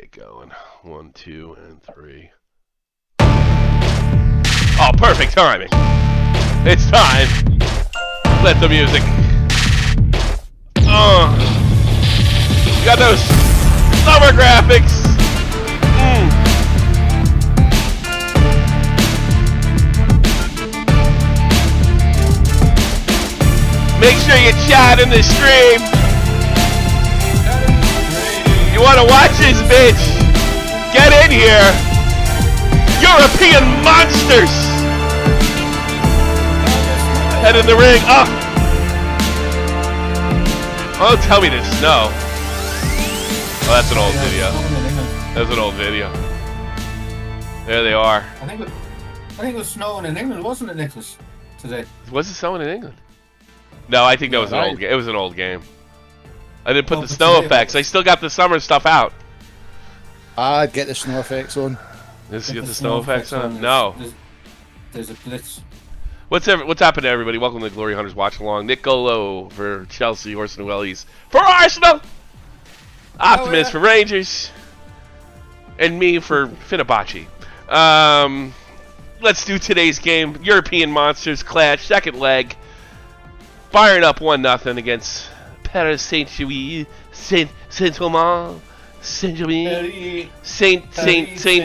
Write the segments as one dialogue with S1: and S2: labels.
S1: it going. 1, 2, and 3. Oh, perfect timing. It's time. Let the music. You got those summer graphics. Make sure you chat in the stream. You want to watch this, bitch? Get in here. European monsters. Head in the ring. Oh, tell me to snow. Oh, that's an old video. That's an old video. There they are.
S2: I think it was snowing in England, wasn't it, Nicholas? Today.
S1: Was it snowing in England? No, I think that was an old game. It was an old game. I didn't put the snow effects. I still got the summer stuff out.
S3: I'd get the snow effects on.
S1: Let's get the snow effects on. No.
S2: There's a blitz.
S1: What's happening, everybody? Welcome to the Glory Hunters Watch Along. Nick Golo for Chelsea, Orson Welles for Arsenal, Optimus for Rangers, and me for Fenerbahce. Let's do today's game. European Monsters clash, second leg. Bayern up 1-0 against Paris Saint-Germain. Saint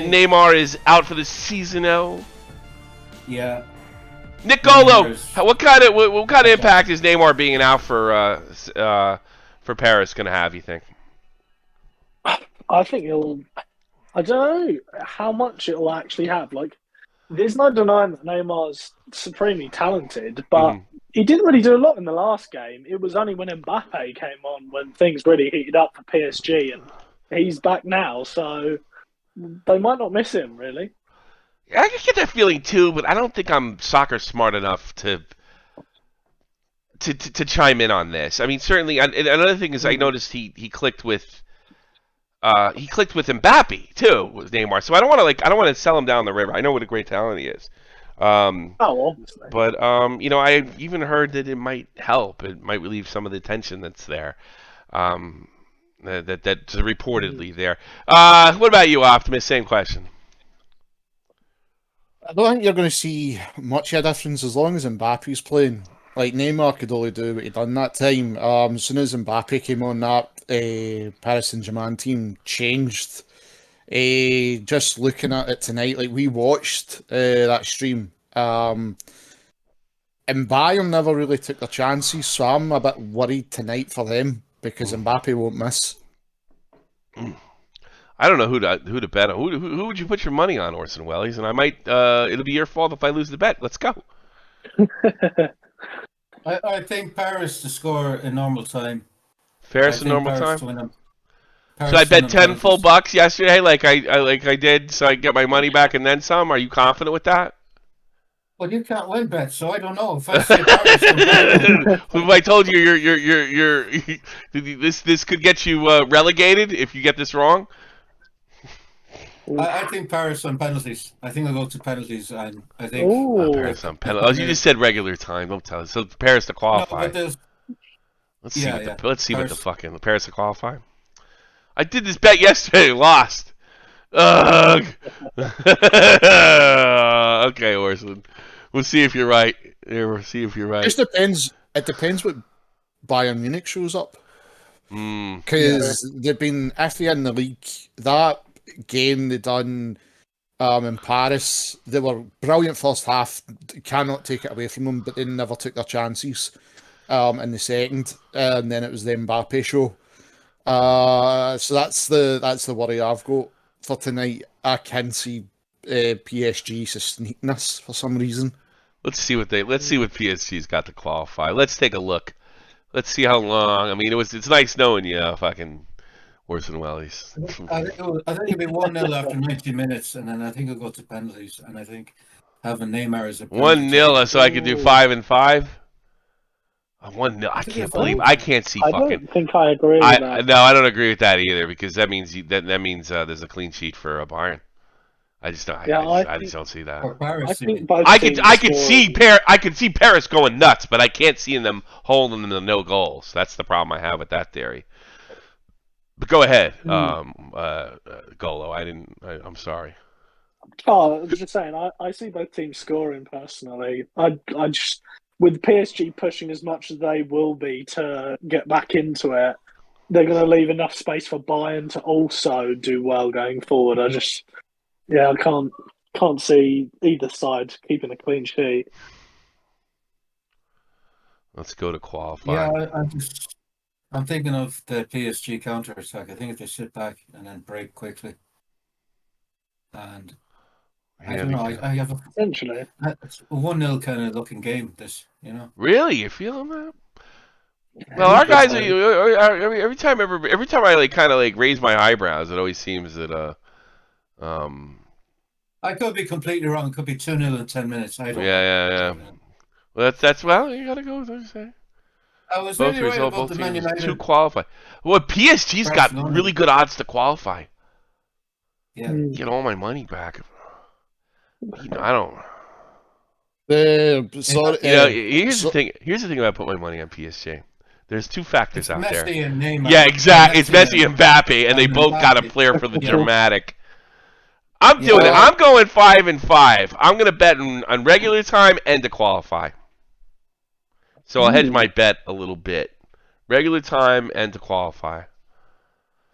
S1: Neymar is out for the season now.
S2: Yeah.
S1: Nick Golo, what kind of impact is Neymar being out for Paris going to have? You think?
S4: I think I don't know how much it'll actually have. Like, there's no denying that Neymar's supremely talented, but he didn't really do a lot in the last game. It was only when Mbappe came on when things really heated up for PSG, and he's back now, so they might not miss him, really.
S1: I can get that feeling too, but I don't think I'm soccer smart enough to chime in on this. I mean, certainly. And another thing is, I noticed he clicked with Mbappe too, with Neymar. So I don't want to sell him down the river. I know what a great talent he is.
S4: Obviously.
S1: But I even heard that it might help. It might relieve some of the tension that's there. That's reportedly there. What about you, Optimus? Same question.
S3: I don't think you're going to see much of a difference as long as Mbappe's playing. Like, Neymar could only do what he done that time. As soon as Mbappe came on, that Paris Saint-Germain team changed. Just looking at it tonight, like, we watched that stream. And Bayern never really took their chances, so I'm a bit worried tonight for them because Mbappe won't miss.
S1: I don't know who to bet on. Who would you put your money on, Orson Welles? And I might. It'll be your fault if I lose the bet. Let's go.
S2: I think Paris to score in normal time.
S1: Paris in normal time. So I bet 10 full bucks yesterday, like I did, so I get my money back and then some. Are you confident with that?
S2: Well, you can't win bets, so I don't know. If I say Paris,
S1: if I told you you're this could get you relegated if you get this wrong.
S2: I think Paris on penalties. I think I'll go to penalties, and I think
S1: Paris on penalties. Oh, you just said regular time. Don't tell us. So Paris to qualify.
S2: No,
S1: let's see what the fucking Paris to qualify. I did this bet yesterday. Lost. Ugh. Okay, Orson. We'll see if you're right. Yeah, we'll see if you're right.
S3: It depends what Bayern Munich shows up. Because they've been iffy in the league. That game they done in Paris, they were brilliant first half. Cannot take it away from them, but they never took their chances in the second, and then it was the Mbappe show. So that's the worry I've got for tonight. I can see PSG sneaking us for some reason.
S1: Let's see what PSG's got to qualify. Let's take a look. Let's see how long. I mean, it's nice knowing you, fucking Orson Welles.
S2: I think it'll be 1-0 after 90 minutes, and then I think it'll go to penalties. And I think having Neymar as a
S1: 1-0, so I could do 5 and 5. 1-0. I can't believe I can't see.
S4: I don't think I agree with that.
S1: No, I don't agree with that either because that means there's a clean sheet for Bayern. I just don't. I just don't see that. I could see Paris going nuts, but I can't see them holding them to no goals. That's the problem I have with that theory. But go ahead, Golo. I'm sorry.
S4: Oh, I was just saying, I see both teams scoring personally. I just, with PSG pushing as much as they will be to get back into it, they're going to leave enough space for Bayern to also do well going forward. I can't see either side keeping a clean sheet.
S1: Let's go to qualify.
S2: Yeah, I'm thinking of the PSG counter attack. I think if they sit back and then break quickly, and I don't know. I have
S4: Essentially,
S2: it's a 1-0 kind of looking game. This,
S1: Really, you're feeling that? Well, our guys are every time I like kind of like raise my eyebrows, it always seems that
S2: I could be completely wrong. It could be 2-0 in 10 minutes. I don't know.
S1: Yeah. Well, that's well, you gotta go with what you say.
S2: I was
S1: Both
S2: really right
S1: result,
S2: about
S1: both
S2: the Man
S1: teams
S2: United.
S1: to qualify. Well, PSG's got
S2: Barcelona.
S1: really good odds to qualify.
S2: Yeah.
S1: Get all my money back. I don't.
S3: Here's
S1: The thing. Here's the thing about put my money on PSG. There's two factors out there.
S2: Messi and Neymar.
S1: Yeah, exactly. It's Messi and Mbappe, and they both got a flair for the dramatic. I'm doing it. I'm going 5-5. I'm going to bet on regular time and to qualify. So I'll hedge my bet a little bit. Regular time and to qualify.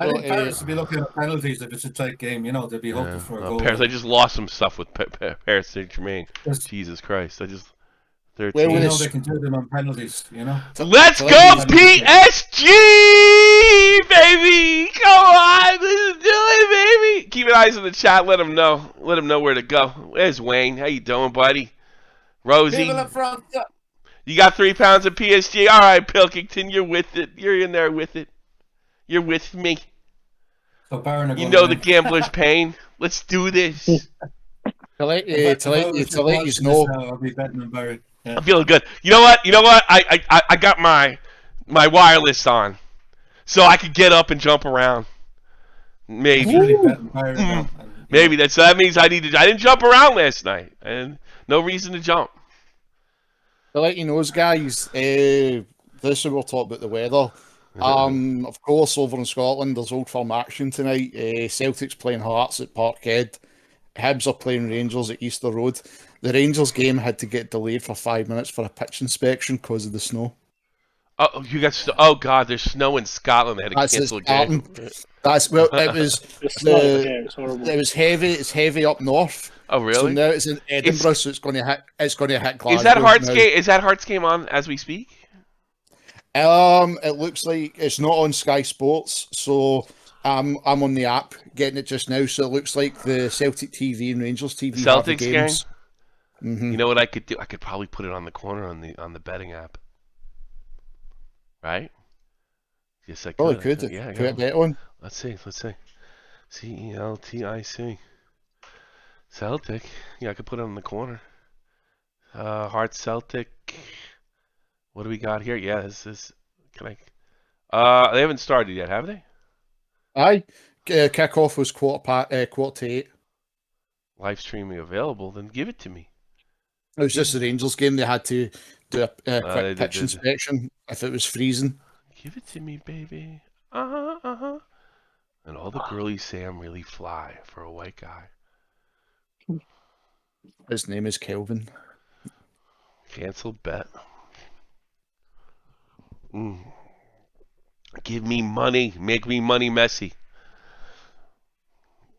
S2: I think Paris would be looking at penalties if it's a tight game. They'd be hoping for a goal.
S1: Paris, I just lost some stuff with Paris Saint-Germain. Jesus Christ.
S2: They can do them on penalties,
S1: Let's go PSG, baby! Come on, let's do it, baby! Keep your eyes on the chat. Let them know. Let them know where to go. Where's Wayne? How you doing, buddy? Rosie? You got 3 pounds of PSG? All right, Pilkington, you're with it. You're in there with it. You're with me.
S2: So Bayern
S1: you know the gambler's pain. Let's do this.
S3: To let you know.
S2: I'll be betting on Bayern. Yeah.
S1: I'm feeling good. You know what? I got my wireless on, so I could get up and jump around. Maybe. Maybe that means I didn't jump around last night, and no reason to jump.
S3: To let you know, guys, this is we'll talk about the weather. Of course, over in Scotland, there's Old Firm action tonight. Celtic's playing Hearts at Parkhead. Hibs are playing Rangers at Easter Road. The Rangers game had to get delayed for 5 minutes for a pitch inspection because of the snow.
S1: Oh, you got oh god, there's snow in Scotland. They had to cancel a game.
S3: It was it was heavy. It's heavy up north.
S1: Oh really?
S3: So now it's in Edinburgh, so it's going to hit Glasgow.
S1: Is that Hearts game? Is that Hearts game on as we speak?
S3: It looks like it's not on Sky Sports, so I'm on the app getting it just now. So it looks like the Celtic TV and Rangers TV have the
S1: Celtics
S3: games.
S1: game. Mm-hmm. You know what I could do? I could probably put it on the corner on the betting app. Right? Yes, I could.
S3: Oh, could.
S1: Yeah,
S3: could bet on.
S1: Let's see. CELTIC. Celtic. Yeah, I could put it on the corner. Hearts Celtic. What do we got here? Yeah, can I? They haven't started yet, have they?
S3: Aye. Kickoff was quarter to 8.
S1: Live streaming available, then give it to me.
S3: It was just the Rangers game. They had to do a quick pitch inspection if it was freezing.
S1: Give it to me, baby. And all the girlies say I'm really fly for a white guy.
S3: His name is Kelvin.
S1: Cancel bet. Give me money. Make me money, Messi.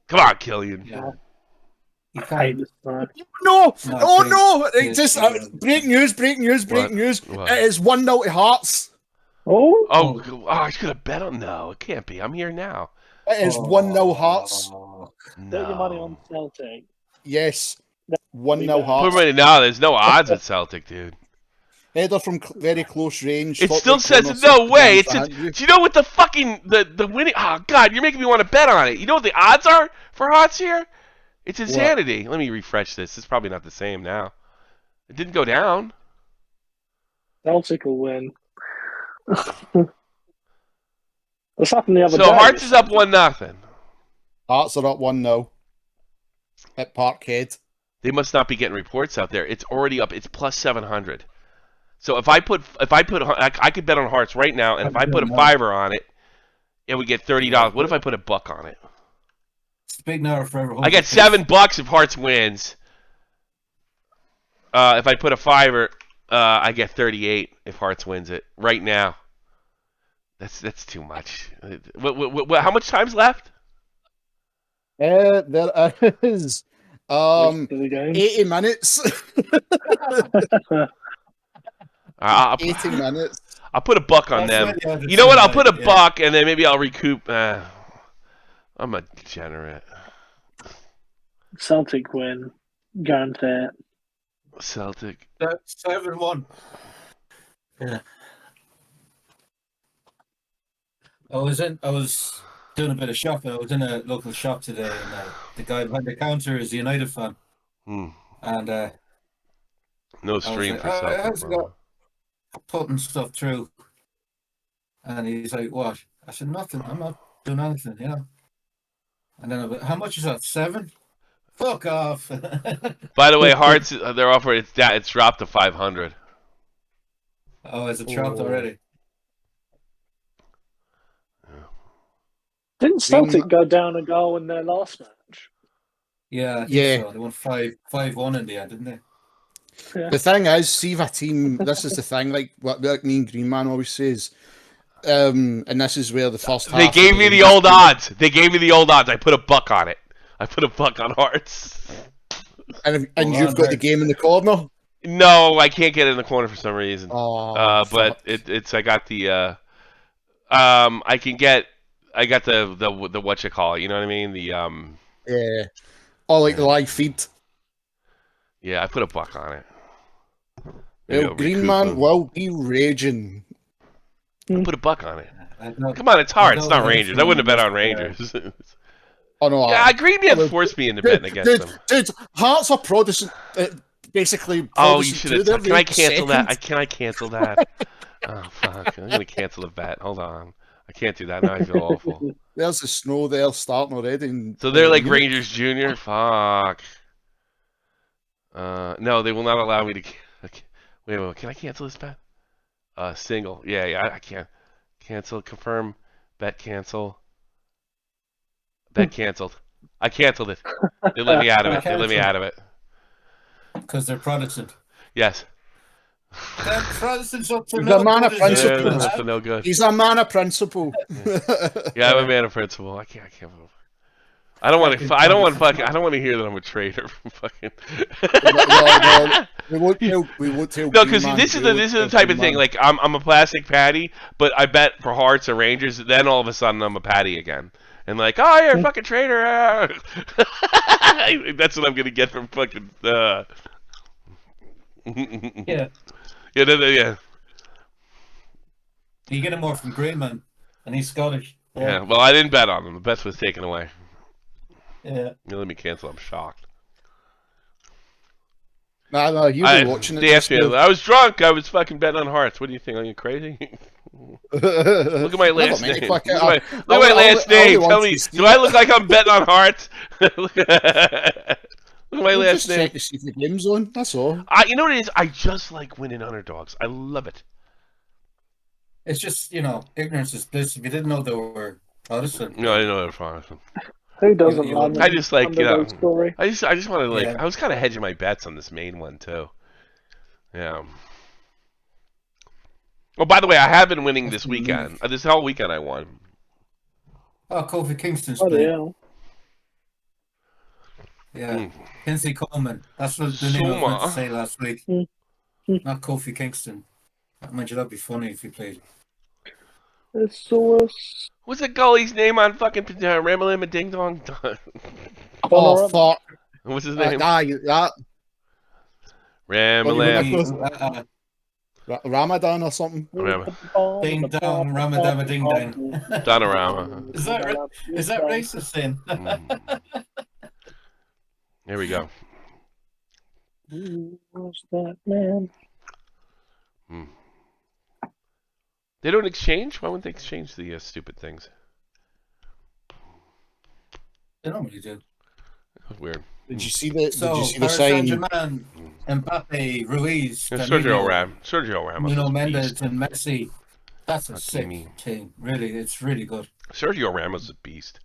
S1: Come on, Killian.
S2: Yeah.
S3: No! Oh no! Just breaking news!
S1: What?
S3: It is 1-0 to Hearts.
S1: I should have bet on. No, it can't be. I'm here now.
S3: It is 1-0 Hearts.
S4: Bet your money on Celtic.
S3: Yes, 1-0 Hearts.
S1: Put money now. There's no odds at Celtic, dude.
S3: Header from very close range.
S1: It still says no way. It's just, do you know what the fucking the winning? Oh god, you're making me want to bet on it. You know what the odds are for Hearts here? It's insanity. Let me refresh this. It's probably not the same now. It didn't go down.
S4: Celtic will win. What's happened the other day?
S1: So Hearts is up 1-0.
S3: Hearts are up 1-0 at Parkhead.
S1: They must not be getting reports out there. It's already up. It's plus 700. So if I could bet on Hearts right now, and if I put a $5 on it, Yeah, we get $30. What if I put $1 on it?
S2: It's a big number for every
S1: I get $7 if Hearts wins. If I put a $5, I get 38 if Hearts wins it right now. That's too much. How much time's left?
S3: There is 80 minutes. 80 minutes.
S1: I'll put $1 on them. You know what? I'll put $1 and then maybe I'll recoup. I'm a degenerate.
S4: Celtic win. Guarantee it.
S1: Celtic.
S2: 7-1. Yeah. I was doing a bit of shopping. I was in a local shop today, and the guy behind the counter is a United fan. And
S1: no stream for Celtic.
S2: Putting stuff through, and he's like, "What?" I said, "Nothing. I'm not doing anything." And then I went, "How much is that? 7? Fuck off."
S1: By the way, Hearts, they're offering it's dropped to 500.
S2: Oh, is it dropped already?
S4: Didn't Celtic go down a goal in their last match?
S2: Yeah, I think so. They won 5-1 in the end, didn't they?
S4: Yeah.
S3: The thing is, see if a team. This is the thing, like what me and Green Man always says, and this is where the first half.
S1: They gave me the old odds. I put $1 on it. I put $1 on Hearts.
S3: And you've got the game in the corner.
S1: No, I can't get it in the corner for some reason.
S3: Oh,
S1: but it's I got the I got the what you call it. You know what I mean? The
S3: yeah. Oh, like the live feed.
S1: Yeah, I put $1 on it.
S3: Well, Green Man will be raging.
S1: I put $1 on it. Come on, it's hard. It's not Rangers. I wouldn't have bet on Rangers.
S3: Oh no!
S1: Yeah, Green Man forced me into betting against them.
S3: Dude, Hearts are Protestant, basically.
S1: Oh, you should have. Can I cancel that? Can I cancel that? Oh fuck! I'm gonna cancel the bet. Hold on. I can't do that now. I feel awful.
S3: There's the snow there starting already.
S1: So they're like Rangers Junior. Fuck. No, they will not allow me to. Wait. Can I cancel this bet? Single. Yeah. I can't. Cancel. Confirm. Bet cancel. Bet canceled. I canceled it. They let me out of it.
S2: Because they're Protestant.
S1: Yes.
S2: They're Protestants up to
S3: He's a man of principle.
S1: Yeah, no good.
S3: He's a man of principle.
S1: Yeah, I'm a man of principle. I can't. I don't want to hear that I'm a traitor. Fucking.
S3: No, we won't tell.
S1: No, because this is the type of thing. Like I'm a plastic patty, but I bet for Hearts or Rangers. Then all of a sudden I'm a patty again, and like, oh, you're a fucking traitor. That's what I'm gonna get from fucking.
S2: Yeah.
S1: Yeah.
S2: You get him more from Greenman, and he's Scottish.
S1: Yeah. Well, I didn't bet on him. The bet was taken away.
S2: Yeah.
S1: You let me cancel. I'm shocked.
S3: No, you were watching it.
S1: They asked me. I was drunk. I was fucking betting on Hearts. What do you think? Are you crazy? Look at my last name. Look at my last name. Tell me, do I look like I'm betting on Hearts? Look at my last name.
S3: Check to see if the game's on. That's all.
S1: You know what it is? I just like winning underdogs. I love it.
S2: It's just, ignorance is bliss. If you didn't know they were Protestant.
S1: No, I didn't know they were Protestant.
S4: Who doesn't love
S1: I just like,
S4: story?
S1: I just wanted to, I was kind of hedging my bets on this main one, too. Yeah. Oh, by the way, I have been winning this weekend. This whole weekend I won.
S2: Oh, Kofi Kingston's
S4: playing.
S2: Yeah. Kingsley Coleman. That's what the name I was meant to say last week. Not Kofi Kingston. That'd be funny if he played.
S1: What's the goalie's name on fucking Ramalama Ding Dong?
S3: Oh, fuck.
S1: What's his name?
S3: Ramalama. Ramadan or something?
S2: Ding Dong, Ramadan, Ding Dong.
S1: Donorama.
S2: Is that racist then?
S1: Here we go.
S4: What's that, man?
S1: They don't exchange? Why wouldn't they exchange the stupid things?
S2: They normally do.
S1: That's weird.
S3: Did you see the
S2: Paris
S3: sign?
S2: Saint-Germain, Mbappe, Ruiz,
S1: Sergio Ramos.
S2: Nuno Mendes and Messi. That's a sick team. Really, it's really good.
S1: Sergio Ramos is a beast.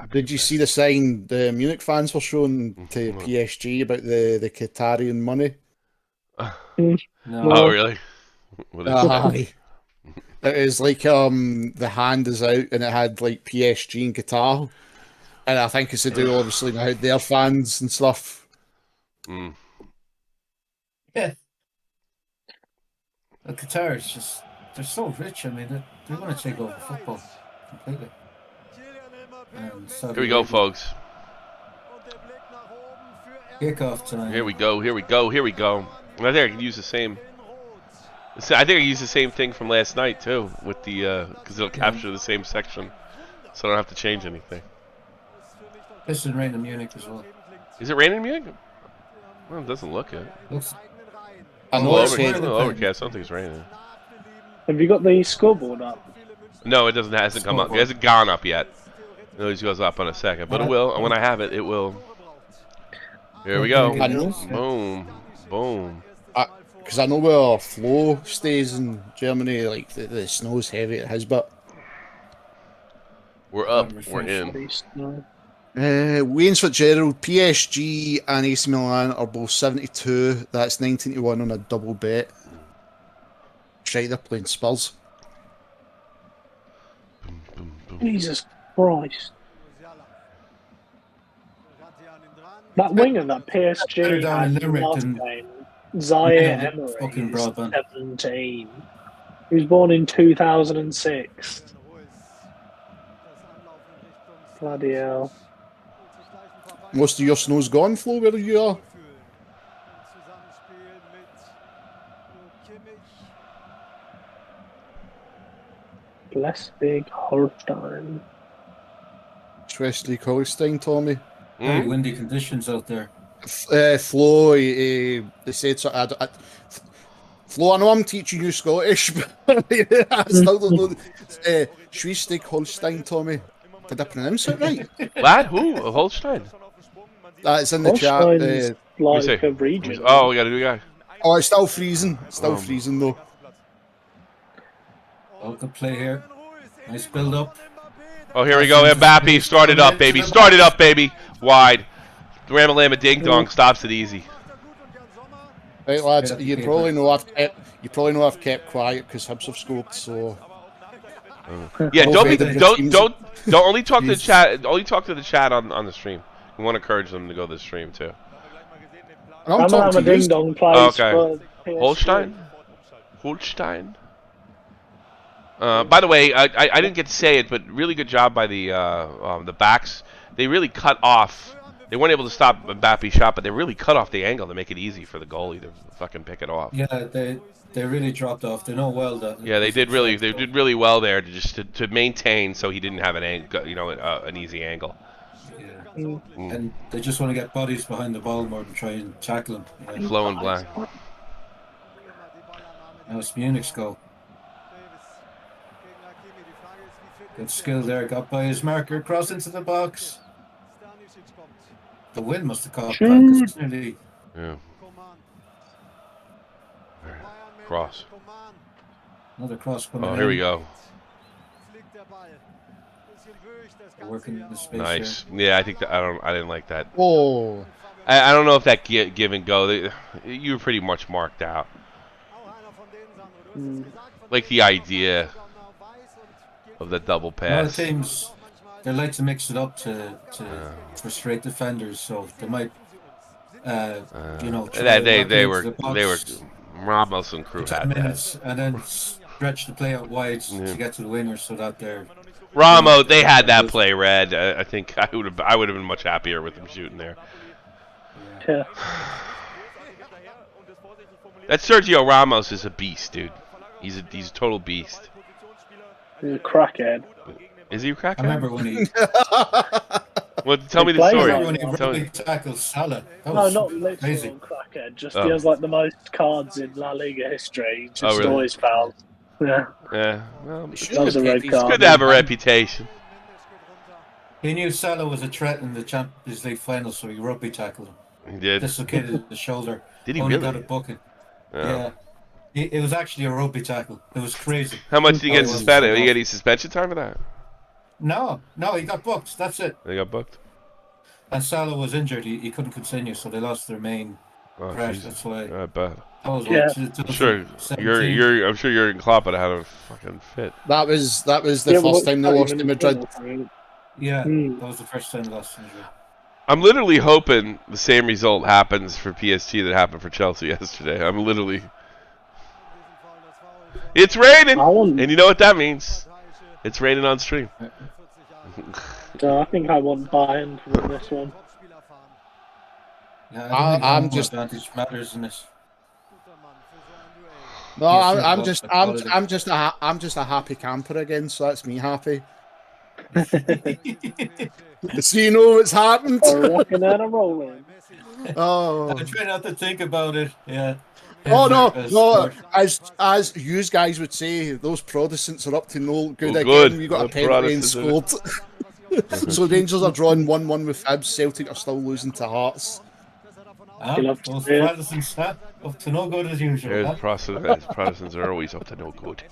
S3: Did you see the sign the Munich fans were showing to PSG about the Qatarian money?
S2: No.
S1: Oh, really? What is
S3: Aye. It was like the hand is out and it had like PSG and Qatar. And I think it's to do obviously now their fans and stuff.
S1: Mm.
S2: Yeah. The Qatar is just, they're so rich. I mean, they're going to take over football completely.
S1: Here we go, folks.
S2: Kickoff time.
S1: Here we go. Here we go. Here we go. I think I can use the same. I think I can use the same thing from last night too, with the because it'll capture the same section, so I don't have to change anything.
S2: It's in rain in Munich as well.
S1: Is it raining in Munich? Well, it doesn't look it.
S3: I know it's
S1: overcast. I don't think it's raining.
S4: Have you got the scoreboard up?
S1: No, it doesn't. It hasn't come up. It hasn't gone up yet. It always goes up in a second, but it will. And when I have it, it will. Here we go. Boom, boom.
S3: Because I know where Flo stays in Germany, like the snow's heavy at his, but
S1: we're up. We're in.
S3: Wayne Fitzgerald, PSG and AC Milan are both 72. That's 19-1 on a double bet. Right, they're playing Spurs.
S4: Jesus Christ. That winger, that PSG had in the last game, Zaire Emery, is 17. He was born in 2006. Bloody hell.
S3: Most of your snow's gone, Flo, where you are?
S4: Schleswig-Holstein.
S3: Schleswig-Holstein, Tommy.
S2: Very windy conditions out there.
S3: Flo, they said so. Flo, I know I'm teaching you Scottish, but I still don't know. Schleswig-Holstein, Tommy. Did I pronounce it right?
S1: Lad, who? Holstein?
S3: It's in the chat.
S4: Like a region.
S1: Oh, we got a new guy.
S3: Oh, it's still freezing. It's still freezing, though.
S2: Oh, good play here. Nice build up.
S1: Oh, here we go. Mbappe started up, baby. Started up, baby. Wide. Ramalama Ding Dong stops it easy.
S3: Right, lads. You probably know I've kept quiet because Hibs have scored. So.
S1: Yeah, don't only talk to the chat. Only talk to the chat on the stream. We want to encourage them to go to the stream too.
S3: I'm talking to
S4: Ding Dong plays
S1: okay. Holstein. By the way, I didn't get to say it, but really good job by the backs. They really cut off. They weren't able to stop Mbappe's shot, but they really cut off the angle to make it easy for the goalie to fucking pick it off.
S2: Yeah, they really dropped off. They know well that.
S1: Yeah, they did really well there to maintain so he didn't have an easy angle.
S2: Yeah. And they just want to get bodies behind the ball more than try and tackle him. Yeah.
S1: Flow and black.
S2: Now it's Munich's goal. Good skill there, got by his marker, cross into the box. The wind must have caught that because it's nearly.
S1: Yeah. Cross.
S2: Another cross coming in.
S1: Here we go.
S2: Working in the space.
S1: Nice.
S2: Here.
S1: Yeah, I think that I didn't like that.
S3: Oh.
S1: I don't know if that give and go. You were pretty much marked out. Like the idea of the double pass.
S2: A lot of teams, they like to mix it up to frustrate defenders, so they might,
S1: they were Ramos and crew had that,
S2: and then stretch the play out wide to get to the wingers so that they're.
S1: They had that play read. I think I would have been much happier with them shooting there.
S4: Yeah.
S1: That Sergio Ramos is a beast, dude. He's a total beast.
S4: He's a crackhead.
S1: Is he a crackhead?
S2: I remember when he.
S1: Well, tell me the story.
S2: I remember when he really tackled Salah.
S4: No, not literally crackhead. Just he has like the most cards in La Liga history. Just
S1: really?
S4: Always fouled. Yeah.
S1: Yeah. Well,
S4: That was a red
S1: it's
S4: card.
S1: good to have a reputation.
S2: He knew Salah was a threat in the Champions League final, so he rugby tackled him.
S1: He did.
S2: Dislocated the shoulder.
S1: Did he
S2: Only
S1: really?
S2: got a booking.
S1: Yeah.
S2: It was actually a rugby tackle. It was crazy.
S1: How much did he
S2: Oh,
S1: get
S2: he wasn't
S1: suspended?
S2: sent
S1: Did he get
S2: off.
S1: any suspension time for that?
S2: No, he got booked. That's it.
S1: They got booked.
S2: And Salah was injured. He couldn't continue, so they lost their main
S1: Oh,
S2: threat.
S1: Jesus.
S2: That's why.
S1: I bet.
S2: That was
S4: Yeah.
S1: I'm sure
S2: 2017.
S1: I'm sure Jurgen Klopp would have had a fucking fit.
S3: That was the
S4: Yeah,
S3: first time they
S4: 30
S3: lost to
S4: minutes
S3: Madrid.
S4: in or something.
S2: Yeah,
S4: Hmm.
S2: that was the first time they lost to Madrid.
S1: I'm literally hoping the same result happens for PSG that happened for Chelsea yesterday. I'm literally. It's raining,
S4: I want.
S1: and you know what that means. It's raining on stream.
S4: I think I want Bayern to win this one.
S2: Yeah, I don't think
S3: I'm
S2: home
S3: just-
S2: advantage matters in this.
S3: No,
S2: Yeah,
S3: I'm
S2: sure,
S3: just
S2: but
S3: I'm
S2: quality.
S3: I'm just a happy camper again, so that's me happy. So you know what's happened.
S4: A rocking and a rolling.
S3: Oh.
S2: I try not to think about it. Yeah.
S3: Oh no,
S2: As
S3: no!
S2: sport.
S3: As you guys would say, those Protestants are up to no good
S1: Oh,
S3: again.
S1: good.
S3: We got a
S1: The
S3: penalty and
S1: Protestants
S3: scored. So Rangers are drawing 1-1 with Hibs. Celtic are still losing to Hearts.
S2: Huh?
S4: You love to
S2: Those
S4: see it.
S2: Protestants, huh? Up to no good as usual.
S1: There's
S2: Huh?
S1: Protestants are always up to no good.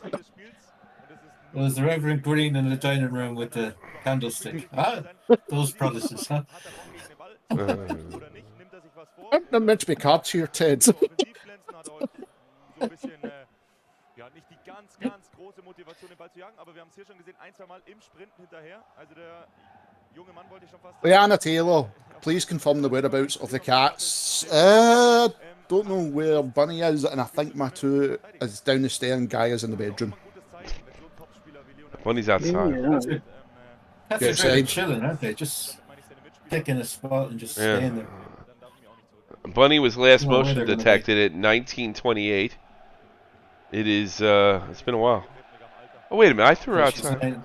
S2: It was the Reverend Green in the dining room with the candlestick. Huh? Those Protestants, huh?
S3: They're meant to be cards here, Ted.
S5: Ja, nicht die ganz, ganz große Motivation, den Ball zu jagen, aber wir haben es hier schon gesehen, ein, zwei Mal im Sprint hinterher. Also der junge Mann wollte schon fast...
S3: Liana Taylor, please confirm the whereabouts of the cats. Don't know where Bunny is, and I think my two is down the stair and Guy is in the bedroom.
S1: Bunny's outside.
S4: Yeah.
S2: That's
S3: Yeah,
S2: a great
S3: same.
S2: chilling, aren't they? Just picking a spot and just
S1: Yeah.
S2: staying there.
S1: Bunny was last
S2: Well, where
S1: motion
S2: they're gonna be.
S1: detected at 1928. It is, it's been a while. Oh, wait a minute, I threw her outside.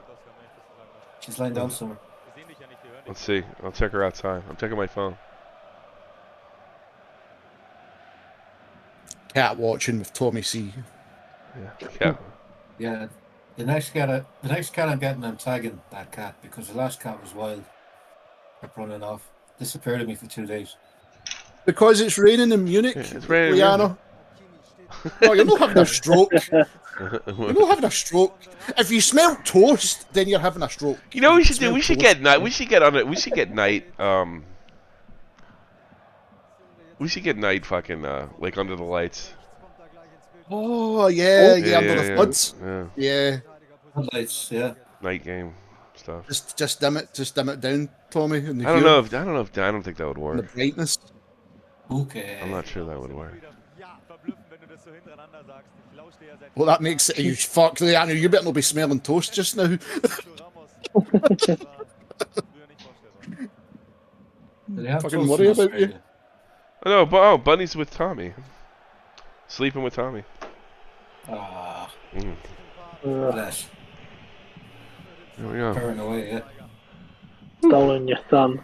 S2: She's lying down somewhere.
S1: Let's see, I'll check her outside. I'm checking my phone.
S3: Cat watching with Tommy C.
S1: Yeah.
S2: Yeah. The next cat I'm getting, I'm tagging that cat because the last cat was wild. Kept running off. Disappeared on me for 2 days.
S3: Because it's raining in Munich,
S1: Yeah, it's raining in
S3: Liana. Oh, you're not having a stroke. You're not having a stroke. If you smell toast, then you're having a stroke.
S1: You know what we should do?
S3: Smell
S1: We should
S3: toast.
S1: get night. We should get on it. We should get night. We should get night. Fucking like under the lights.
S3: Oh yeah,
S1: Yeah,
S3: under the floods.
S1: Yeah.
S3: Yeah,
S2: Lights, yeah.
S1: Night game stuff.
S3: just dim it down, Tommy. And the
S1: I don't
S3: hue
S1: know. I don't think that would
S3: and the
S1: work.
S3: brightness.
S2: Okay.
S1: I'm not sure that would work.
S5: Verblüffend, wenn du das so hintereinander sagst. Ich lausche dir ja seit
S3: Well, that makes it a huge fuck. Liana, you better not be smelling toast just now.
S5: Ramos. War früher nicht vorstellbar.
S2: They have
S3: Fucking
S2: toast
S3: worry
S2: in
S3: about you.
S2: Australia.
S1: Oh no, Bunny's with Tommy. Sleeping with Tommy.
S2: Ah,
S1: Mm.
S2: bless.
S1: There we go.
S2: Purring away, yeah.
S4: Stolen your son.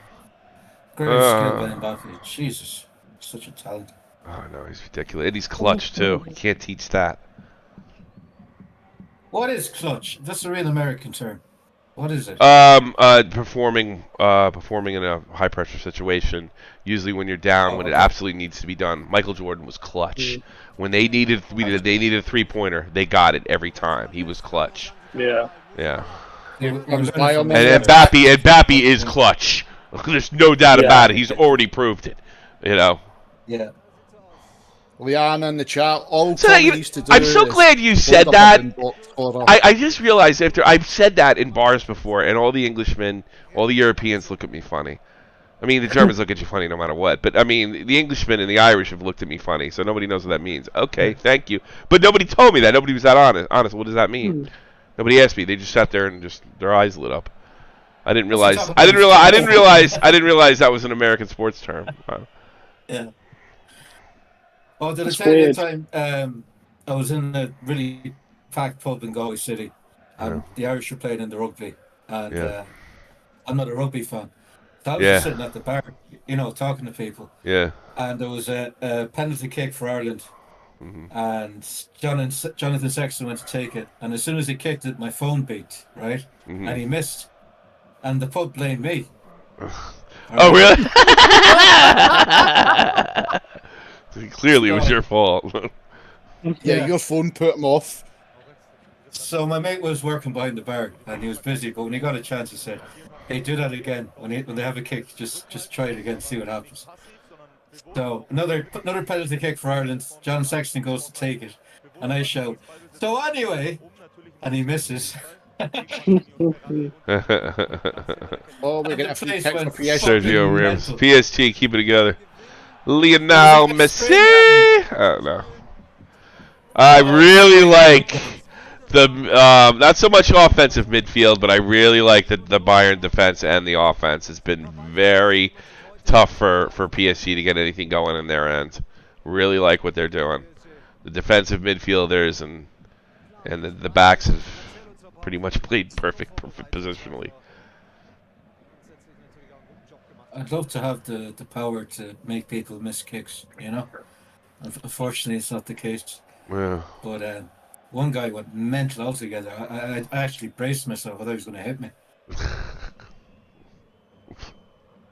S2: Great skill by Mbappe. Jesus. Such a talent.
S1: Oh no, he's ridiculous. And he's clutch too. You can't teach that.
S2: What is clutch? That's a real American term. What is it?
S1: Performing in a high pressure situation. Usually when you're down, when it absolutely needs to be done. Michael Jordan was clutch. When they needed a 3-pointer, they got it every time. He was clutch.
S4: Yeah.
S1: Yeah.
S2: You're
S3: Bayern
S2: learning
S1: And
S2: from
S1: Mbappe is clutch. There's no doubt
S4: Yeah.
S1: about it. He's already proved it. You know.
S2: Yeah.
S3: Liana in the chat. All
S1: So
S3: Tommy
S1: you-
S3: needs to do
S1: I'm so
S3: is
S1: glad you
S3: hold
S1: said
S3: up a
S1: that.
S3: bin box for her.
S1: I just realized after I've said that in bars before, and all the Englishmen, all the Europeans look at me funny. I mean, the Germans look at you funny no matter what, but I mean, the Englishmen and the Irish have looked at me funny, so nobody knows what that means. Okay, thank you, but nobody told me that. Nobody was that honest. What does that mean? Nobody asked me. They just sat there and just their eyes lit up. I didn't realize. I didn't realize that was an American sports term.
S2: Yeah. Oh, did I
S4: It's
S2: tell you
S4: weird.
S2: the time I was in a really packed pub in Galway City, and the Irish were playing in the rugby, and
S1: Yeah.
S2: I'm not a rugby fan. So I was
S1: Yeah.
S2: just sitting at the bar, talking to people,
S1: Yeah.
S2: and there was a penalty kick for Ireland,
S1: Mm-hmm.
S2: and Jonathan Sexton went to take it, and as soon as he kicked it, my phone beeped, right,
S1: Mm-hmm.
S2: and he missed, and the pub blamed me.
S1: Oh really? Clearly, it was your fault.
S3: Yeah, your phone put him off.
S2: So my mate was working behind the bar and he was busy, but when he got a chance, he said, "Hey, do that again. When they have a kick, just try it again, see what happens." So another penalty kick for Ireland. John Sexton goes to take it, and I shout, "So anyway," and he misses.
S3: Oh, we're getting a free kick for
S2: went
S3: PSG.
S1: Sergio
S2: fucking
S1: Ramos.
S2: mental.
S1: PSG, keep it together. Lionel
S2: He was
S1: Messi.
S2: screaming at
S1: I don't know. I really like the not so much offensive midfield, but I really like the Bayern defense and the offense. It's been very tough for PSG to get anything going in their end. Really like what they're doing. The defensive midfielders and the backs have pretty much played perfect positionally.
S2: I'd love to have the power to make people miss kicks, you know. Unfortunately, it's not the case.
S1: Yeah.
S2: But one guy went mental altogether. I actually braced myself. I thought he was going to hit me.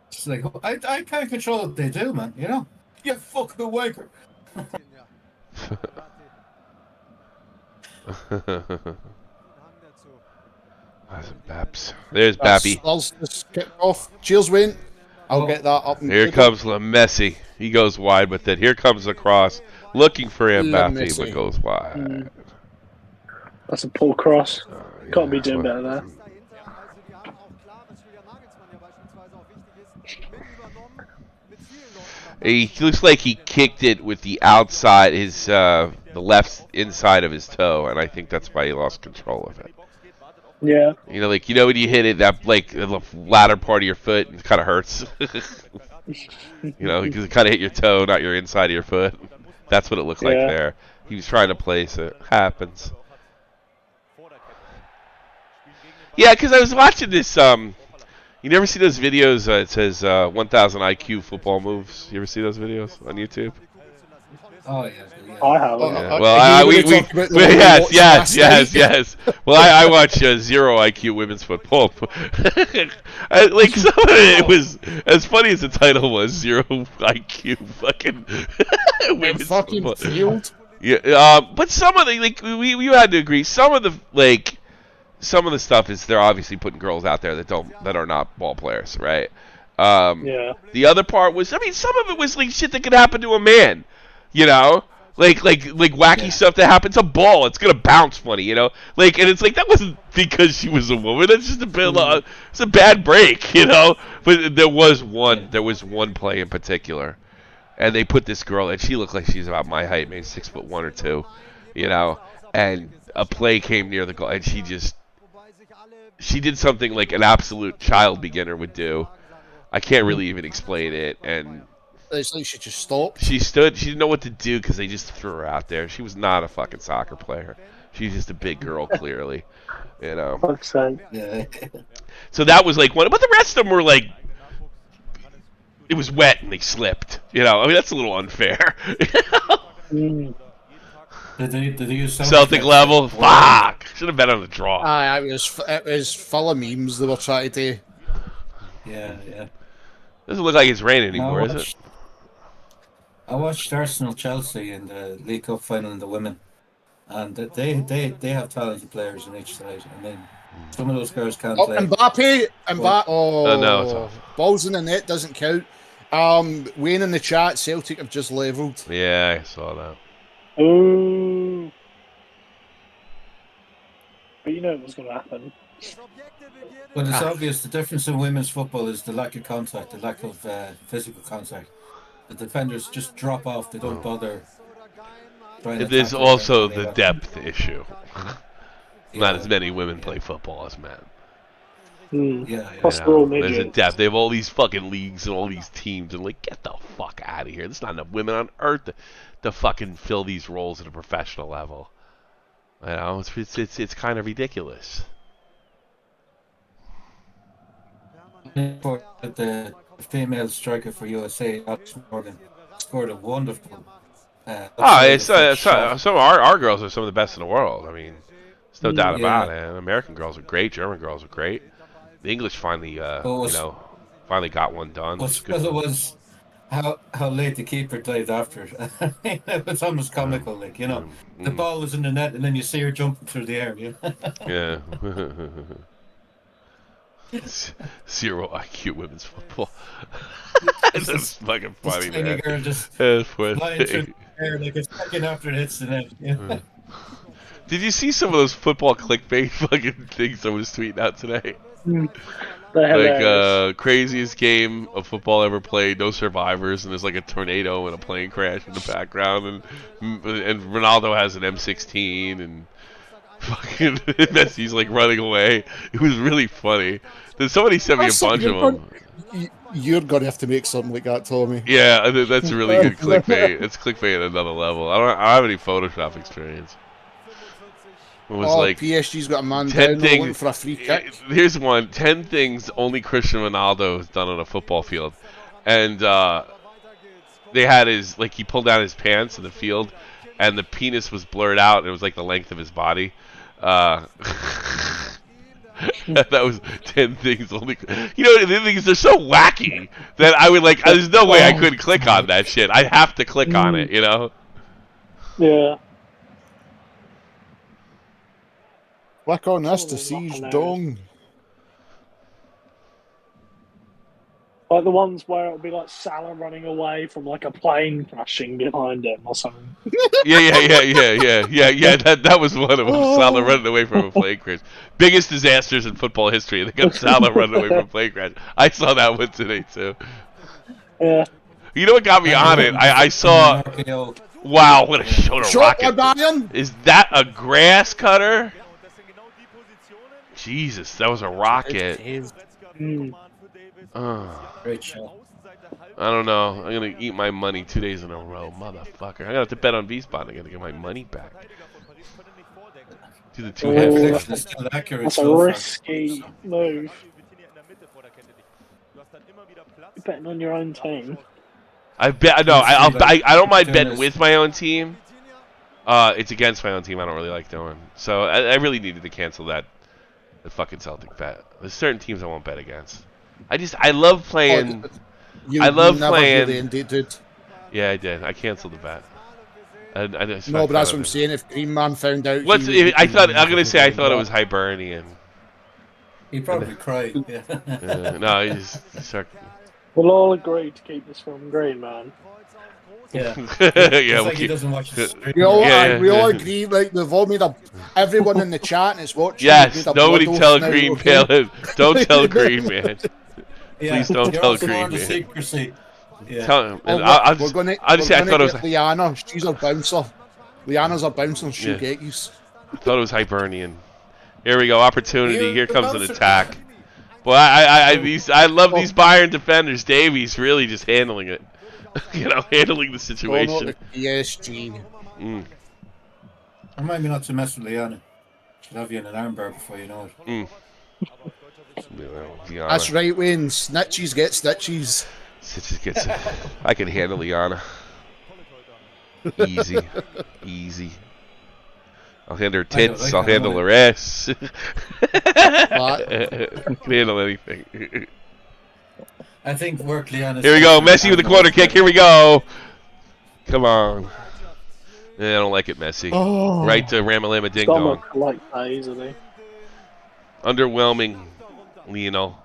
S2: It's like, I can't control what they do, man, you know? You fucking wanker.
S1: There's Bappy.
S3: That's this kick off. Cheers, Wayne. I'll get that up. And
S1: Here comes Messi. He goes wide with it. Here comes the cross. Looking for Mbappe, but goes wide.
S4: That's a poor cross. Can't be doing better there.
S1: He looks like he kicked it with the outside, the left inside of his toe, and I think that's why he lost control of it.
S4: Yeah.
S1: You know, when you hit it, that the latter part of your foot, it kind of hurts. You know, because it kind of hit your toe, not your inside of your foot. That's what it looked like there. He was trying to place it. Happens. Yeah, because I was watching this. You never see those videos? It says 1,000 IQ football moves. You ever see those videos on YouTube?
S2: Oh, yeah.
S4: I haven't.
S1: Well, yes. Well, I watch zero IQ women's football. Like some of it was as funny as the title was. Zero IQ fucking women's football.
S3: Field.
S1: Yeah, but some of the we had to agree. Some of the stuff is they're obviously putting girls out there that are not ball players, right? The other part was, some of it was like shit that could happen to a man, you know, like wacky stuff that happens to a ball. It's gonna bounce funny, you know, and it's like that wasn't because she was a woman. That's just it's a bad break, you know. But there was one play in particular, and they put this girl, and she looked like she's about my height, maybe 6'1" or 2, you know, and a play came near the goal, and she did something like an absolute child beginner would do. I can't really even explain it, and
S3: it's like she just stopped.
S1: She stood. She didn't know what to do because they just threw her out there. She was not a fucking soccer player. She's just a big girl, clearly. You know.
S2: Yeah.
S1: So that was like one, but the rest of them were like, it was wet and they slipped. You know, I mean that's a little unfair.
S2: Did they use
S1: Celtic level? Fuck! Should have bet on the draw.
S3: It was full of memes they were trying to do.
S2: Yeah.
S1: Doesn't look like it's raining anymore, is it?
S2: I watched Arsenal Chelsea in the League Cup final in the women, and they have talented players on each side. I mean, some of those girls can't play.
S3: Mbappe,
S1: no, it's off.
S3: Balls in the net doesn't count. Wayne in the chat, Celtic have just levelled.
S1: Yeah, I saw that.
S4: Ooh. But you know it was going to happen.
S2: But it's obvious the difference in women's football is the lack of contact, the lack of physical contact. The defenders just drop off; they don't bother.
S1: There's also the depth issue. Not as many women play football as men.
S2: Yeah.
S1: There's a depth. They have all these fucking leagues and all these teams, and like, get the fuck out of here. There's not enough women on earth to fucking fill these roles at a professional level. You know, it's kind of ridiculous.
S2: The female striker for USA, Alex Morgan, scored a wonderful.
S1: Some of our girls are some of the best in the world. I mean, there's no doubt about it. American girls are great. German girls are great. The English finally, finally got one done.
S2: Because it was how late the keeper dived after it. It's almost comical, like, you know. The ball was in the net, and then you see her jumping through the air. You know?
S1: Yeah. 0 IQ women's football. That's fucking funny,
S2: This
S1: man.
S2: girl just
S1: That's
S2: flying
S1: funny.
S2: through the air like it's second after it hits the net. You know?
S1: Did you see some of those football clickbait fucking things I was tweeting out today?
S4: Hilarious.
S1: Like, craziest game of football ever played, no survivors, and there's like a tornado and a plane crash in the background, and Ronaldo has an M16, and fucking Messi's like running away. It was really funny. Then somebody sent me a bunch of them.
S3: You're gonna have to make something like that, Tommy.
S1: Yeah, that's really good clickbait. It's clickbait at another level. I don't have any Photoshop experience. It was like
S3: PSG's got a man
S1: 10
S3: down
S1: things.
S3: looking for a free kick.
S1: Here's one: 10 things only Cristiano Ronaldo has done on a football field, and they had his he pulled down his pants in the field, and the penis was blurred out. And it was like the length of his body. That was 10 things only. You know, the things they're so wacky that I would like. There's no way I couldn't click on that shit. I have to click on it. You know.
S4: Yeah.
S3: Click on this to see his dong.
S4: Like the ones where it'll be like Salah running away from like a plane crashing behind him or something.
S1: Yeah. That was one of them. Salah running away from a plane crash. Biggest disasters in football history. They got Salah running away from a plane crash. I saw that one today too.
S4: Yeah.
S1: You know what got me on it? I saw. Wow, what a show to rocket!
S3: Bayern.
S1: Is that a grass cutter? Jesus, that was a rocket.
S2: Great show.
S1: I don't know. I'm gonna eat my money 2 days in a row, motherfucker. I'm gonna have to bet on V-Spot. I'm gonna get my money back. Do the two halves.
S4: That's a risky move. You're betting on your own team.
S1: I bet. No, I don't mind betting with my own team. It's against my own team. I don't really like doing. So I really needed to cancel the fucking Celtic bet. There's certain teams I won't bet against. I love playing. I love playing.
S3: Really dude.
S1: Yeah, I did. I canceled the bet.
S3: No, but that's what I'm saying. If Green Man found out,
S1: I thought it was Hibernian.
S2: He probably cried. Yeah.
S1: No, he's
S4: We'll all agree to keep this from Green Man.
S2: Yeah.
S1: Yeah.
S2: Like he doesn't watch the stream.
S3: we all agree. Like they've all made everyone in the chat and it's watching.
S1: Yes. Nobody tell Green Palin. Don't tell Green Man. Please don't tell Green Man.
S2: Secrecy. Yeah.
S1: Tell him.
S3: I
S1: thought
S3: it was Liana. She's our bouncer. Liana's our bouncer. She'll get you.
S1: I thought it was Hibernian. Here we go. Opportunity. Here comes an attack. Boy, I love these Bayern defenders. Davies really just handling it. Handling the situation.
S3: PSG.
S2: Remind me not to mess with Liana. She'll have you in an armbar before you know it.
S3: That's right, Wayne. Snitches get stitches.
S1: Stitches gets it. I can handle Liana. Easy. I'll handle her tits. I'll handle her ass. I can handle anything.
S2: I think work Liana's.
S1: Here we go. Messi with the corner kick. Here we go. Come on. I don't like it, Messi.
S3: Oh.
S1: Right to Ramalama Ding Dong.
S4: Like that easily.
S1: Underwhelming, Lionel.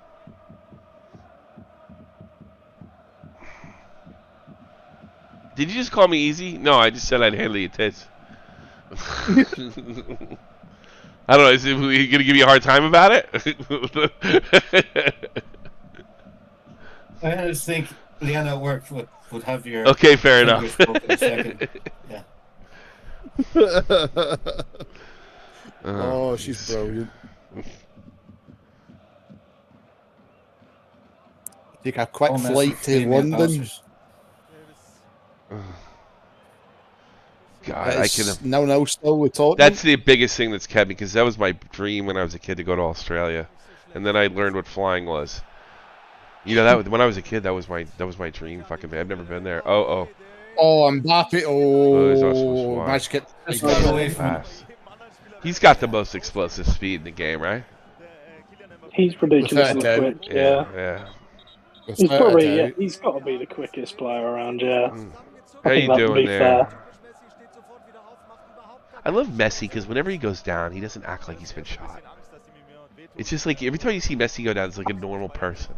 S1: Did you just call me easy? No, I just said I'd handle your tits. I don't know. Is he going to give you a hard time about it?
S2: I just think Liana at work would have your.
S1: Okay, fair enough.
S2: Yeah.
S3: Oh, she's brilliant. Take a quick flight to London.
S1: God, I can.
S3: No, still with Tottenham.
S1: That's the biggest thing that's kept me, because that was my dream when I was a kid to go to Australia, and then I learned what flying was. That when I was a kid, that was my dream. Fucking man, I've never been there. Oh,
S3: Mbappe. Oh, nice kick.
S1: He's got the most explosive speed in the game, right?
S4: He's ridiculously quick. Yeah. He's probably he's got to be the quickest player around. Yeah.
S1: How you doing there?
S4: Fair.
S1: I love Messi because whenever he goes down, he doesn't act like he's been shot. It's just like every time you see Messi go down, it's like a normal person.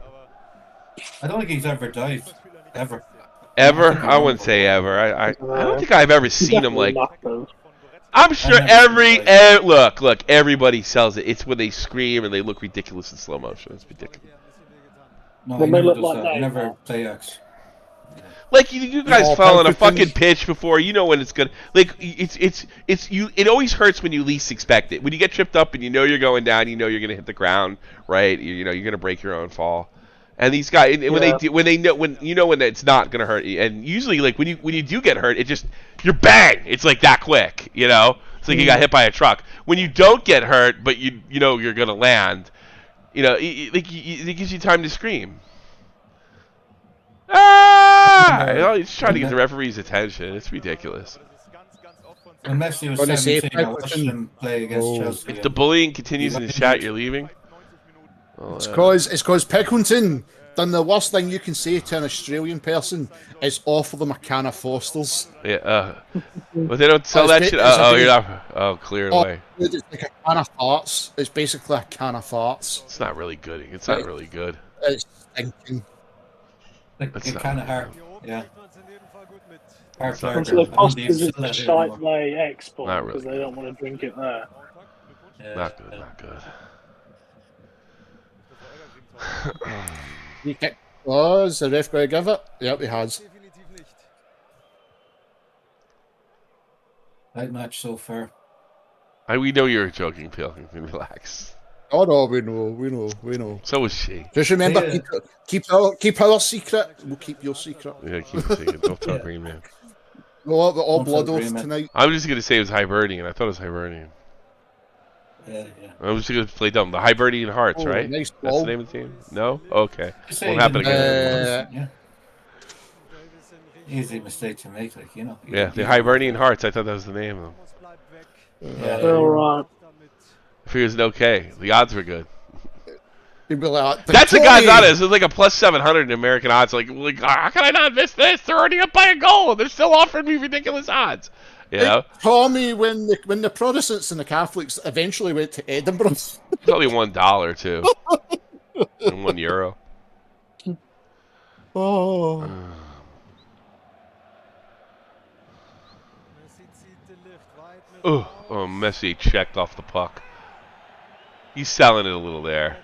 S2: I don't think he's ever dived. Ever.
S1: Ever? I wouldn't say ever. I don't think I've ever seen him like.
S4: Knuckles.
S1: I'm sure look, everybody sells it. It's when they scream and they look ridiculous in slow motion. It's ridiculous.
S2: No,
S4: When
S2: he
S4: they
S2: never
S4: look
S2: does
S4: like
S2: that.
S4: that,
S2: He never play X.
S1: Like you guys
S3: No,
S1: fell on a
S3: perfect
S1: fucking pitch before. You know when it's good. Like it's you. It always hurts when you least expect it. When you get tripped up and you know you're going down, you know you're gonna hit the ground, right? You know you're gonna break your own fall. And these guys, when it's not gonna hurt you, and usually like when you do get hurt, it just you're bang. It's like that quick, you know. It's like you got hit by a truck. When you don't get hurt, but you know you're gonna land, you know, it gives you time to scream. He's trying to get the referee's attention. It's ridiculous.
S2: When Messi was
S3: Gonna say
S2: 17, I watched him play against Chelsea.
S1: If the bullying continues in the chat, you're leaving.
S3: It's because Picklington done the worst thing you can say to an Australian person is offer them a can of Foster's.
S1: Yeah, but they don't sell that shit. You're not. Oh, clear away.
S3: It's like a can of farts. It's basically a can of farts.
S1: It's not really good. It's not really good.
S3: It's stinking.
S2: It's kind of hard. Yeah. Hard
S1: Not
S2: to
S4: So the Foster's is
S2: argue.
S4: a shite they export
S1: Not really.
S4: because they don't want to drink it there.
S2: Yeah.
S1: Not good. Not good.
S3: He kicked. Oh, is the ref going to give it? Yep, he has.
S2: That match so far.
S1: We know you're joking, Peel. You can relax.
S3: Oh no, we know.
S1: So was she.
S3: Just remember,
S2: Yeah.
S3: keep our secret. We'll keep your secret.
S1: Yeah, keep it secret. Don't tell Green Man.
S3: We'll have it all
S2: Don't
S3: blood
S2: tell
S3: off
S2: Green Man.
S3: tonight.
S1: I was just gonna say it was Hibernian. I thought it was Hibernian.
S2: Yeah.
S1: I was just gonna play dumb. The Hibernian Hearts,
S3: Oh,
S1: right?
S3: nice
S1: That's
S3: ball.
S1: the name of the team. No? Okay.
S2: Just say
S1: Won't
S2: he
S1: happen
S2: didn't
S1: again.
S2: get it. Yeah. Easy mistake to make, like, you know.
S1: Yeah, the Hibernian Hearts. I thought that was the name of them.
S2: Yeah.
S4: All right.
S1: I figured it was okay. The odds were good.
S3: He'd be like,
S1: That's a
S3: Tony!
S1: guy's odds. It's like a plus 700 in American odds. Like, how can I not miss this? They're already up by a goal. They're still offering me ridiculous odds. You know?
S3: Tommy, when the Protestants and the Catholics eventually went to Edinburgh.
S1: It's only $1 too, and €1.
S3: Oh.
S1: Oh, Messi checked off the puck. He's selling it a little there.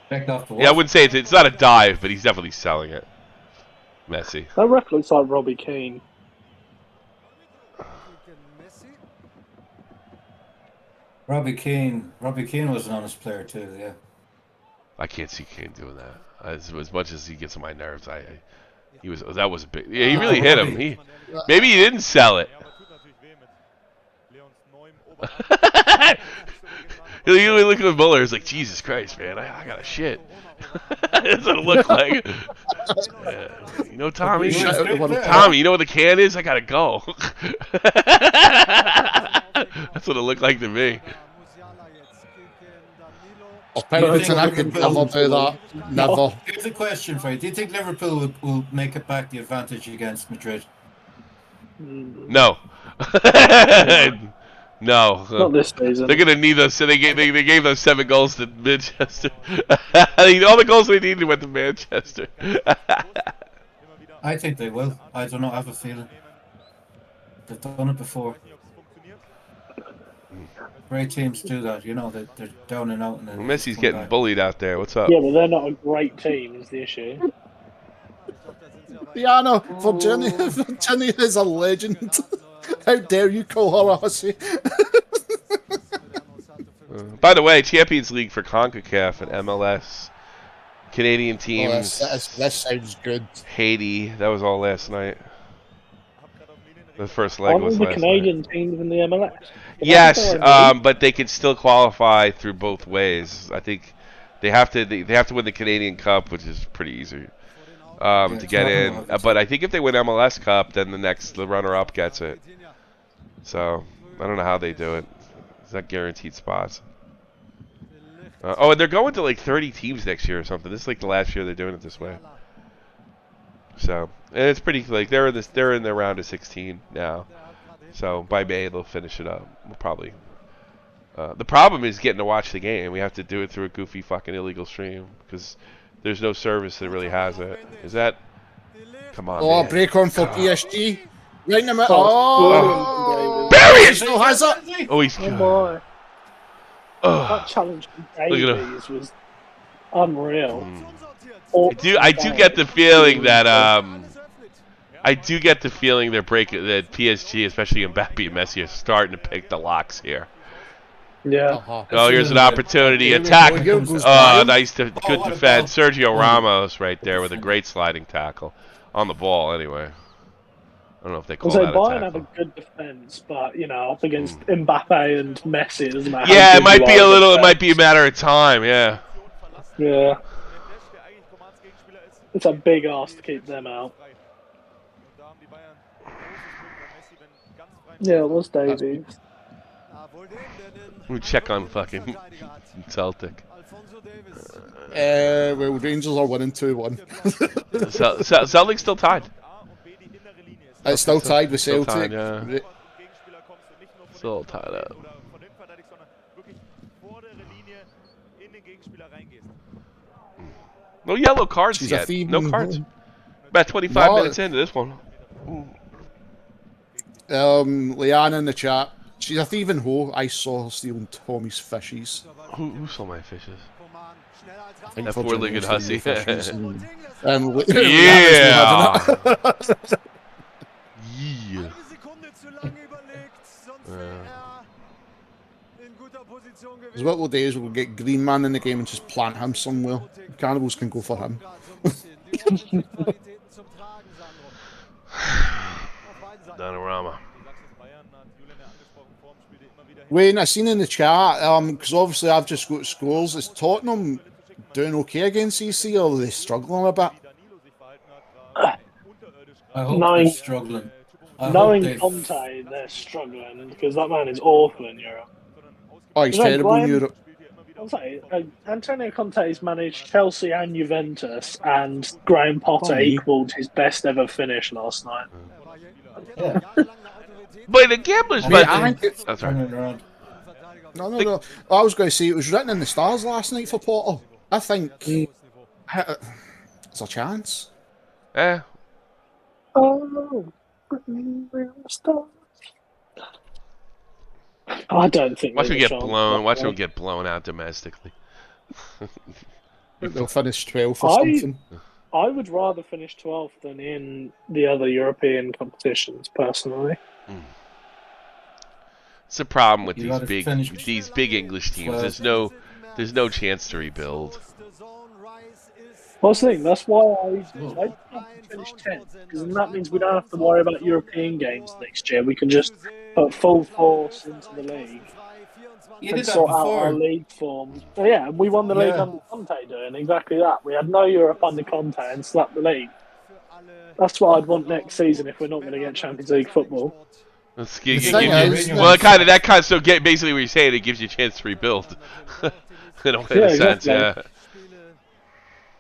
S2: Backed off the wall.
S1: Yeah, I wouldn't say it's not a dive, but he's definitely selling it. Messi.
S4: That ref looks like Robbie Keane.
S2: Robbie Keane was an honest player too, yeah.
S1: I can't see Kane doing that. As much as he gets on my nerves, that was a big. Yeah, he really hit him. Maybe he didn't sell it. You look at the Muller, it's like, Jesus Christ, man, I got a shit. That's what it looked like. Yeah. You know, Tommy? Tommy, you know what the can is? I gotta go. That's what it looked like to me.
S3: Picklington, I could never do that. Never.
S2: Here's a question for you. Do you think Liverpool will make it back the advantage against Madrid?
S1: No. No.
S4: Not this season.
S1: They're gonna need those. So they gave those 7 goals to Manchester. All the goals they needed went to Manchester.
S2: I think they will. I don't know. I have a feeling. They've done it before. Great teams do that. You know, they're down and out. And then
S1: Messi's getting bullied out there. What's up?
S4: Yeah, but they're not a great team, is the issue.
S3: Yeah, no, Virginia is a legend. How dare you call her a hussy?
S1: By the way, Champions League for CONCACAF and MLS. Canadian teams.
S3: That sounds good.
S1: Haiti. That was all last night. The first leg
S4: Aren't
S1: was
S4: the
S1: last
S4: Canadian
S1: night.
S4: teams in the MLS?
S1: Yes, but they can still qualify through both ways. I think they have to win the Canadian Cup, which is pretty easy to get in. But I think if they win MLS Cup, then the runner-up gets it. So I don't know how they do it. It's not guaranteed spots. And they're going to like 30 teams next year or something. This is like the last year they're doing it this way. So, and it's pretty like they're in their round of 16 now. So by May they'll finish it up. We'll probably. The problem is getting to watch the game. We have to do it through a goofy fucking illegal stream because there's no service that really has it. Is that? Come on.
S3: Oh,
S1: man.
S3: break on for PSG. Right in the middle.
S4: Oh,
S1: Bury it!
S3: Still has it.
S1: Oh, he's
S4: oh
S1: good.
S4: my.
S1: Ugh.
S4: That challenge from
S1: Look at him.
S4: Davies was unreal.
S1: I do get the feeling that they're breaking that PSG, especially Mbappe and Messi, are starting to pick the locks here.
S4: Yeah.
S1: Oh, here's an opportunity. Attack. Nice, good defense. Sergio Ramos right there with a great sliding tackle on the ball. Anyway, I don't know if they call
S4: So
S1: that a
S4: Bayern have a
S1: tackle.
S4: good defense, but up against Mbappe and Messi, it doesn't matter.
S1: Yeah,
S4: how
S1: it
S4: good
S1: might
S4: you
S1: be
S4: are
S1: a little. It
S4: defense.
S1: might be a matter of time. Yeah.
S4: Yeah. It's a big ask to keep them out. Yeah, it was Davies.
S1: We check on fucking Celtic.
S3: Well, Rangers are winning 2-1.
S1: Celtic's still tied.
S3: It's still tied with
S1: Still
S3: Celtic.
S1: tied, yeah. Still tied up. No yellow cards
S3: She's a
S1: yet.
S3: thief.
S1: No cards. About 25
S3: No.
S1: minutes into this one.
S3: Leanne in the chat. She's a thieving hoe. I saw her stealing Tommy's fishes.
S1: Who stole my fishes?
S3: I think
S1: That
S3: for
S1: four-legged
S3: Jenny
S1: hussy.
S3: stealing fishes and
S1: Yeah. Yeah.
S3: Because what we'll do is we'll get Green Man in the game and just plant him somewhere. Cannibals can go for him.
S1: Donnarumma.
S3: Wayne, I seen in the chat, because obviously I've just got scores. Is Tottenham doing okay against EC, or are they struggling a bit?
S2: I hope
S4: Knowing-
S2: they're struggling. I hope
S4: Knowing
S2: they've-
S4: Conte, they're struggling because that man is awful in Europe.
S3: Oh, he's
S4: You know,
S3: terrible in
S4: Graham-
S3: Europe.
S4: I'll say, Antonio Conte's managed Chelsea and Juventus, and Graham Potter equalled his best ever finish last night.
S2: Yeah.
S1: But the gamblers,
S3: Mate,
S1: but
S3: I think it,
S1: that's right.
S2: Turning around.
S3: no. I was going to say it was written in the stars last night for Potter. I think there's a chance.
S1: Eh,
S4: Oh, I don't think.
S1: watch him
S4: there's a
S1: get
S4: chance.
S1: blown. Watch him get blown out domestically.
S3: They'll finish 12th or something.
S4: I would rather finish 12th than in the other European competitions, personally.
S1: It's the problem with
S2: You
S1: these
S2: gotta
S1: big
S2: finish
S1: English teams.
S2: 12th.
S1: There's no chance to rebuild.
S4: Well, that's the thing. That's why I finish 10th, because that means we don't have to worry about European games next year. We can just put full force into the league
S2: You
S4: and
S2: did that
S4: sort out our
S2: before.
S4: league form. So, yeah, we won the league
S2: Yeah.
S4: under Conte doing exactly that. We had no Europe under Conte and slapped the league. That's what I'd want next season if we're not going to get Champions League football.
S1: Basically what you're saying, it gives you a chance to rebuild. in a sense,
S4: exactly.
S1: yeah.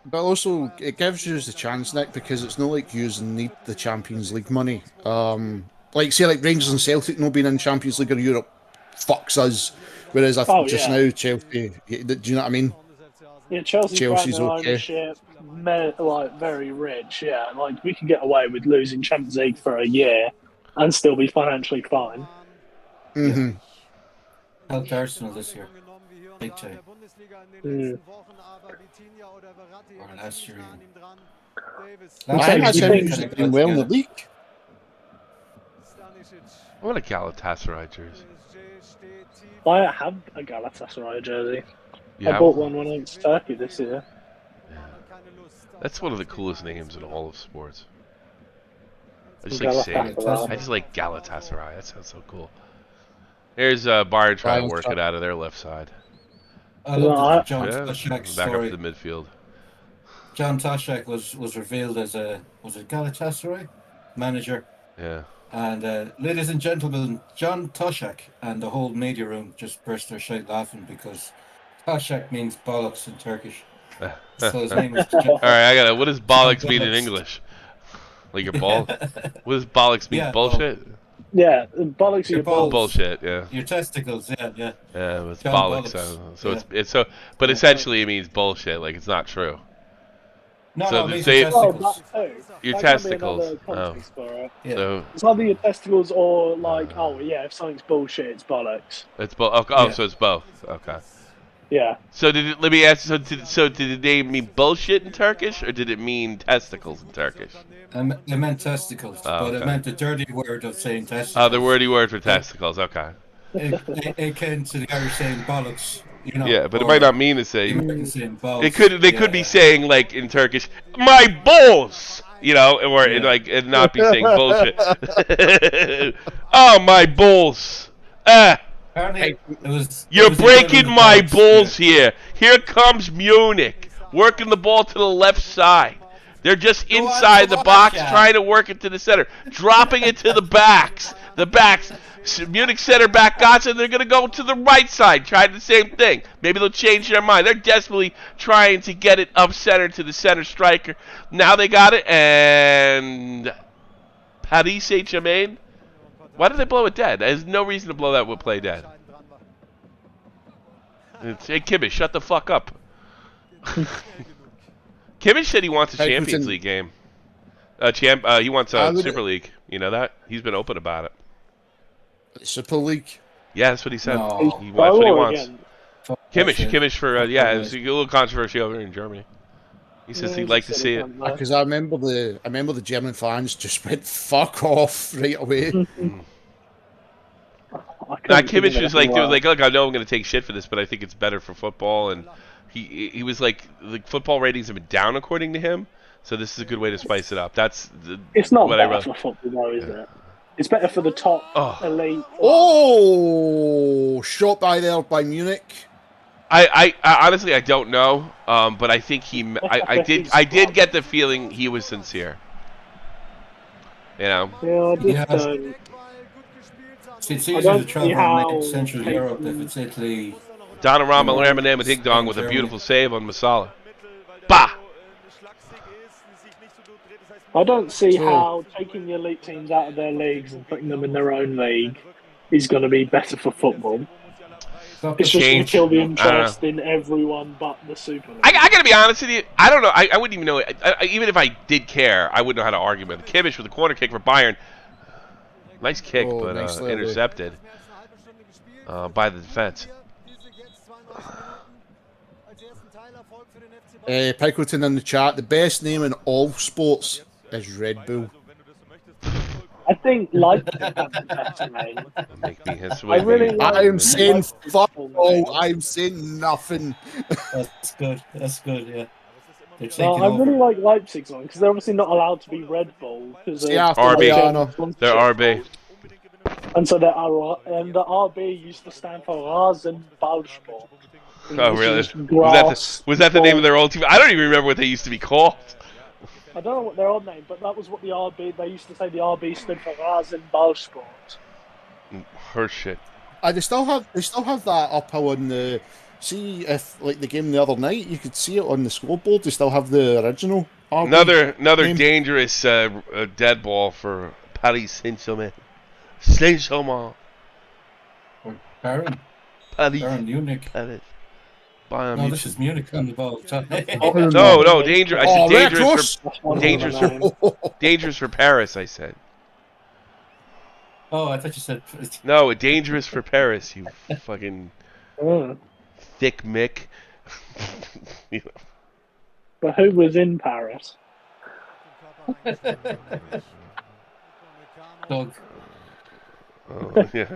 S3: But also, it gives you the chance, Nick, because it's not like you need the Champions League money. Like Rangers and Celtic not being in Champions League or Europe fucks us. Whereas just now, Chelsea, do you know what I mean?
S4: Yeah, Chelsea's
S3: Chelsea's
S4: brand
S3: okay.
S4: ownership, very rich. Yeah, like we can get away with losing Champions League for a year and still be financially fine.
S3: Mm-hmm.
S2: Helped Arsenal this year. Big time.
S4: Mm.
S2: Or last year even.
S3: I think
S4: you
S3: Champions
S4: think-
S3: League doing well in the league.
S1: I want a Galatasaray jersey.
S4: I have a Galatasaray jersey.
S1: You
S4: I
S1: have
S4: bought one when I went to Turkey this year.
S1: That's one of the coolest names in all of sports. I just like saying it.
S4: Galatasaray.
S1: I just like Galatasaray. That sounds so cool. Here's Bayern trying to
S3: Bayern's
S1: work it out of their left side.
S2: I love the John
S1: Yeah,
S2: Toshak
S1: back up
S2: story.
S1: to the midfield.
S2: John Toshak was revealed as was it Galatasaray manager.
S1: Yeah.
S2: And ladies and gentlemen, John Toshak and the whole media room just burst their shite laughing because Kashak means bollocks in Turkish. So his name is
S1: All right, I got it. What does bollocks mean in English? Like your ball? What does bollocks mean?
S2: Yeah,
S1: Bullshit?
S4: Yeah, bollocks are
S2: Your
S4: your
S2: balls.
S4: balls.
S1: Bullshit, yeah.
S2: Your testicles, yeah.
S1: Yeah, it's
S2: John
S1: bollocks.
S2: Bollocks.
S1: So
S2: Yeah.
S1: but essentially it means bullshit. Like it's not true.
S2: No,
S1: So
S2: it means
S1: they-
S2: your
S4: Oh,
S2: testicles.
S4: that too.
S1: Your
S4: That can be
S1: testicles.
S4: another context for it.
S2: Yeah.
S1: So
S4: It's either your testicles or like, oh yeah, if something's bullshit, it's bollocks.
S1: it's both. Oh,
S2: Yeah.
S1: so it's both. Okay.
S4: Yeah.
S1: So let me ask. So did the name mean bullshit in Turkish, or did it mean testicles in Turkish?
S2: It meant testicles,
S1: Oh,
S2: but
S1: okay.
S2: it meant the dirty word of saying testicles.
S1: Oh, the wordy word for testicles. Okay.
S2: It came to the Irish saying bollocks. You know,
S1: Yeah, but it
S2: or
S1: might not mean the
S2: the
S1: same.
S2: Americans saying balls.
S1: They could be
S2: Yeah.
S1: saying like in Turkish, my balls, you know, or
S2: Yeah.
S1: like and not be saying bullshit. Oh, my balls.
S2: Apparently, it was.
S1: You're
S2: it was
S1: breaking
S2: the
S1: my
S2: balls,
S1: balls here. Here comes Munich, working the ball to the left side. They're just
S2: Go on,
S1: inside the
S2: come on,
S1: box,
S2: Jack.
S1: trying to work it to the center, dropping it to the backs. The backs. Munich center back got it. They're going to go to the right side, try the same thing. Maybe they'll change their mind. They're desperately trying to get it up center to the center striker. Now they got it, and Paris Saint-Germain. Why did they blow it dead? There's no reason to blow that play dead. Hey, Kimmich, shut the fuck up. Kimmich said he wants a Champions League game. He wants a Super League. You know that? He's been open about it.
S3: Super League.
S1: Yeah, that's what he said.
S2: No.
S1: That's what he wants.
S4: Again.
S1: Kimmich for yeah, it's a little controversy over in Germany. He says he'd like to see it.
S3: Because I remember the German fans just went fuck off right away.
S1: Now Kimmich was like, dude, like, look, I know I'm going to take shit for this, but I think it's better for football. And he was like, the football ratings have been down according to him, so this is a good way to spice it up. That's
S4: It's not
S1: what I
S4: better
S1: wrote.
S4: for football, though, is it? It's better for the top elite.
S3: Oh, shot by there by Munich.
S1: I honestly I don't know, but I think I did get the feeling he was sincere. You know.
S4: Yeah, I just
S2: Yeah.
S4: don't.
S2: It's
S4: I
S2: easier
S4: don't
S2: to
S4: see
S2: travel
S4: how
S2: in Central
S4: taking-
S2: Europe if it's Italy.
S1: Donnarumma Lamine Ding Dong with a beautiful save on Masala. Bah!
S4: I don't see
S3: So-
S4: how taking the elite teams out of their leagues and putting them in their own league is going to be better for football. It's just going to kill the interest in everyone but the Super League.
S1: I got to be honest with you. I don't know. I wouldn't even know. Even if I did care, I wouldn't know how to argue with it. Kimmich with a corner kick for Bayern. Nice kick, but
S3: nice little
S1: intercepted by the defense.
S3: Pickleton in the chat. The best name in all sports is Red Bull.
S4: I think Leipzig have the better name.
S1: Make me hiss
S4: I really like
S3: I am saying
S4: Leipzig's
S3: fuck
S4: full name.
S3: all. I'm saying nothing.
S2: That's good. That's good. Yeah. They're
S4: No,
S2: taking
S4: I
S2: over.
S4: really like Leipzig's one because they're obviously not allowed to be Red Bull because
S3: Yeah,
S1: RB. They're RB.
S4: And so they're and the RB used to stand for Rasenballsport.
S1: Oh, really?
S4: Grass,
S1: Was that the name of their old team? I don't even remember what they used to be called.
S4: I don't know what their old name, but that was what the RB. They used to say the RB stood for Rasenballsport.
S1: Her shit.
S3: They still have that up on the. See if like the game the other night, you could see it on the scoreboard. They still have the original. RB
S1: Another
S3: name.
S1: dangerous dead ball for Paris Saint-Germain. Saint-Germain.
S2: Baron.
S1: Paris.
S2: Baron Munich.
S1: Paris. Bayern
S2: No,
S1: Munich.
S2: this is Munich on the ball.
S1: No, danger. I said dangerous
S3: Reckless.
S1: for dangerous for Paris. I said
S2: Oh, I thought you said.
S1: no, dangerous for Paris. You fucking
S4: Mm.
S1: thick Mick. You know.
S4: But who was in Paris?
S2: Doug.
S1: Oh, yeah,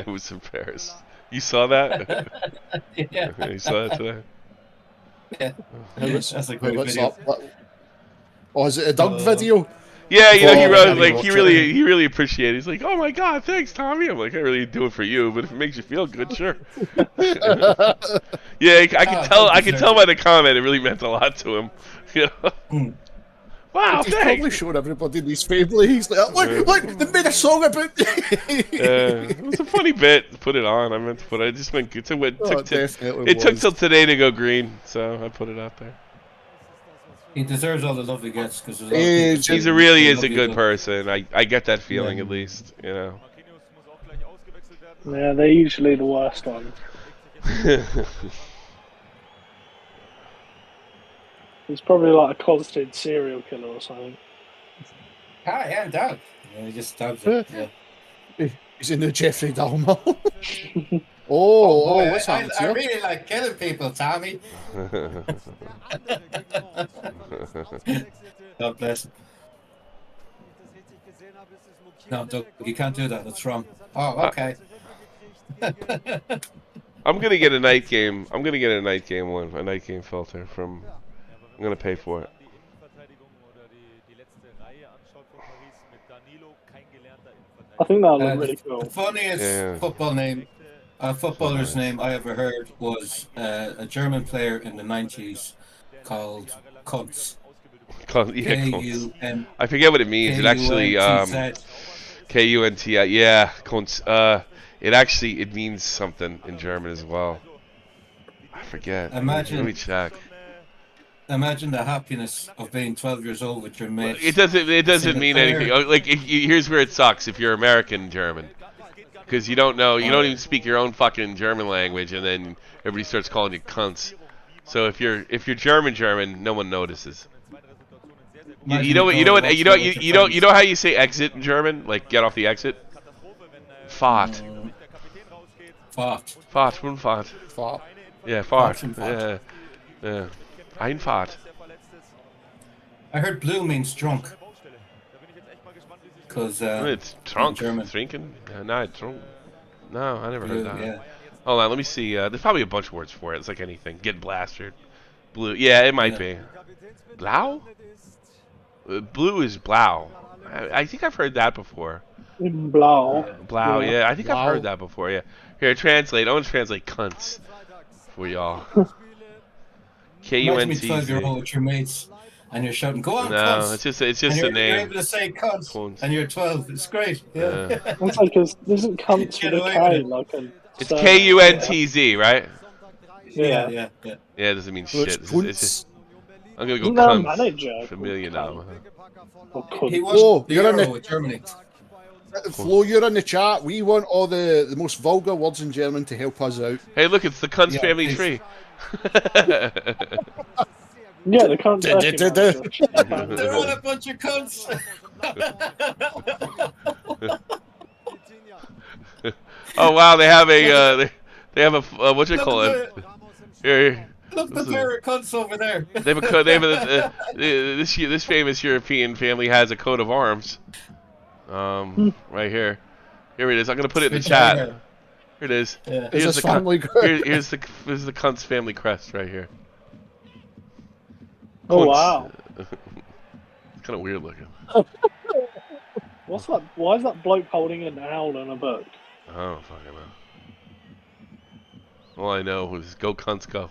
S1: it was in Paris. You saw that?
S2: Yeah.
S1: You saw that today?
S2: Yeah. That's a great
S3: What's
S2: video.
S3: up? Oh, is it a Doug video?
S1: Yeah, you know, he
S2: Oh,
S1: wrote,
S2: yeah,
S1: like
S2: he
S1: he really appreciated it. He's like, "Oh my god, thanks, Tommy." I'm like, "I really do it for you, but if it makes you feel good, sure." Yeah, I can tell by the comment it really meant a lot to him. You know? Wow,
S3: He's probably
S1: thanks.
S3: showing everybody in his family. He's like, look, they made a song about
S1: It was a funny bit. Put it on. I meant to put it. I just went. It took till today to go green, so I put it out there.
S2: He deserves all the love he gets because
S1: He's really is a good person. I get that feeling at least. You know.
S4: Yeah, they're usually the worst ones. He's probably like a constant serial killer or something.
S2: Ah, yeah, dog. Yeah, he just stabs it. Yeah.
S3: He's in the Jeffrey Dahmer.
S2: Boy,
S3: what's happened
S2: I
S3: here?
S2: really like killing people, Tommy. God bless him. No, Doug, you can't do that. That's wrong. Oh, okay.
S1: I'm gonna get a night game. I'm gonna get a night game one, a night game filter from. I'm gonna pay for it.
S4: I think that'll look really cool.
S2: The funniest footballer's name I ever heard was a German player in the 90s called Kuntz. K-U-N.
S1: I forget what it means. It actually K-U-N-T-I. Yeah, Kuntz. It means something in German as well. I forget. Let me check.
S2: Imagine the happiness of being 12 years old with your mates.
S1: It doesn't mean anything. Like here's where it sucks if you're American German, because you don't know, you don't even speak your own fucking German language, and then everybody starts calling you cunts. So if you're German, no one notices. You know how you say exit in German, like get off the exit. Fahrt.
S2: Fahrt.
S1: Yeah, Fahrt. Yeah. Einfahrt.
S2: I heard blue means drunk. Because
S1: it's drunk. Drinking? No, drunk. No, I never heard that. Yeah. Hold on, let me see. There's probably a bunch of words for it. It's like anything. Get blasted. Blue. Yeah, it might be. Blau? Blue is blau. I think I've heard that before.
S4: Blau.
S1: Blau, yeah. I think I've heard that before, yeah. Here, translate. I want to translate cunts for y'all. K-U-N-T-Z.
S2: Imagine 12-year-old with your mates and you're shouting, go on,
S1: no,
S2: cunts.
S1: it's just a name.
S2: You're able to say cunts and you're 12. It's great. Yeah.
S4: It's like, isn't cunts with a K like a...
S1: It's K-U-N-T-Z, right?
S2: Yeah.
S1: Yeah, it doesn't mean shit. It's just, I'm going to go cunts. Familiar now.
S2: He was the Euro with Germany.
S3: Flo, you're in the chat. We want all the most vulgar words in German to help us out.
S1: Hey, look, it's the cunts family tree.
S4: Yeah, the cunts.
S2: They're all a bunch of cunts.
S1: Oh wow, they have a what you call it? Here.
S2: Look, the pair of cunts over there.
S1: This famous European family has a coat of arms. Right here. Here it is. I'm gonna put it in the chat. Here it is.
S2: Yeah.
S1: Here's the cunts family crest right here.
S4: Oh wow.
S1: It's kind of weird looking.
S4: What's that? Why is that bloke holding an owl and a book?
S1: I don't fucking know. All I know is go cunts go.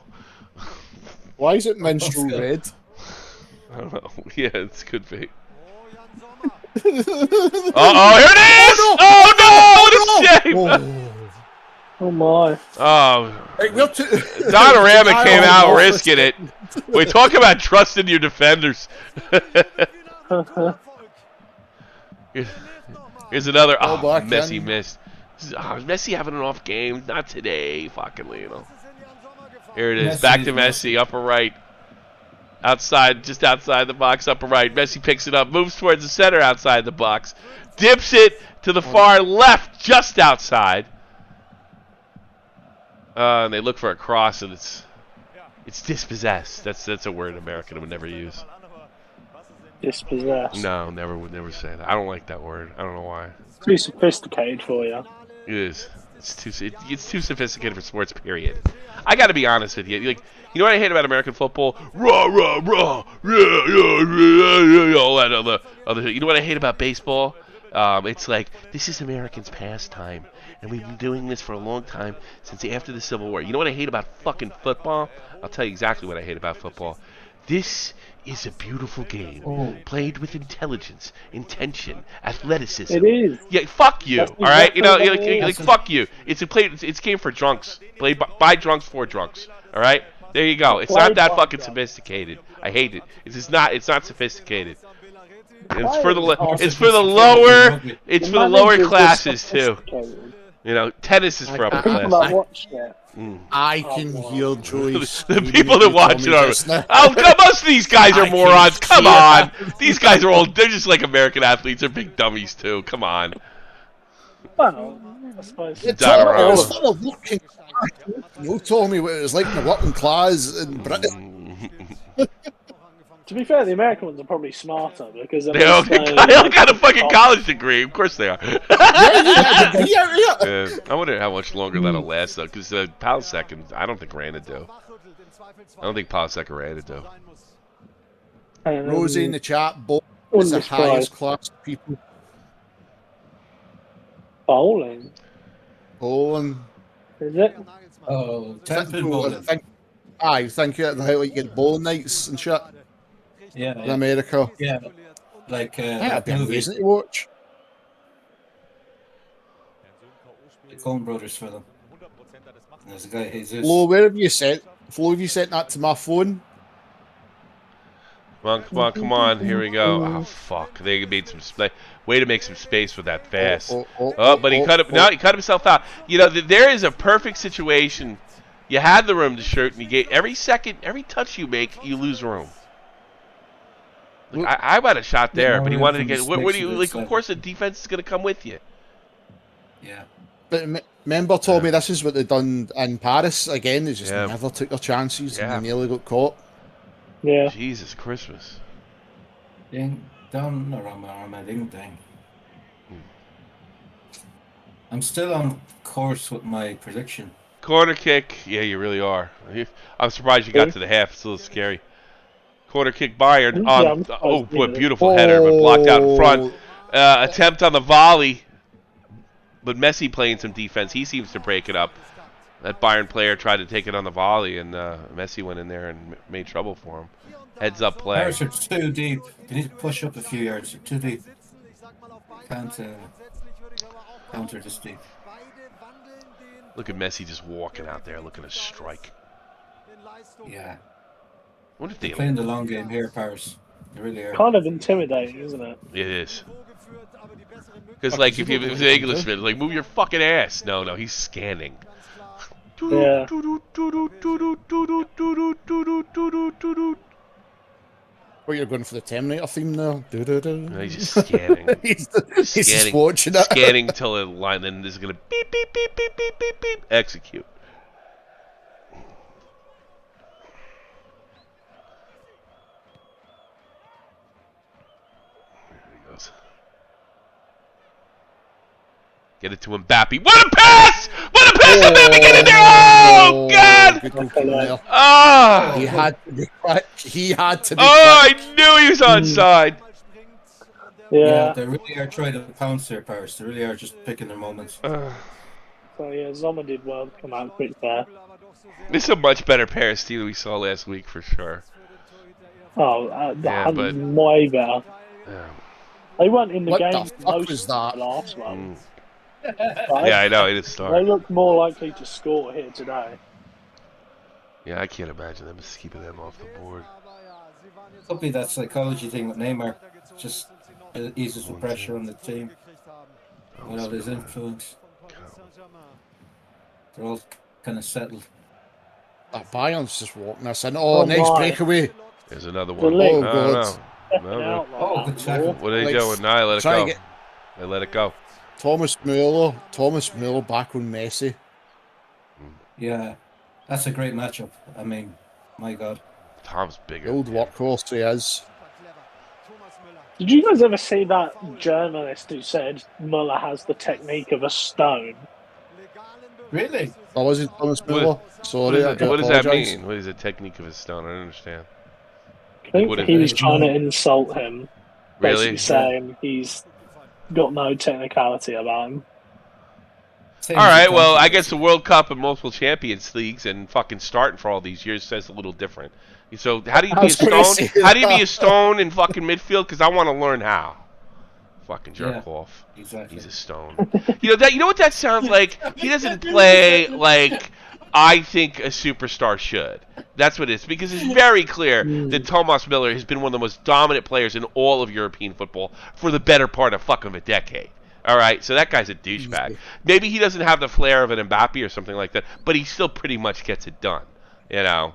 S3: Why is it menstrual red?
S1: I don't know. Yeah, it could be. Here it is! Oh no! What a shame!
S4: Oh my!
S1: Oh, Donorama came out risking it. We talk about trusting your defenders. Here's another. Oh, Messi missed. Messi having an off game. Not today, fucking Lionel. Here it is. Back to Messi, upper right. Outside, just outside the box, upper right. Messi picks it up, moves towards the center outside the box. Dips it to the far left, just outside. And they look for a cross, and it's dispossessed. That's a word an American would never use.
S4: Dispossessed?
S1: No, would never say that. I don't like that word. I don't know why.
S4: It's too sophisticated for you.
S1: It is. It's too sophisticated for sports, period. I got to be honest with you. Like, you know what I hate about American football? Rah, rah, rah, yeah, all that other. You know what I hate about baseball? It's like, this is Americans' pastime, and we've been doing this for a long time, since after the Civil War. You know what I hate about fucking football? I'll tell you exactly what I hate about football. This is a beautiful game,
S2: Oh.
S1: played with intelligence, intention, athleticism.
S4: It is.
S1: Yeah, fuck you.
S4: That's
S1: All right, you know,
S4: exactly what it
S1: like
S4: is.
S1: fuck you. It's a game for drunks, played by drunks for drunks. All right, there you go. It's not
S4: Played
S1: that
S4: by
S1: fucking
S4: drunks.
S1: sophisticated. I hate it. It's not sophisticated. It's
S4: Why
S1: for the
S4: is it
S1: lo-
S2: all
S1: it's for the
S2: sophisticated
S1: lower
S2: rugby?
S1: it's
S4: The
S1: for the lower
S4: manager's
S1: classes
S4: just
S1: too.
S4: sophisticated.
S1: You know, tennis is for upper
S3: I-
S4: People
S1: class.
S4: that watch it.
S3: I can hear Joey.
S1: The people that watch it are.
S3: are.
S1: Oh, come, most of these guys are
S3: I
S1: morons.
S3: can
S1: Come on, these guys are all. They're just like American athletes. They're big dummies too. Come on.
S4: Well, I suppose.
S3: It's
S1: Done
S3: all,
S1: around.
S3: it was for the working class. You told me what it was like in the working class in Britain.
S4: To be fair, the American ones are probably smarter because
S1: They all got a fucking college degree. Of course they are.
S3: Yeah.
S1: I wonder how much longer that'll last though, because Palasek, I don't think ran it though. I don't think Palasek ran it though.
S3: Rosie in the chat, both is the highest class people.
S4: Bowling.
S3: Bowling.
S4: Is it?
S2: Oh, temple
S3: Think
S2: bowling.
S3: how you get bowling nights and shit in
S2: Yeah,
S3: America.
S2: yeah. Like
S3: That'd be
S2: that movie,
S3: amazing to watch.
S2: the Coen Brothers film. And there's a guy, Jesus.
S3: Flo, where have you sent? Flo, have you sent that to my phone?
S1: Come on, here we go. Oh fuck, they made some space. Way to make some space with that fast. But he cut himself out. You know, there is a perfect situation. You had the room to shoot, and you get every touch you make, you lose room. Like, I might have shot there, but he wanted to get. What do you like? Of course, the defense is going to come with you.
S2: Yeah.
S3: But remember, Tommy, this is what they done in Paris again. They just never took their chances and they nearly got caught.
S4: Yeah.
S1: Jesus Christmas.
S2: Ding dong around my ding dang. I'm still on course with my prediction.
S1: Corner kick. Yeah, you really are. I'm surprised you got to the half. It's a little scary. Corner kick Bayern. What beautiful header, but blocked out in front. Attempt on the volley. But Messi playing some defense. He seems to break it up. That Bayern player tried to take it on the volley, and Messi went in there and made trouble for him. Heads up play.
S2: Paris are too deep. They need to push up a few yards. They're too deep. Can't counter this deep.
S1: Look at Messi just walking out there looking to strike.
S2: Yeah.
S1: What if
S2: They're
S1: they
S2: playing the long game here, Paris. They really are.
S4: Kind of intimidating, isn't it?
S1: It is. Because, like, if you're an Englishman, like, move your fucking ass. No, he's scanning.
S4: Yeah.
S3: Well, you're going for the Terminator theme now.
S1: No, he's just scanning.
S3: he's just watching it.
S1: Scanning till the line, then this is going to beep, beep, beep, beep, beep, beep, beep. Execute. Get it to Mbappe. What a pass! What a pass! Mbappe, get in there! Oh, God! Oh!
S3: He had to be quick. He had to be
S1: Oh,
S3: quick.
S1: I knew he was onside.
S4: Yeah.
S2: They really are trying to pounce there, Paris. They really are just picking their moments.
S4: So yeah, Zoma did well to come out quick there.
S1: This is a much better Paris team than we saw last week for sure.
S4: Oh,
S1: Yeah, but-
S4: way better.
S1: Yeah.
S4: They weren't in the
S3: What
S4: game
S3: the fuck
S4: most
S3: was
S4: of
S3: that?
S4: the last one.
S1: Yeah, I know. It is
S4: They
S1: start.
S4: look more likely to score here today.
S1: Yeah, I can't imagine them just keeping them off the board.
S2: Could be that psychology thing with Neymar. Just eases the pressure on the team. Without his influence. They're all kind of settled.
S3: That Bayern's just walking us in. Oh,
S4: Oh,
S3: nice
S4: my.
S3: breakaway.
S1: There's another
S4: The
S1: one.
S4: link.
S3: Oh,
S1: I don't
S3: God.
S1: know. No.
S4: Out like
S2: Oh,
S4: that.
S2: good tackle.
S1: What are they
S3: Like,
S1: doing? Nah, let it
S3: try
S1: go.
S3: to get
S1: They let it go.
S3: Thomas Muller back on Messi.
S2: Yeah, that's a great matchup. I mean, my God.
S1: Tom's bigger.
S3: The old workhorse he is.
S4: Did you guys ever see that journalist who said Muller has the technique of a stone?
S2: Really?
S3: Oh, was it Thomas Muller? Sorry, I do
S1: What does that
S3: apologise.
S1: mean? What is the technique of a stone? I don't understand.
S4: I think
S1: What if
S4: he was
S2: they-
S4: trying to insult him, basically
S1: Really?
S4: saying he's got no technicality about him.
S2: Same
S1: All
S2: as
S1: right,
S2: the
S1: well, I
S2: Conference.
S1: guess the World Cup and multiple Champions Leagues and fucking starting for all these years says a little different. So how do you
S3: I
S1: be a
S3: was gonna
S1: stone?
S3: say
S1: How do you be a
S3: that.
S1: stone in fucking midfield? Because I want to learn how. Fucking jerk
S2: Yeah,
S1: off.
S2: exactly.
S1: He's a stone. You know what that sounds like? He doesn't play like I think a superstar should. That's what it is. Because it's very clear that Thomas Müller has been one of the most dominant players in all of European football for the better part of fucking a decade. All right, so that guy's a douchebag. Maybe he doesn't have the flair of an Mbappe or something like that, but he still pretty much gets it done. You know,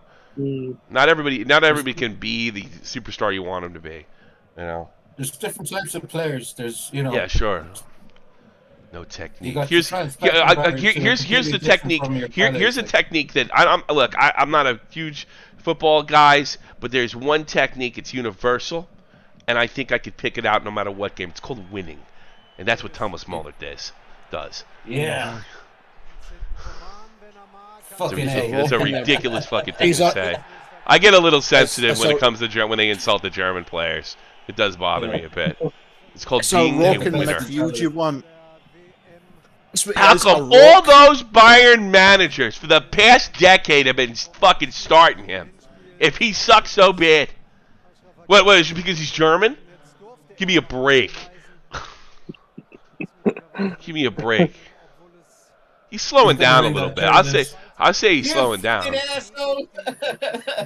S1: not everybody can be the superstar you want him to be. You know.
S2: There's different types of players. There's,
S1: Yeah, sure. No
S2: You
S1: technique.
S2: got
S1: Here's
S2: your transfer buyers who are
S1: here's the
S2: completely different
S1: technique.
S2: from your
S1: Here's a
S2: colleagues.
S1: technique that I'm not a huge football guys, but there's one technique. It's universal, and I think I could pick it out no matter what game. It's called winning, and that's what Thomas Müller does.
S2: Yeah.
S1: It's
S2: Fucking
S1: a
S2: A.
S1: ridiculous fucking thing
S3: He's
S1: to
S3: a-
S1: say. I get a little sensitive when
S3: so-
S1: it comes to when they insult the German players. It does bother me a bit. It's called
S3: So
S1: being a
S3: rocking
S1: winner.
S3: midfield you want.
S1: How come all those Bayern managers for the past decade have been fucking starting him? If he sucks so bad. What is it because he's German? Give me a break. Give me a break. He's slowing down a little bit. I'll say he's slowing down.
S2: Asshole.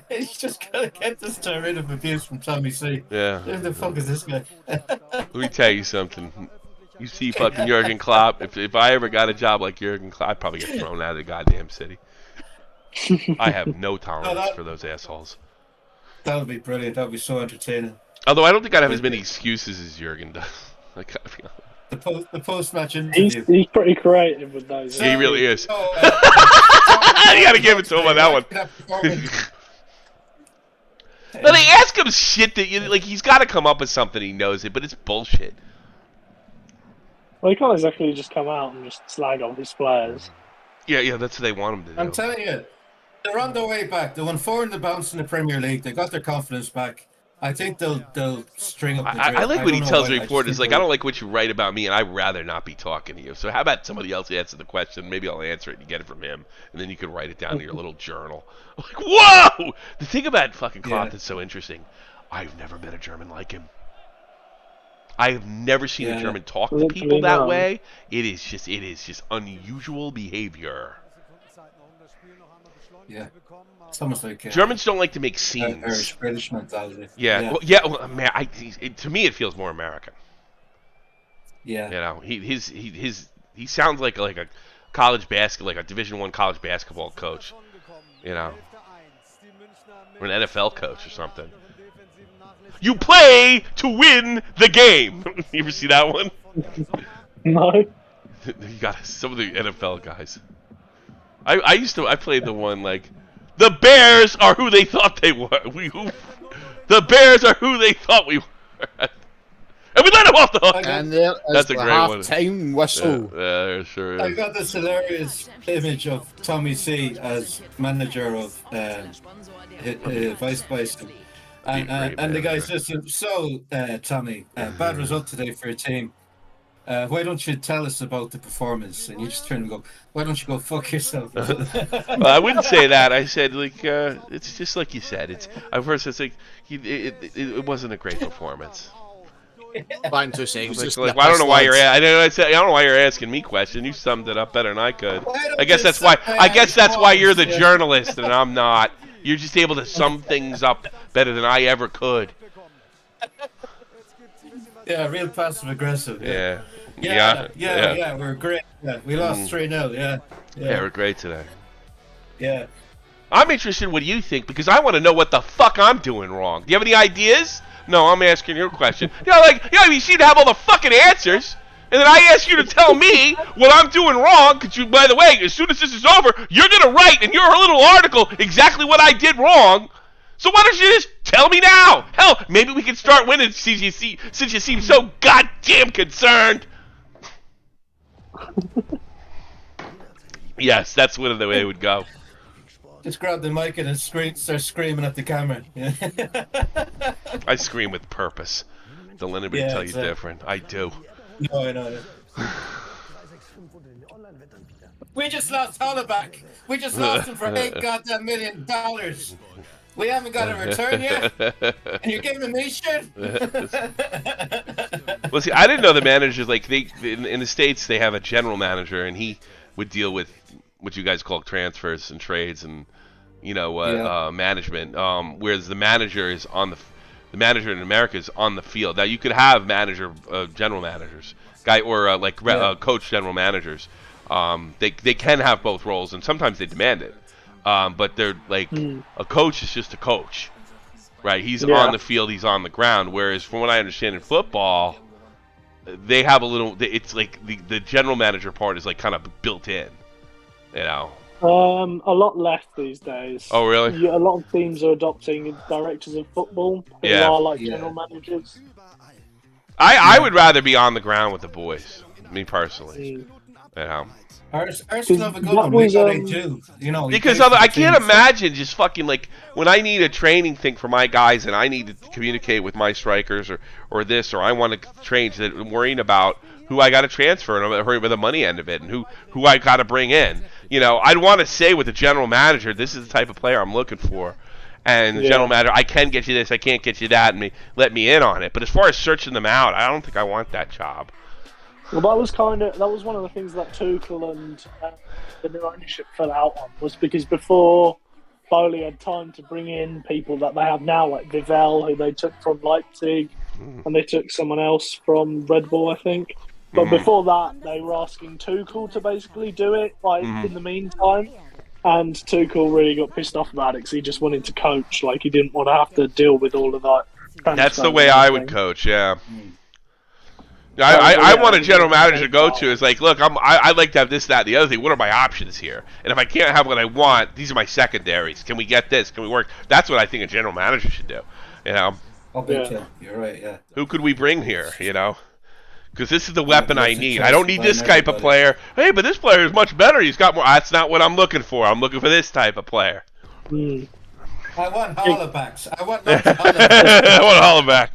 S2: He's just gonna get this tirade of abuse from Tommy C.
S1: Yeah.
S2: Who the fuck is this guy?
S1: Let me tell you something. You see fucking Jurgen Klopp. If I ever got a job like Jurgen Klopp, I'd probably get thrown out of the goddamn city. I have no tolerance for those assholes.
S2: That would be brilliant. That would be so entertaining.
S1: Although I don't think I'd have as many excuses as Jurgen does. I gotta be honest.
S2: The post-match
S4: He's
S2: interview.
S4: pretty creative with those.
S1: He really is.
S2: Oh,
S1: You gotta give it to him on that one. No, they ask him shit that he's got to come up with something. He knows it, but it's bullshit.
S4: Well, he can't exactly just come out and just slag off his players.
S1: Yeah, that's what they want him to do.
S2: I'm telling you, they're on their way back. They won 4 in the bounce in the Premier League. They got their confidence back. I think they'll string up the drill.
S1: I like when he
S2: don't know
S1: tells
S2: why,
S1: the reporters,
S2: I
S1: I don't like what you write about me, and I'd rather not be talking to you. So how about somebody else answer the question? Maybe I'll answer it and you get it from him, and then you can write it down in your little journal. I'm like, whoa! The thing about fucking Klopp that's so interesting, I've never met a German like him. I have never seen a German talk to people that way. It is just unusual behavior.
S2: Yeah. It's almost like
S1: Germans don't like to make scenes.
S2: Irish British mentality.
S1: Well, man, to me it feels more American.
S2: Yeah.
S1: You know, he sounds like a college like a Division I college basketball coach. You know, or an NFL coach or something. You play to win the game. You ever see that one?
S4: No.
S1: You got some of the NFL guys. I played the one like the Bears are who they thought they were. The Bears are who they thought we were. And we let him off the hook.
S3: And there is
S1: That's a
S3: the
S1: great one.
S3: half-time whistle.
S1: Yeah, sure
S2: I
S1: is.
S2: got this hilarious image of Tommy C as manager of Vice Bison. And the guy says to him, so, Tommy, bad result today for your team. Why don't you tell us about the performance? And you just turn and go, why don't you go fuck yourself?
S1: Well, I wouldn't say that. I said it's just like you said. It's at first it's like it wasn't a great performance.
S3: Fine, 2 seconds.
S1: Like, well, I don't know why you're. I don't know why you're asking me questions. You summed it up better than I could. I guess that's why. I guess that's why you're the journalist and I'm not. You're just able to sum things up better than I ever could.
S2: Yeah, real passive aggressive.
S1: Yeah.
S2: We're great. Yeah, we lost 3-0. Yeah,
S1: we're great today.
S2: Yeah.
S1: I'm interested in what you think because I want to know what the fuck I'm doing wrong. Do you have any ideas? No, I'm asking your question. You seem to have all the fucking answers. And then I ask you to tell me what I'm doing wrong. Because you, by the way, as soon as this is over, you're going to write in your little article exactly what I did wrong. So why don't you just tell me now? Hell, maybe we can start winning since you seem so goddamn concerned. Yes, that's one of the way it would go.
S2: Just grab the mic and start screaming at the camera.
S1: I scream with purpose. Don't let anybody tell you different. I do.
S2: No, I know. We just lost Hollaback. We just lost him for $8 million. We haven't got a return yet, and you're giving me shit.
S1: Well, see, I didn't know the managers like in the States they have a general manager, and he would deal with what you guys call transfers and trades and management. Whereas the manager is the manager in America is on the field. Now you could have general managers, coach general managers. They can have both roles, and sometimes they demand it. But they're like a coach is just a coach, right? He's on the field, he's on the ground. Whereas, from what I understand in football, they have a little. It's like the general manager part is like kind of built in,
S4: A lot less these days.
S1: Oh, really?
S4: A lot of teams are adopting directors of football who are like general managers.
S1: I would rather be on the ground with the boys, me personally.
S2: Arsenal have a good one. They do.
S1: Because I can't imagine just fucking like when I need a training thing for my guys and I need to communicate with my strikers or this or I want to train that I'm worrying about who I got to transfer and I'm worried about the money end of it and who I got to bring in. I'd want to say with the general manager, this is the type of player I'm looking for. And the general manager, I can get you this, I can't get you that, and let me in on it. But as far as searching them out, I don't think I want that job.
S4: Well, that was one of the things that Tuchel and the new ownership fell out on, was because before Bowley had time to bring in people that they have now, like Vivell, who they took from Leipzig, and they took someone else from Red Bull, I think. But before that, they were asking Tuchel to basically do it, in the meantime. And Tuchel really got pissed off about it because he just wanted to coach. Like, he didn't want to have to deal with all of that.
S1: That's the way I would coach, yeah. I want a general manager to go to. It's like, look, I'd like to have this, that, and the other thing. What are my options here? And if I can't have what I want, these are my secondaries. Can we get this? Can we work? That's what I think a general manager should do.
S2: I'll bet you. You're right, yeah.
S1: Who could we bring here, Because this is the weapon I need. I don't need this type of player. Hey, but this player is much better. He's got more. That's not what I'm looking for. I'm looking for this type of player.
S2: I want Hollabacks. I want Hollaback.
S1: I want Hollaback.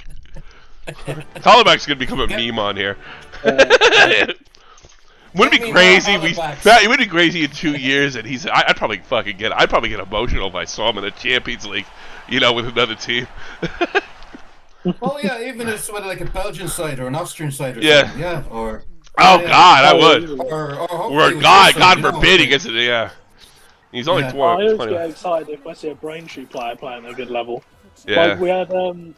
S1: Hollaback's gonna become a meme on here. Wouldn't it be crazy? It would be crazy in 2 years, and I'd probably get emotional if I saw him in the Champions League, with another team.
S2: Oh yeah, even if it's with like a Belgian side or an Austrian side or something, or.
S1: God, I would.
S2: Or
S1: God forbid he gets it. Yeah, he's only 20.
S4: I always get excited if I see a Braintree player playing at a good level.
S1: Yeah.
S4: Like we had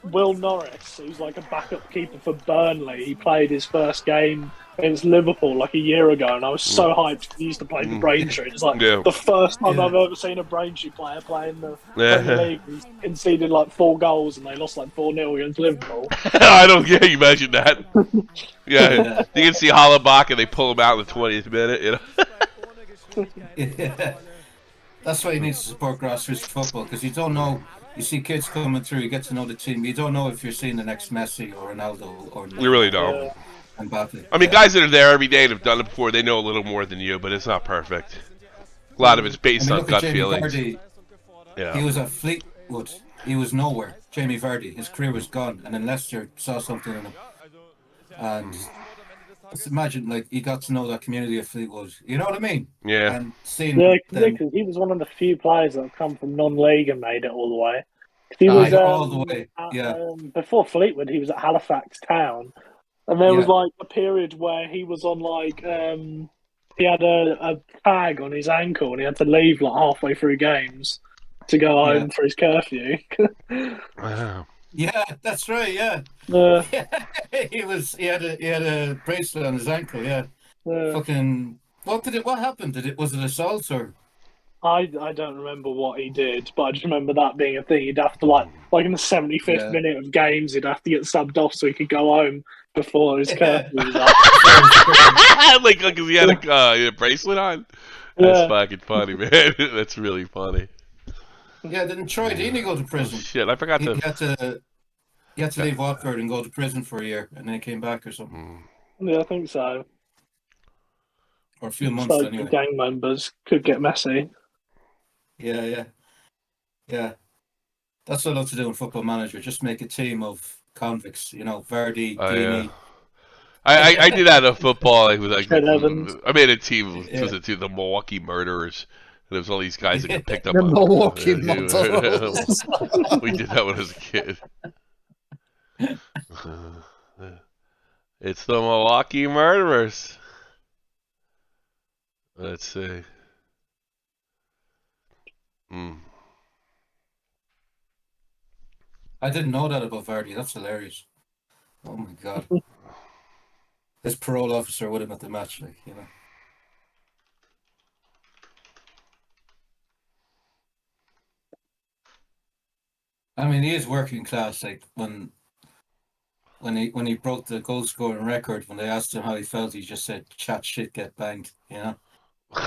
S4: Will Norris, who's like a backup keeper for Burnley. He played his first game against Liverpool like a year ago, and I was so hyped. He used to play for Braintree. It's like the first time I've ever seen a Braintree player play in the Premier League. He conceded like 4 goals, and they lost like 4-0 against Liverpool.
S1: I don't get you imagine that. You can see Hollaback and they pull him out in the 20th minute.
S2: That's why you need to support grassroots football, because you don't know. You see kids coming through, you get to know the team. You don't know if you're seeing the next Messi or Ronaldo or.
S1: You really don't.
S2: Mbappe.
S1: I mean, guys that are there every day and have done it before, they know a little more than you, but it's not perfect. A lot of it's based on gut feelings.
S2: He was at Fleetwood. He was nowhere. Jamie Vardy, his career was gone, and then Leicester saw something in him. And just imagine, like, he got to know that community of Fleetwood. You know what I mean?
S1: Yeah.
S2: And seeing
S4: because he was one of the few players that have come from non-league and made it all the way. He was
S2: all the way.
S4: Before Fleetwood, he was at Halifax Town, and there was like a period where he was on like he had a tag on his ankle and he had to leave like halfway through games to go home for his curfew.
S1: Wow.
S2: Yeah, that's right. Yeah, he had a bracelet on his ankle. Yeah, fucking. What happened? Was it assault or?
S4: I don't remember what he did, but I just remember that being a thing. He'd have to like in the 75th minute of games, he'd have to get subbed off so he could go home before his curfew was up.
S1: Like, because he had a bracelet on. That's fucking funny, man. That's really funny.
S2: Yeah, didn't Troy Deeney go to prison?
S1: Oh, shit, I forgot
S2: He had to leave Watford and go to prison for a year, and then he came back or something.
S4: Yeah, I think so.
S2: Or a few months anyway.
S4: The gang members could get messy.
S2: Yeah. That's what I love to do in Football Manager. Just make a team of convicts. Vardy, Deeney.
S1: I did that in football. Like,
S4: Ted Evans.
S1: I made a team.
S2: Yeah.
S1: Was it the Milwaukee Murderers? And there was all these guys that got picked up.
S3: The
S1: on
S3: Milwaukee Murderers.
S1: We did that when I was a kid. It's the Milwaukee Murderers. Let's see.
S2: I didn't know that about Vardy. That's hilarious. Oh my god. His parole officer with him at the match, like, you know. I mean, he is working class. Like when he broke the goal scoring record, when they asked him how he felt, he just said, "Chat shit, get banged." You know.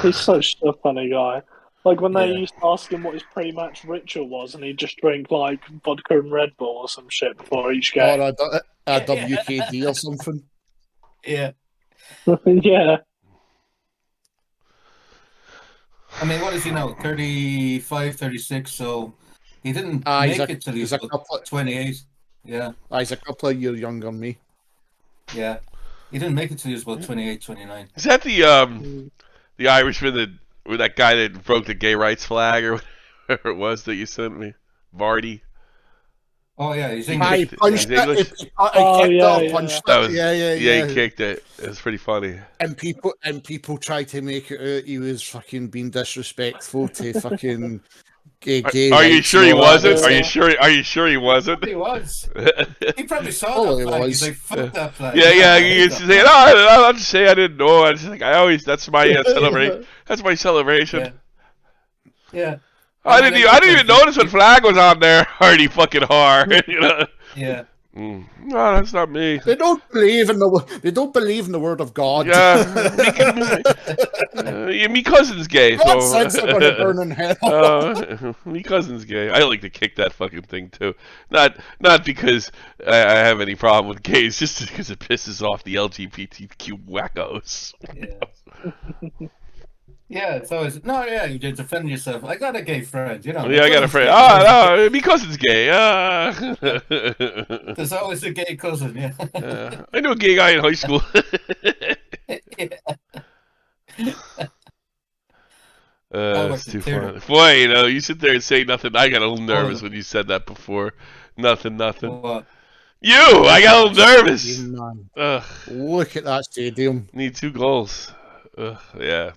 S4: He's such a funny guy. Like when they
S2: Yeah.
S4: used to ask him what his pre-match ritual was, and he'd just drink like vodka and Red Bull or some shit before each game.
S3: Or a WKD or something.
S2: Yeah.
S4: Yeah.
S2: I mean, what is he now? 35, 36, so he didn't
S3: He's
S2: make
S3: a-
S2: it till he
S3: he's
S2: was
S3: a
S2: about
S3: couple-
S2: 28. Yeah,
S3: He's a couple of years younger than me.
S2: yeah. He didn't make it till he was about 28, 29.
S1: Is that the Irishman that guy that broke the gay rights flag or whatever it was that you sent me? Vardy.
S2: Oh, yeah, he's
S3: I
S2: English.
S3: punched
S1: He's English?
S3: it.
S4: Oh,
S3: Kicked
S4: yeah,
S3: it or
S4: yeah.
S3: punched
S1: That
S3: it.
S1: was,
S3: Yeah.
S1: he kicked it. It was pretty funny.
S3: And people tried to make it out he was fucking being disrespectful to fucking gay
S1: Are you
S3: rights
S1: sure
S3: and
S1: he
S3: all that.
S1: wasn't? Are you sure he wasn't?
S2: He was. He probably saw
S3: Oh,
S2: that
S3: he
S2: flag.
S3: was.
S2: He's like, fuck that flag.
S1: Yeah.
S2: I
S1: He
S2: hate
S1: used to
S2: that
S1: say,
S2: flag.
S1: "No, I'll just say I didn't know." I just like that's my celebration. That's my celebration.
S2: Yeah.
S1: I didn't even notice what flag was on there. Hardy fucking hard, you know.
S2: Yeah.
S1: No, that's not me.
S3: They don't believe in the word of God.
S1: Yeah, me cousin's gay.
S3: God
S1: So
S3: said they're gonna burn in hell.
S1: me cousin's gay. I like to kick that fucking thing too. Not because I have any problem with gays, just because it pisses off the LGBTQ wackos.
S2: Yeah. Yeah, it's always you did defend yourself. I got a gay friend, you know.
S1: Yeah, I got a friend. No, me cousin's gay.
S2: There's always a gay cousin, yeah.
S1: I knew a gay guy in high school. It's too funny. Boy, you sit there and say nothing. I got a little nervous when you said that before. Nothing.
S2: What?
S1: You! I got a little nervous.
S3: Man,
S1: Ugh.
S3: look at that stadium.
S1: Need 2 goals. Yeah.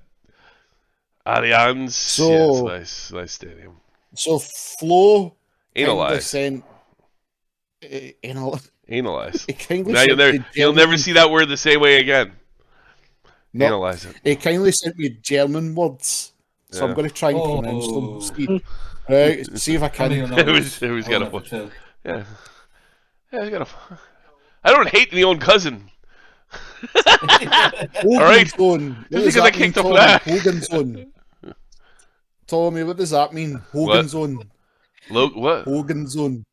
S1: Allianz.
S3: So-
S1: yeah, it's nice stadium.
S3: So Flo
S1: Analyze.
S3: sent
S1: Analyze.
S3: He kindly
S1: Now
S3: sent me
S1: you'll never
S3: German-
S1: see that word the same way again.
S3: No,
S1: Analyze it.
S3: He kindly sent me German words, so I'm
S1: Yeah.
S3: going to try and pronounce them. See if I can.
S2: It
S1: Who's got a Yeah. Yeah, he's got a. I don't hate my own cousin. Alright.
S3: Hogan's
S1: Just because I kicked the flag.
S3: Hogan's Tommy, what does that mean? Hogan's zone.
S1: What?
S3: Hogan's zone.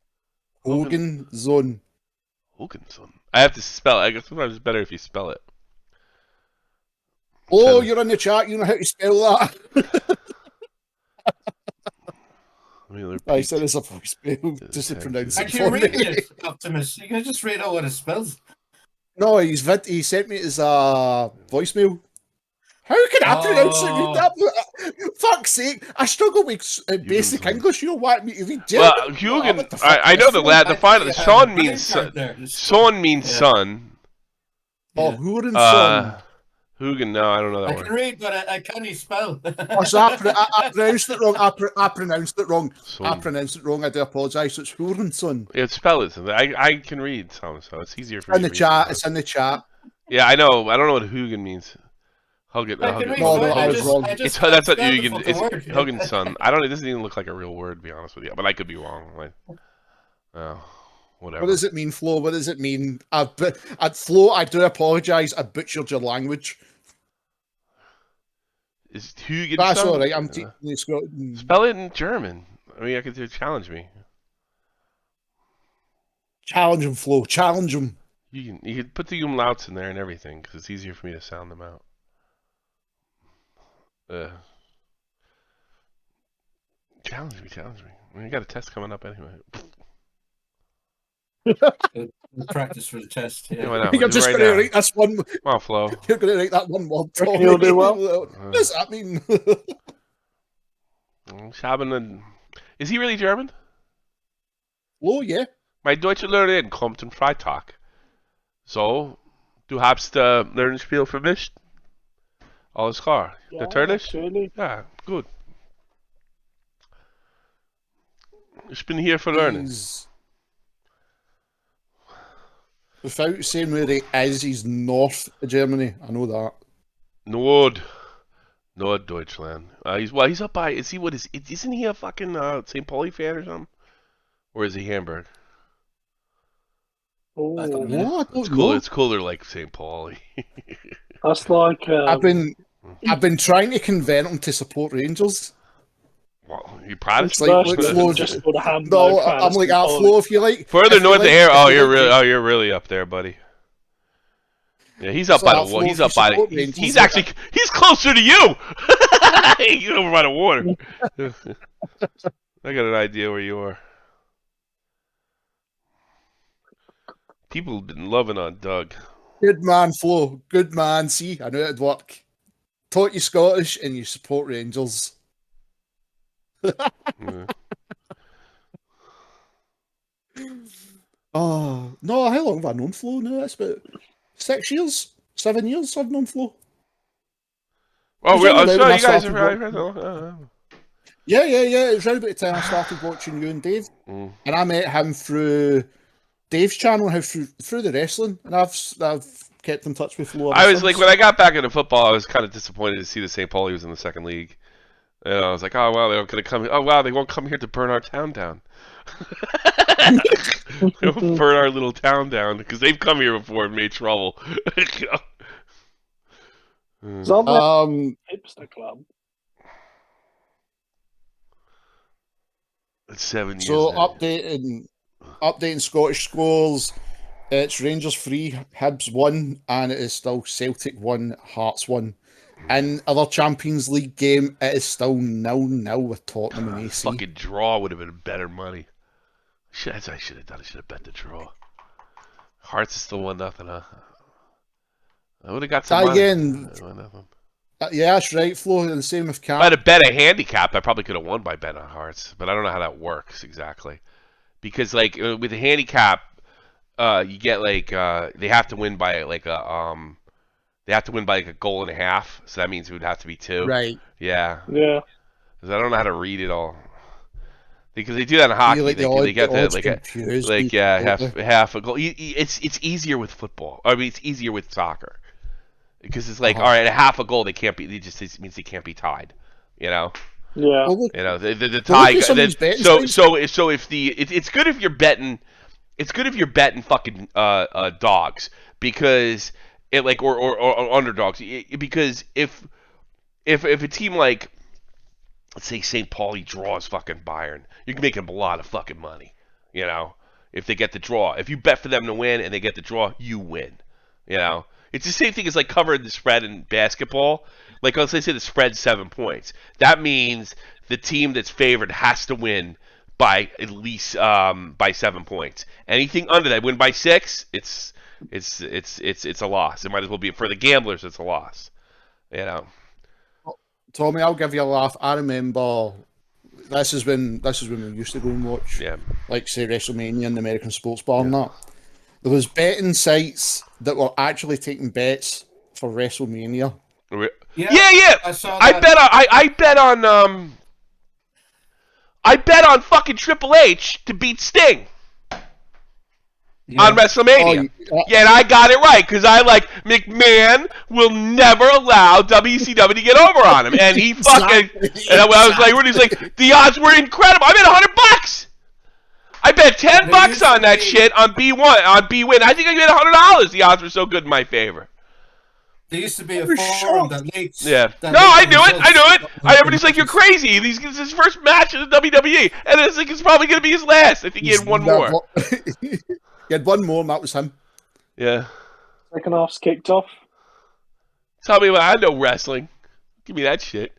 S3: Hogan's zone.
S1: Hoganson. I have to spell it. I guess sometimes it's better if you spell it.
S3: Oh, you're in the chat. You know how to spell that. I said it's a voicemail just to pronounce it
S2: Actually,
S3: for
S2: reading
S3: me.
S2: it, Optimus. You can just read out what it spells.
S3: No, he sent me his voicemail. How can I pronounce it? Read that? Fuck's sake! I struggle with basic English. You don't want me to read German?
S1: Well, Hugen, I know the final. Son means son. Son means son.
S3: Oh, Hurenson.
S1: Hugen, no, I don't know that
S2: I
S1: word.
S2: can read, but I can't spell.
S3: Oh, so I pronounced it wrong. I pronounced it wrong.
S1: Son.
S3: I pronounced it wrong. I do apologise. It's Hurenson.
S1: Yeah, spell it. I can read some, so it's easier for me.
S3: In the
S1: to
S3: chat.
S1: read.
S3: It's in the chat.
S1: Yeah, I know. I don't know what Hugen means. Hugen.
S2: I can read,
S3: No,
S2: but
S3: I was wrong.
S1: That's not
S2: spelled the
S1: Hugen.
S2: fucking
S1: It's
S2: word.
S1: Hugen's son. I don't. It doesn't even look like a real word, to be honest with you. But I could be wrong. Like, whatever.
S3: What does it mean, Flo? What does it mean? Flo, I do apologise. I butchered your language.
S1: Is Hugen?
S3: That's
S1: son?
S3: all right. I'm teaching you.
S1: Spell it in German. I mean, I could challenge me.
S3: Challenge him, Flo. Challenge him.
S1: You can put the umlauts in there and everything because it's easier for me to sound them out. Challenge me. I mean, I got a test coming up anyway.
S2: We'll practice for the test.
S1: Yeah,
S2: Yeah.
S1: why not?
S3: You're
S1: We'll do it
S3: just
S1: right
S3: going to
S1: now.
S3: write this one.
S1: Come on, Flo.
S3: You're going to write that one word.
S4: Reckon he'll do well?
S3: What does that mean?
S1: Is he really German?
S3: Oh, yeah.
S1: Mein deutsche Lehrerin kommt zum Freitag. So, du hast Lernspiel vermischt? Alles klar. Natürlich?
S4: Natürlich.
S1: Ja, gut. Ich bin hier für Lernen.
S3: Without saying where he is, he's north of Germany. I know that.
S1: Norddeutschland. He's up by. Isn't he a fucking St. Pauli fan or something? Or is he Hamburg?
S4: Oh,
S2: I don't know.
S3: No, I don't
S1: It's cool.
S3: know.
S1: It's cooler like St. Pauli.
S4: that's like
S3: I've been trying to convert him to support Rangers.
S1: Well, you
S3: It's
S1: Protestant?
S3: like,
S4: First,
S3: look, Flo,
S4: just for the Hamburg
S3: no,
S4: fans
S3: I'm like,
S4: to
S3: Flo, if you like.
S1: Further
S3: if you
S1: north
S3: like-
S1: the air.
S3: if
S1: Oh,
S3: you
S1: you're
S3: like-
S1: you're really up there, buddy. Yeah, he's up
S3: So
S1: by the
S3: that
S1: wall.
S3: Flo,
S1: He's
S3: if
S1: up
S3: you
S1: by.
S3: support
S1: He's
S3: Rangers,
S1: actually he's closer to you. He's over by the water. I got an idea where you are. People have been loving on Doug.
S3: Good man, Flo. Good man. See, I knew it'd work. Taught you Scottish and you support Rangers.
S1: Yeah.
S3: Oh, no, how long have I known Flo now? That's about 6 years, 7 years I've known Flo.
S1: Oh,
S3: It's only
S1: so
S3: about when I
S1: you guys
S3: started
S1: are.
S3: Yeah. It was around about the time I started watching you and Dave.
S1: Mm.
S3: And I met him through Dave's channel, through the wrestling. And I've kept in touch with Flo ever
S1: I was
S3: since.
S1: like, when I got back into football, I was kind of disappointed to see that St. Pauli was in the second league. And I was like, oh wow, they're going to come. Oh wow, they won't come here to burn our town down. They won't burn our little town down because they've come here before and made trouble.
S4: It's on the
S3: Um,
S4: hipster club.
S1: It's 7 years.
S3: so
S1: now.
S3: updating Scottish scores. It's Rangers 3, Hibs 1, and it is still Celtic 1, Hearts 1. In other Champions League game, it is still 0-0 with Tottenham and AC.
S1: Fucking draw would have been better money. That's what I should have done. I should have bet the draw. Hearts is still 1-0, huh? I would have got some money.
S3: Again,
S1: 1-0.
S3: yeah, that's right, Flo. And the same with
S1: If
S3: Cam.
S1: I had a bet a handicap, I probably could have won by betting on Hearts, but I don't know how that works exactly. Because like with the handicap, you get like they have to win by like a goal and a half, so that means it would have to be 2.
S3: Right.
S1: Yeah,
S4: Yeah.
S1: because I don't know how to read it all. Because they do that in hockey,
S3: like
S1: they get that
S3: odds confused
S1: like
S3: people,
S1: yeah,
S3: don't they?
S1: half a goal. It's easier with football. I mean, it's easier with soccer because it's like
S3: Uh-huh.
S1: all right, a half a goal they can't be. It means they can't be tied. You know.
S4: Yeah.
S3: Well, look,
S1: You know the
S3: Well,
S1: tie.
S3: look at some of these betting
S1: So
S3: sites.
S1: if it's good if you're betting. It's good if you're betting fucking dogs because it like or underdogs because if a team like let's say St. Pauli draws fucking Bayern, you can make them a lot of fucking money. You know, if they get the draw, if you bet for them to win and they get the draw, you win. You know, it's the same thing as like covering the spread in basketball. Like let's say the spread's 7 points. That means the team that's favored has to win by at least by 7 points. Anything under that, win by 6, it's a loss. It might as well be for the gamblers. It's a loss. You know.
S3: Tommy, I'll give you a laugh. I remember this is when we used to go and watch,
S1: Yeah.
S3: like say WrestleMania in the American Sports Bar and that. There was betting sites that were actually taking bets for WrestleMania.
S1: Yeah.
S2: I saw
S1: I
S2: that.
S1: bet on fucking Triple H to beat Sting on WrestleMania. Yeah, and I got it right because I like McMahon will never allow WCW to get over on him, and he fucking. And I was like, Rudy's like, the odds were incredible. I bet $100. I bet $10 on that shit on B1 on B-Win. I think I bet $100. The odds were so good in my favor.
S2: There used to be a
S3: was
S2: forum
S3: shocked.
S2: that leaks.
S1: Yeah.
S2: that
S1: No, I
S2: leaks
S1: knew it.
S2: results.
S1: I knew it. Everybody's like, you're crazy. It's his first match in the WWE, and it's like it's probably gonna be his last. I think he had one more.
S3: He had one more, and that was him.
S1: Yeah.
S4: Second half's kicked off.
S1: Tell me what I know wrestling. Give me that shit.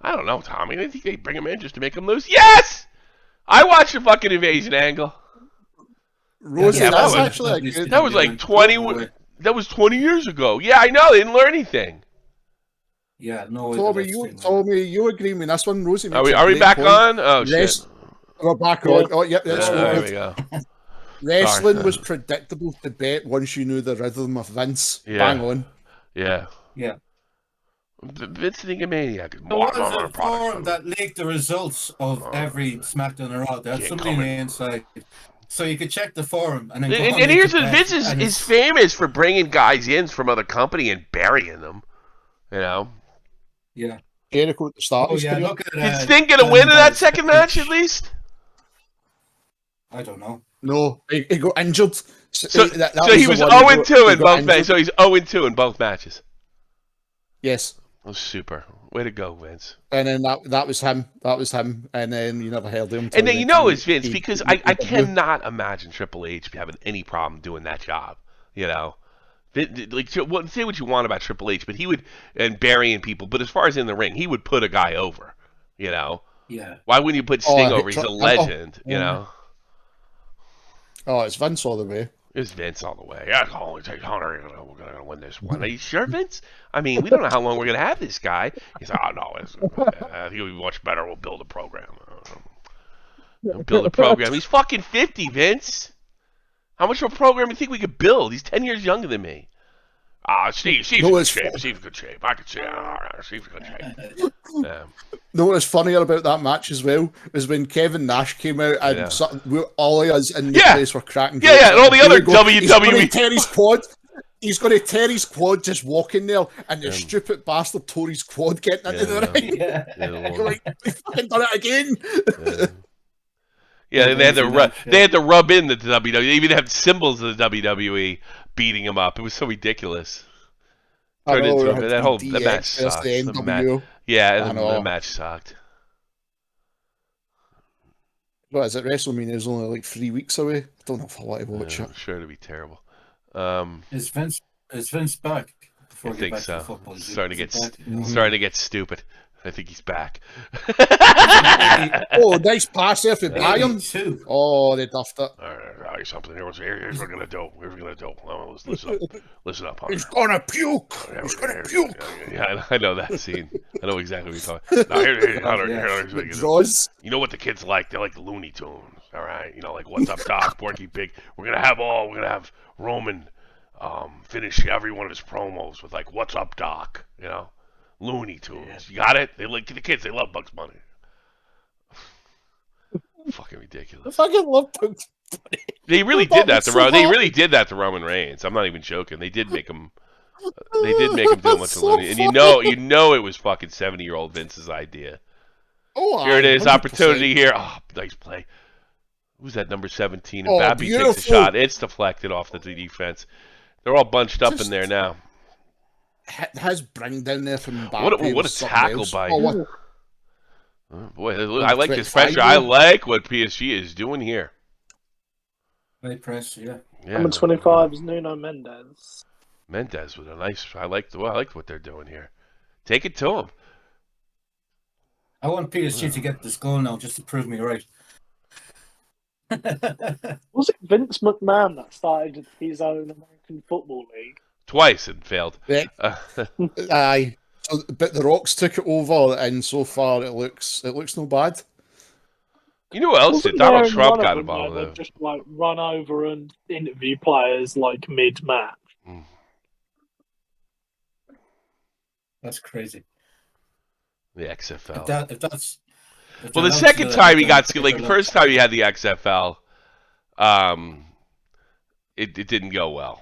S1: I don't know, Tommy. I think they bring him in just to make him lose. Yes! I watched the fucking invasion angle.
S3: Rosie,
S1: Yeah,
S3: that's
S1: that was-
S3: actually a good.
S1: That was like 20. That was 20 years ago. Yeah, I know. They didn't learn anything.
S2: Yeah, no way.
S3: Tommy, you agree with this one? Rosie
S1: Are
S3: makes
S1: we?
S3: a
S1: Are we
S3: great
S1: back
S3: point.
S1: on? Oh shit!
S3: We're back
S4: Yeah.
S3: on. Oh, yep, that's
S1: There
S3: all
S1: we go.
S3: Wrestling
S1: Sorry.
S3: was predictable to bet once you knew the rhythm of Vince.
S1: Yeah.
S3: Bang on.
S1: Yeah.
S2: Yeah.
S1: Vince the Maniac.
S2: There was a forum that leaked the results of every SmackDown or Raw. They had
S1: Can't
S2: somebody on the
S1: comment.
S2: inside. So you could check the forum and then go
S1: And
S2: on
S1: here's
S2: into
S1: the
S2: best,
S1: Vince
S2: and
S1: is
S2: it's-
S1: famous for bringing guys in from other company and burying them. You know.
S2: Yeah.
S3: Jericho at the start.
S2: Oh
S3: of his
S2: yeah,
S3: career.
S2: look at
S1: Did Sting get a win in that second match at least?
S2: I don't know.
S3: No, he got injured.
S1: So,
S3: that
S1: so he
S3: the
S1: was
S3: one
S1: 0-2
S3: he
S1: in
S3: got
S1: both
S3: injured.
S1: matches. So he's 0-2 in both matches.
S3: Yes.
S1: Oh, super. Way to go, Vince.
S3: And then that was him. That was him. And then you never heard him.
S1: And then you know it's Vince because I cannot imagine Triple H having any problem doing that job. You know, like say what you want about Triple H, but he would and burying people. But as far as in the ring, he would put a guy over. You know,
S2: Yeah.
S1: why wouldn't you put Sting over? He's a legend. You know,
S3: Oh, it's Vince all the way.
S1: it's Vince all the way. Yeah, oh, it takes Hunter. You know, we're gonna win this one. Are you sure, Vince? I mean, we don't know how long we're gonna have this guy. He's like, oh no, I think it'll be much better. We'll build a program. Build a program. He's fucking 50, Vince. How much of a program do you think we could build? He's 10 years younger than me. Steve's in good shape. Steve's in good shape. I could see Steve's in good shape. Yeah.
S3: No, what's funnier about that match as well is when Kevin Nash came out and all of us in the place were cracking.
S1: Yeah, and all the other WWE.
S3: He's going to tear his quad. He's going to tear his quad just walking there, and the stupid bastard tore his quad getting into the ring. You're like, he fucking done it again.
S1: Yeah, they had to rub in the WWE. They even had symbols of the WWE beating him up. It was so ridiculous. Turned into that match sucked. The match sucked.
S3: What is it? WrestleMania is only like 3 weeks away. I don't know if I want to watch it.
S1: I'm sure it'll be terrible.
S2: Is Vince back?
S1: I think so. Starting to get stupid. I think he's back.
S3: Oh, nice pass there for Bayern. Oh, they duffed it.
S1: All right, something. Here's what we're gonna do. Here's what we're gonna do. Oh, listen up, Hunter.
S3: He's gonna puke. He's gonna puke.
S1: Yeah, I know that scene. I know exactly what you're talking. Now, here's what you do. You know what the kids like? They like the Looney Tunes. All right, you know, like What's Up, Doc, Porky Pig. We're gonna have Roman finish every one of his promos with like What's Up, Doc. You know. Looney Tunes. You got it? They like the kids. They love Bugs Bunny. Fucking ridiculous.
S3: I fucking love Bugs Bunny.
S1: They really did that to They really did that to Roman Reigns. I'm not even joking. They did make him. They did make him do a bunch of Looney. And you know, it was fucking 70-year-old Vince's idea.
S3: Oh,
S1: here it is. 100%. Opportunity here. Oh, nice play. Who's that number 17? And Babby takes a shot. It's deflected off the defense. They're all bunched up in there now.
S3: Has bring down there from
S1: Mbappe. What a tackle by him. Oh, boy, I like this pressure.
S3: Year.
S1: I like what PSG is doing here.
S2: Great press, yeah.
S4: Number 25 is Nuno Mendes.
S1: Mendes with a nice. I liked what they're doing here. Take it to him.
S2: I want PSG to get this goal now, just to prove me right.
S4: Was it Vince McMahon that started his own American Football League?
S1: Twice and failed.
S3: Yeah. Aye. So, but the Rocks took it over, and so far it looks no bad.
S1: You know who else did? Donald Trump got involved.
S4: Though. Just like run over and interview players like mid-match.
S2: That's crazy.
S1: The XFL.
S2: The
S1: second time he got like the first time he had the XFL, it didn't go well.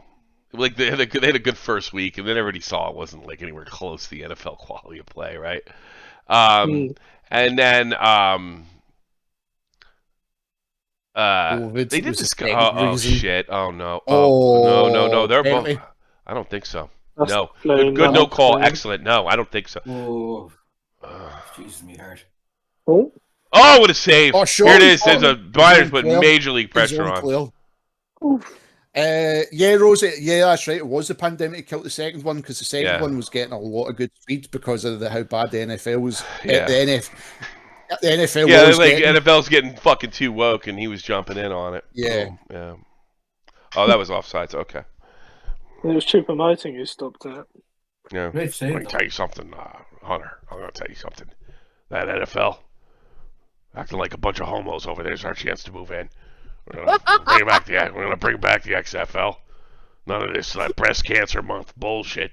S1: Like they had a good first week, and then everybody saw it wasn't like anywhere close to the NFL quality of play, right? And then they did this. Oh shit! Oh no! No! They're both. I don't think so. No. Good. No call. Excellent. No, I don't think so.
S2: Oh, Jesus, me hurt.
S4: Oh,
S1: what a save! Here it is. There's a Bayern's put major league pressure on.
S3: Yeah, Rosie. Yeah, that's right. It was the pandemic that killed the second one because the second one was getting a lot of good speed because of how bad the NFL was.
S1: Yeah.
S3: The NFL.
S1: Yeah, NFL's getting fucking too woke, and he was jumping in on it.
S3: Yeah.
S1: Yeah. Oh, that was offsides. Okay.
S4: It was Choupo-Moting who stopped it.
S1: Yeah.
S2: Great
S1: I'm
S2: save.
S1: going to tell you something, Hunter. I'm going to tell you something. That NFL, acting like a bunch of homos over there, is our chance to move in. We're going to bring back the XFL. None of this breast cancer month bullshit.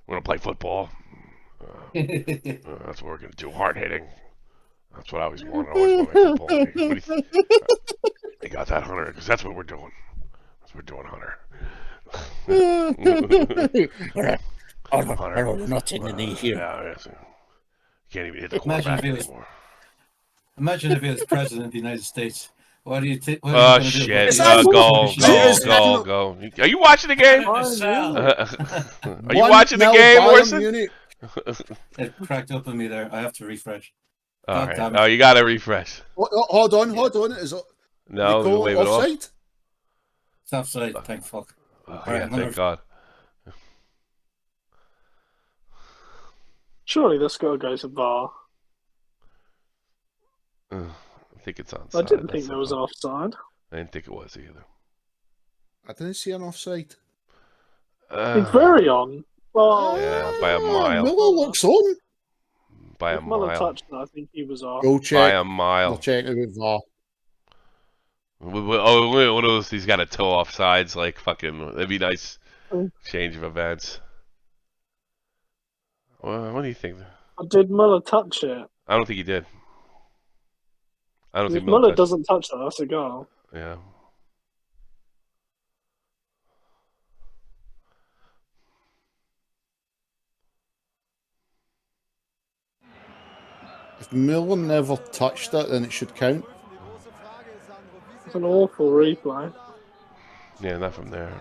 S1: We're going to play football. That's what we're going to do. Hard hitting. That's what I always want. I always want my football. What do you think? You got that, Hunter? Because that's what we're doing. That's what we're doing, Hunter.
S3: Hunter, we're not in the knee here.
S1: Yeah, you can't even hit the quarterback anymore.
S2: Imagine if he was president of the United States. What do you think?
S1: Oh, shit. Go. Are you watching the game? Are you watching the game, Orson?
S2: It cracked up on me there. I have to refresh.
S1: All right. Oh, you got to refresh.
S3: Hold on. Is it?
S1: No, wave it off.
S2: It's offside. Thank fuck.
S1: Oh, yeah, thank God.
S4: Surely this goal goes to VAR.
S1: I think it's onside.
S4: I didn't think there was offside.
S1: I didn't think it was either.
S3: I didn't see an offside.
S4: It's very on. Well,
S1: yeah, by a mile.
S3: Miller looks on.
S4: By a mile. Miller touched it, I think he was off.
S3: Go check.
S1: By a mile.
S3: I'll check it with VAR.
S1: Oh, one of those, he's got a toe off sides, like fucking, that'd be nice change of events. Well, what do you think?
S4: Did Muller touch it?
S1: I don't think he did. I don't think
S4: Muller doesn't touch that, that's a goal.
S1: Yeah.
S3: If Muller never touched it, then it should count.
S4: It's an awful replay.
S1: Yeah, not from there.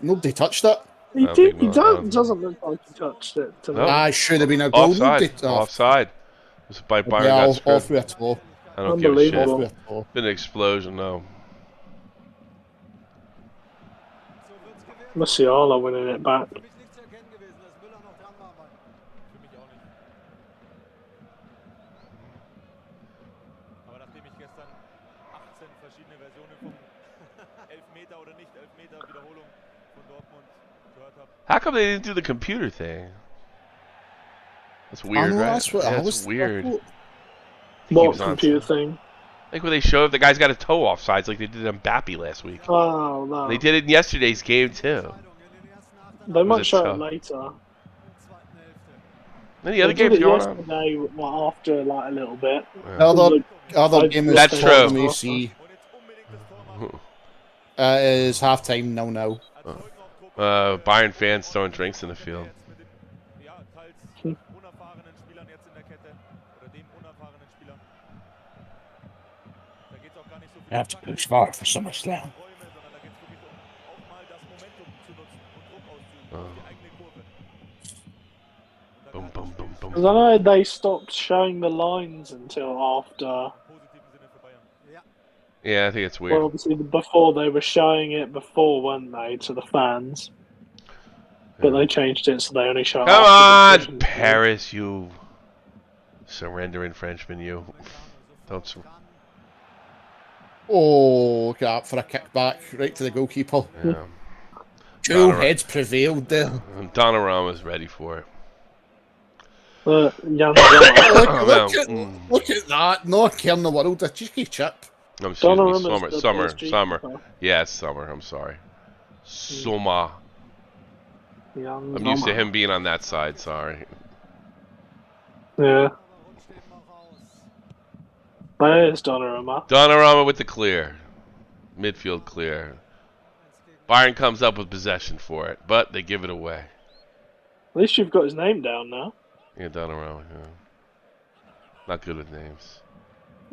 S3: Nobody touched it.
S4: He doesn't look like he touched it to me.
S3: I should have been a goal.
S1: Offside. It was by Bayern.
S3: Yeah, off through a toe.
S1: I don't give a shit. Been an explosion, though.
S4: Musiala winning it back.
S1: How come they didn't do the computer thing? That's weird, right? That's weird.
S4: What computer thing?
S1: Like when they showed the guy's got a toe offsides, like they did on Mbappe last week.
S4: Oh no!
S1: They did it in yesterday's game too.
S4: They might show it later.
S1: Any other games going on?
S4: Yesterday, after like a little bit.
S3: Yeah. Other game
S1: that's true.
S3: Is half time now.
S1: Bayern fans throwing drinks in the field.
S3: I have to push far for SummerSlam.
S1: Boom, boom, boom, boom.
S4: I know they stopped showing the lines until after.
S1: Yeah, I think it's weird.
S4: Well, obviously, before they were showing it before, weren't they, to the fans? But they changed it so they only show.
S1: Come on, Paris, you surrendering Frenchman, you. Don't.
S3: Oh, look out for a kickback right to the goalkeeper.
S1: Yeah.
S3: Two heads prevailed there.
S1: Donnarumma's ready for it.
S3: Look at that. No care in the world. A cheeky chip.
S1: Excuse me. Summer. Yes, Summer. I'm sorry. Summer. I'm used to him being on that side. Sorry.
S4: Yeah. There's Donnarumma.
S1: Donnarumma with the clear. Midfield clear. Bayern comes up with possession for it, but they give it away.
S4: At least you've got his name down now.
S1: Yeah, Donnarumma. Yeah. Not good with names.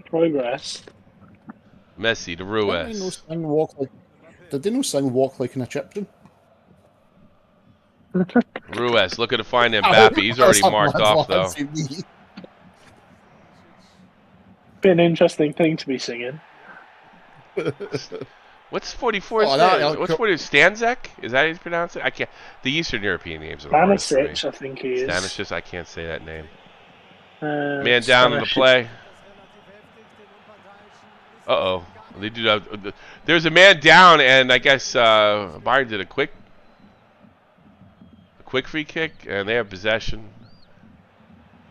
S4: Progress.
S1: Messi to Ruiz.
S3: Did they no sing walk like an Egyptian?
S1: Ruiz looking to find Mbappe. He's already marked off, though.
S4: Be an interesting thing to be singing.
S1: What's 44? What's 40? Stanzek? Is that how you pronounce it? I can't. The Eastern European names are
S4: Stanisic, I think he is.
S1: Stanisic, I can't say that name. Man down in the play. Uh-oh. They do that. There's a man down, and I guess Bayern did a quick free kick, and they have possession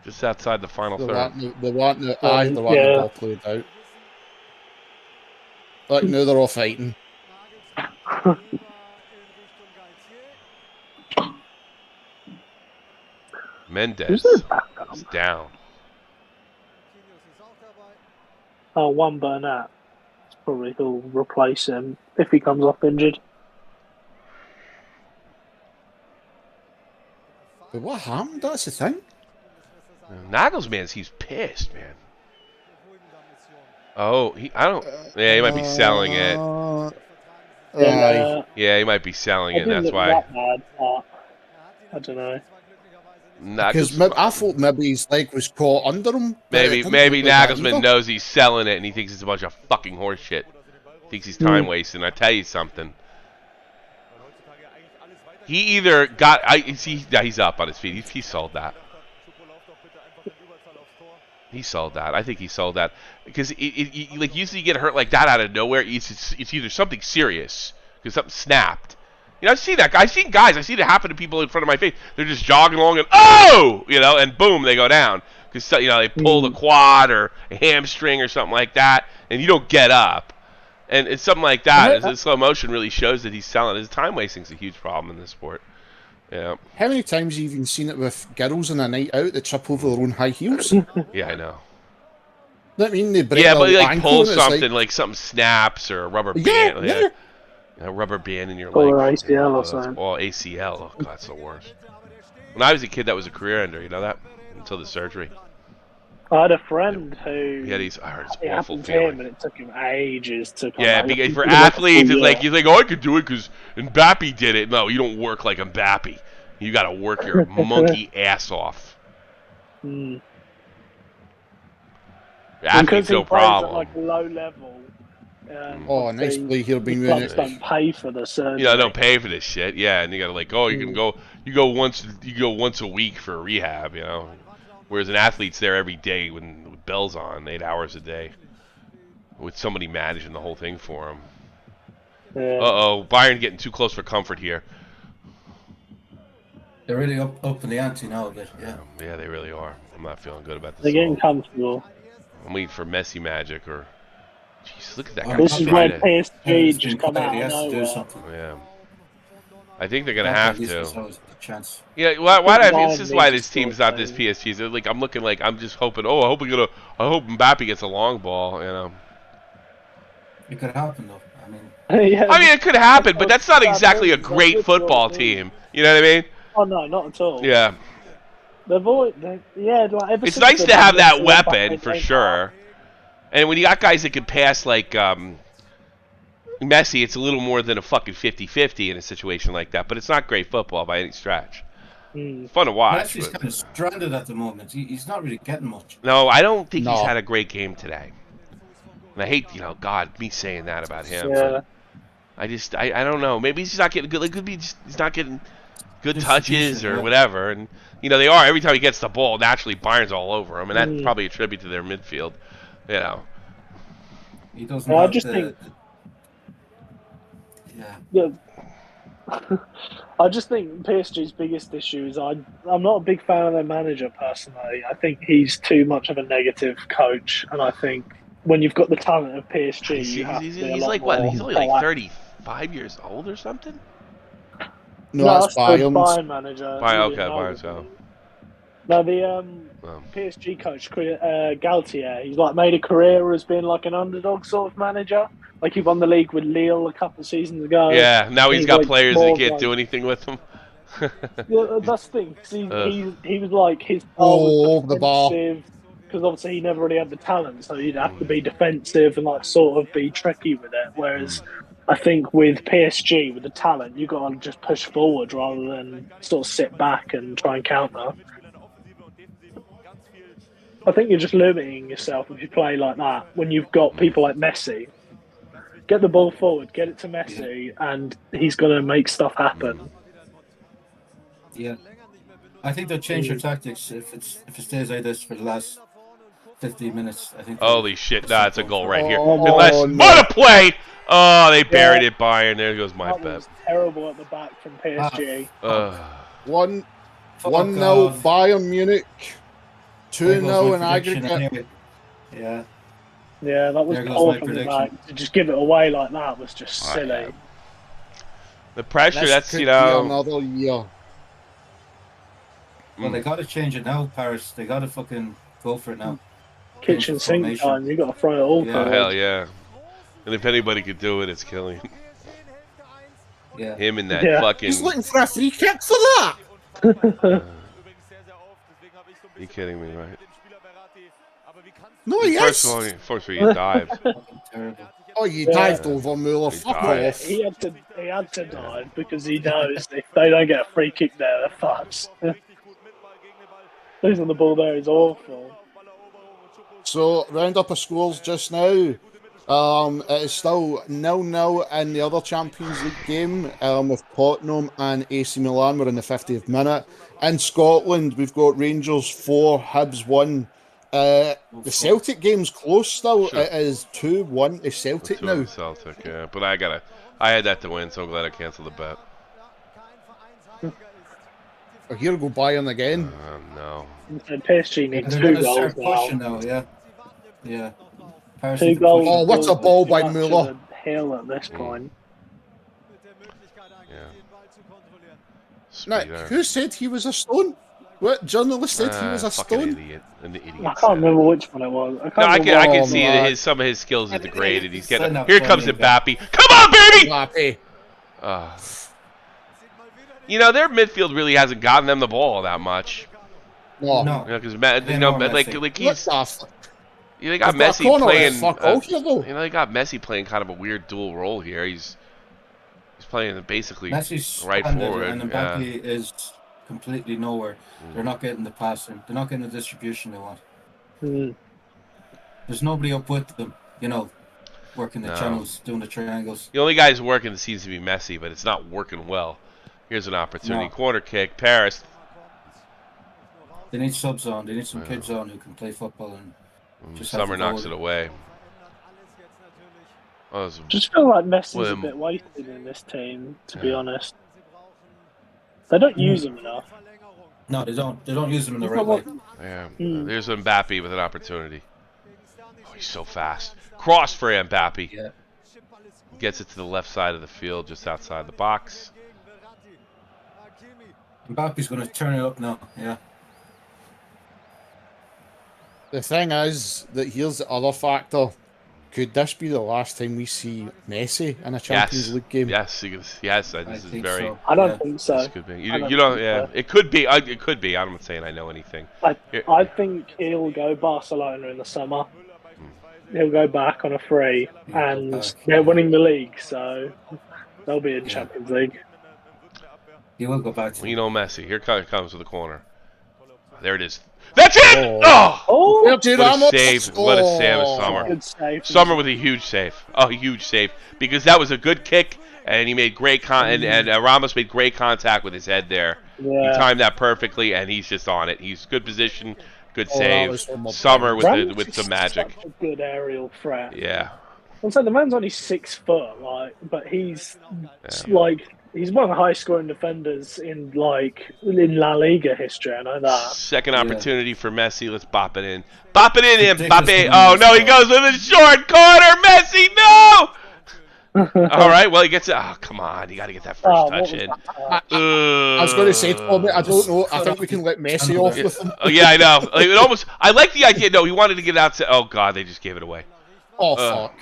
S1: just outside the final third.
S3: They want the ball played out. Like, now they're all fighting.
S1: Mendes is down.
S4: Oh, one Burnett. Probably he'll replace him if he comes off injured.
S3: But what happened? That's the thing.
S1: Nagelsmann, he's pissed, man. Oh, he might be selling it. Yeah, he might be selling it. That's why.
S4: Bad, I don't know.
S1: Because
S3: I thought maybe his leg was caught under him.
S1: Maybe Nagelsmann knows he's selling it and he thinks it's a bunch of fucking horse shit. Thinks he's time wasting. I tell you something. He either got he's up on his feet. He sold that. He sold that. I think he sold that because like usually you get hurt like that out of nowhere. It's either something serious because something snapped. You know, I've seen that. I've seen guys. I've seen it happen to people in front of my face. They're just jogging along and and boom, they go down because they pull the quad or a hamstring or something like that, and you don't get up. And it's something like that. The slow motion really shows that he's selling. His time wasting is a huge problem in this sport. Yeah.
S3: How many times have you even seen it with girls on a night out that trip over their own high heels?
S1: Yeah, I know.
S3: I mean, they break
S1: but he
S3: pull
S1: something like something snaps or a rubber band.
S3: Yeah.
S1: A rubber band in your leg.
S4: Or ACL or something.
S1: Oh, ACL. Oh, God, that's the worst. When I was a kid, that was a career ender. You know that? Until the surgery.
S4: I had a friend who.
S1: Yeah, I heard it's
S4: it
S1: awful
S4: happened to
S1: feeling.
S4: him, and it took him ages to.
S1: Because for athletes, it's like you think, I could do it because Mbappe did it. No, you don't work like Mbappe. You got to work your monkey ass off. Athlete's no problem.
S4: At like low level.
S3: Nice play here, being
S4: Clubs don't pay for the surgery.
S1: Yeah, don't pay for this shit. Yeah, and you got to you can go. You go once a week for rehab. Whereas an athlete's there every day with bells on, 8 hours a day, with somebody managing the whole thing for him.
S4: Yeah.
S1: Bayern getting too close for comfort here.
S2: They're really up in the ante now a bit, yeah.
S1: Yeah, they really are. I'm not feeling good about this.
S4: They're getting comfortable.
S1: I'm waiting for Messi magic or... Jeez, look at that guy.
S4: This is where PSG just come out of nowhere.
S1: Yeah. I think they're going to have to.
S2: Chance.
S1: Yeah, this is why this team's not this PSG. Like, I'm looking like, I'm just hoping, I hope Mbappe gets a long ball,
S2: It could happen, though.
S1: It could happen, but that's not exactly a great football team. You know what I mean?
S4: Oh, no, not at all.
S1: Yeah.
S4: It's
S1: nice to have that weapon, for sure. And when you got guys that can pass like Messi, it's a little more than a fucking 50-50 in a situation like that. But it's not great football by any stretch. It's fun to watch.
S2: Messi's kind of stranded at the moment. He's not really getting much.
S1: No, I don't think he's had a great game today. And I hate, me saying that about him.
S4: Yeah.
S1: I don't know. Maybe he's not getting good. It could be he's not getting good touches or whatever. And they are every time he gets the ball. Naturally, Bayern's all over him, and that's probably a tribute to their midfield.
S2: He doesn't. I just think.
S4: Yeah. I just think PSG's biggest issue is I'm not a big fan of their manager personally. I think he's too much of a negative coach, and I think when you've got the talent of PSG,
S1: he's like what? He's only like 35 years old or something.
S3: No, that's
S4: Bayern manager.
S1: Bayern. So.
S4: No, the PSG coach, Galtier, he's like made a career as being like an underdog sort of manager. Like he won the league with Lille a couple of seasons ago.
S1: Yeah, now he's got players that can't do anything with him.
S4: Yeah, that's the thing. He was like his
S3: the ball.
S4: Because obviously he never really had the talent, so he'd have to be defensive and like sort of be tricky with it. Whereas I think with PSG, with the talent, you got to just push forward rather than sort of sit back and try and counter. I think you're just limiting yourself if you play like that. When you've got people like Messi, get the ball forward, get it to Messi, and he's going to make stuff happen.
S2: Yeah, I think they'll change their tactics if it stays like this for the 15 minutes, I think.
S1: Holy shit! Nah, it's a goal right here.
S3: Oh,
S1: Unless
S3: no.
S1: what a play! Oh, they buried it, Bayern. There goes my
S4: That
S1: bet.
S4: was terrible at the back from PSG.
S3: 1-0
S2: Fuck off.
S3: Bayern Munich.
S2: There goes
S3: 2-0
S2: my
S3: in
S2: prediction
S3: aggregate.
S2: anyway. Yeah.
S4: Yeah, that was
S2: There goes
S4: poor
S2: my
S4: from the
S2: prediction.
S4: back. To just give it away like that was just silly.
S1: yeah. The pressure.
S3: This
S1: That's
S3: could
S1: you
S3: be
S1: know.
S3: another year.
S2: Well, they got to change it now, Paris. They got to fucking go for it now.
S4: Kitchen sink
S2: Formation.
S4: time, you got to throw it all
S2: Yeah.
S1: Oh,
S4: forward.
S1: hell yeah! And if anybody could do it, it's Killian.
S2: Yeah.
S1: Him and that
S4: Yeah.
S1: fucking.
S3: He's looking for a free kick for that.
S1: You kidding me, right?
S3: No, he
S1: First
S3: is.
S1: of all, he dived.
S2: Fucking terrible.
S3: Oh, you
S4: Yeah.
S3: dived over Muller.
S1: He
S3: Fuck
S1: dived.
S3: off.
S4: He had to dive because he knows if they don't get a free kick there, they're fucked. Losing the ball there is awful.
S3: So, round up of scores just now. It is still 0-0 in the other Champions League game with Tottenham and AC Milan. We're in the 50th minute. In Scotland, we've got Rangers 4, Hibs 1. The Celtic game's close still.
S1: Sure.
S3: It is 2-1 to Celtic
S1: Two
S3: now.
S1: of Celtic, yeah. But I had that to win, so I'm glad I canceled the bet.
S3: Oh, here we go Bayern again.
S1: No.
S4: And PSG need
S2: They're
S4: 2
S2: going to
S4: goals
S2: start pushing
S4: now.
S2: now, yeah. Yeah. Paris
S4: 2
S2: need to
S4: goals.
S2: push.
S3: Oh, what's a ball by
S4: Much of
S3: Müller?
S4: a hill at this point.
S1: Yeah.
S3: Now,
S1: Speed,
S3: who said he was a stone? What journalist said he was a
S1: fucking
S3: stone?
S1: idiot. An idiot.
S4: I can't remember which one it was.
S1: No, I can
S3: Oh,
S1: see
S3: man.
S1: that some of his skills are degraded. He's getting.
S2: Send up
S1: Here comes
S2: Tony,
S1: Mbappe. Come on, baby!
S3: Mbappe.
S1: You know, their midfield really hasn't gotten them the ball that much.
S3: No.
S2: No.
S1: You know, because
S2: They know
S1: like
S2: Messi.
S1: like
S3: What
S1: he's.
S3: the fuck?
S1: You know, they got
S3: They've got a
S1: Messi
S3: corner
S1: playing.
S3: with fuck all here, though.
S1: You know, they got Messi playing kind of a weird dual role here. He's playing basically
S2: Messi's
S1: right
S2: standard,
S1: forward.
S2: and
S1: Yeah.
S2: Mbappe is completely nowhere. They're not getting the passing. They're not getting the distribution they want. There's nobody up with them, you know, working the
S1: No.
S2: channels, doing the triangles.
S1: The only guy who's working seems to be Messi, but it's not working well. Here's an opportunity.
S2: No.
S1: Corner kick. Paris.
S2: They need subs on. They need some kids on who can play football and just have
S1: Summer
S2: to go
S1: knocks
S2: with
S1: it away. Oh, it was-
S4: Just feel like Messi's
S1: Well,
S4: a bit wasted in this team, to be honest. They don't use him enough.
S2: No, they don't. They don't use them in the
S4: He's
S2: right
S4: not
S2: way.
S1: yeah.
S4: Mm.
S1: There's Mbappe with an opportunity. Oh, he's so fast. Cross for Mbappe.
S2: Yeah.
S1: Gets it to the left side of the field, just outside the box.
S2: Mbappe's going to turn it up now. Yeah.
S3: The thing is that here's the other factor. Could this be the last time we see Messi in a Champions
S1: Yes.
S3: League game?
S1: Yes. Yes.
S2: I
S1: This is
S2: think
S1: very.
S2: so.
S4: I don't
S2: Yeah.
S4: think so.
S1: This could be.
S4: I
S1: You
S4: don't
S1: know.
S4: think
S1: Yeah.
S4: so.
S1: It could be. It could be. I'm not saying I know anything. Here-
S4: I think he'll go Barcelona in the summer. He'll go back on a free,
S2: He'll go
S4: and
S2: back.
S4: they're winning the league, so they'll be in Champions League.
S2: He will go back to
S1: You know Messi. Here comes to the corner. There it is. That's it! Oh!
S4: Oh,
S3: Sergio
S1: What a
S3: Ramos.
S1: save. What a save of Summer.
S4: good save.
S1: Summer with a huge save. Oh, huge save. Because that was a good kick, and he made great and Ramos made great contact with his head there. He
S4: Yeah.
S1: timed that perfectly, and he's just on it. He's good position, good
S3: Oh, that
S1: save.
S3: was one more
S1: Summer with
S4: Ramos
S1: with
S4: is
S1: some magic.
S4: such a good aerial threat.
S1: Yeah.
S4: I'm saying the man's only 6 foot, like, but he's like he's one of the highest scoring defenders in La Liga history. I know that.
S1: Second
S2: Yeah.
S1: opportunity for Messi. Let's bop it in. Bop it in,
S2: Ridiculous
S1: Mbappe.
S2: to
S1: Oh,
S2: lose.
S1: no, he goes with a short corner. Messi, no! All right, well, he gets it. Oh, come on. You got to get that first
S4: Oh,
S1: touch
S4: what was
S1: in.
S4: that?
S3: I was going to say, Tommy, I don't know. I think we can let Messi off with him.
S1: Oh, yeah, I know. Like, it almost. I like the idea. No, he wanted to get out to. Oh God, they just gave it away.
S3: Oh,
S1: Uh,
S3: fuck.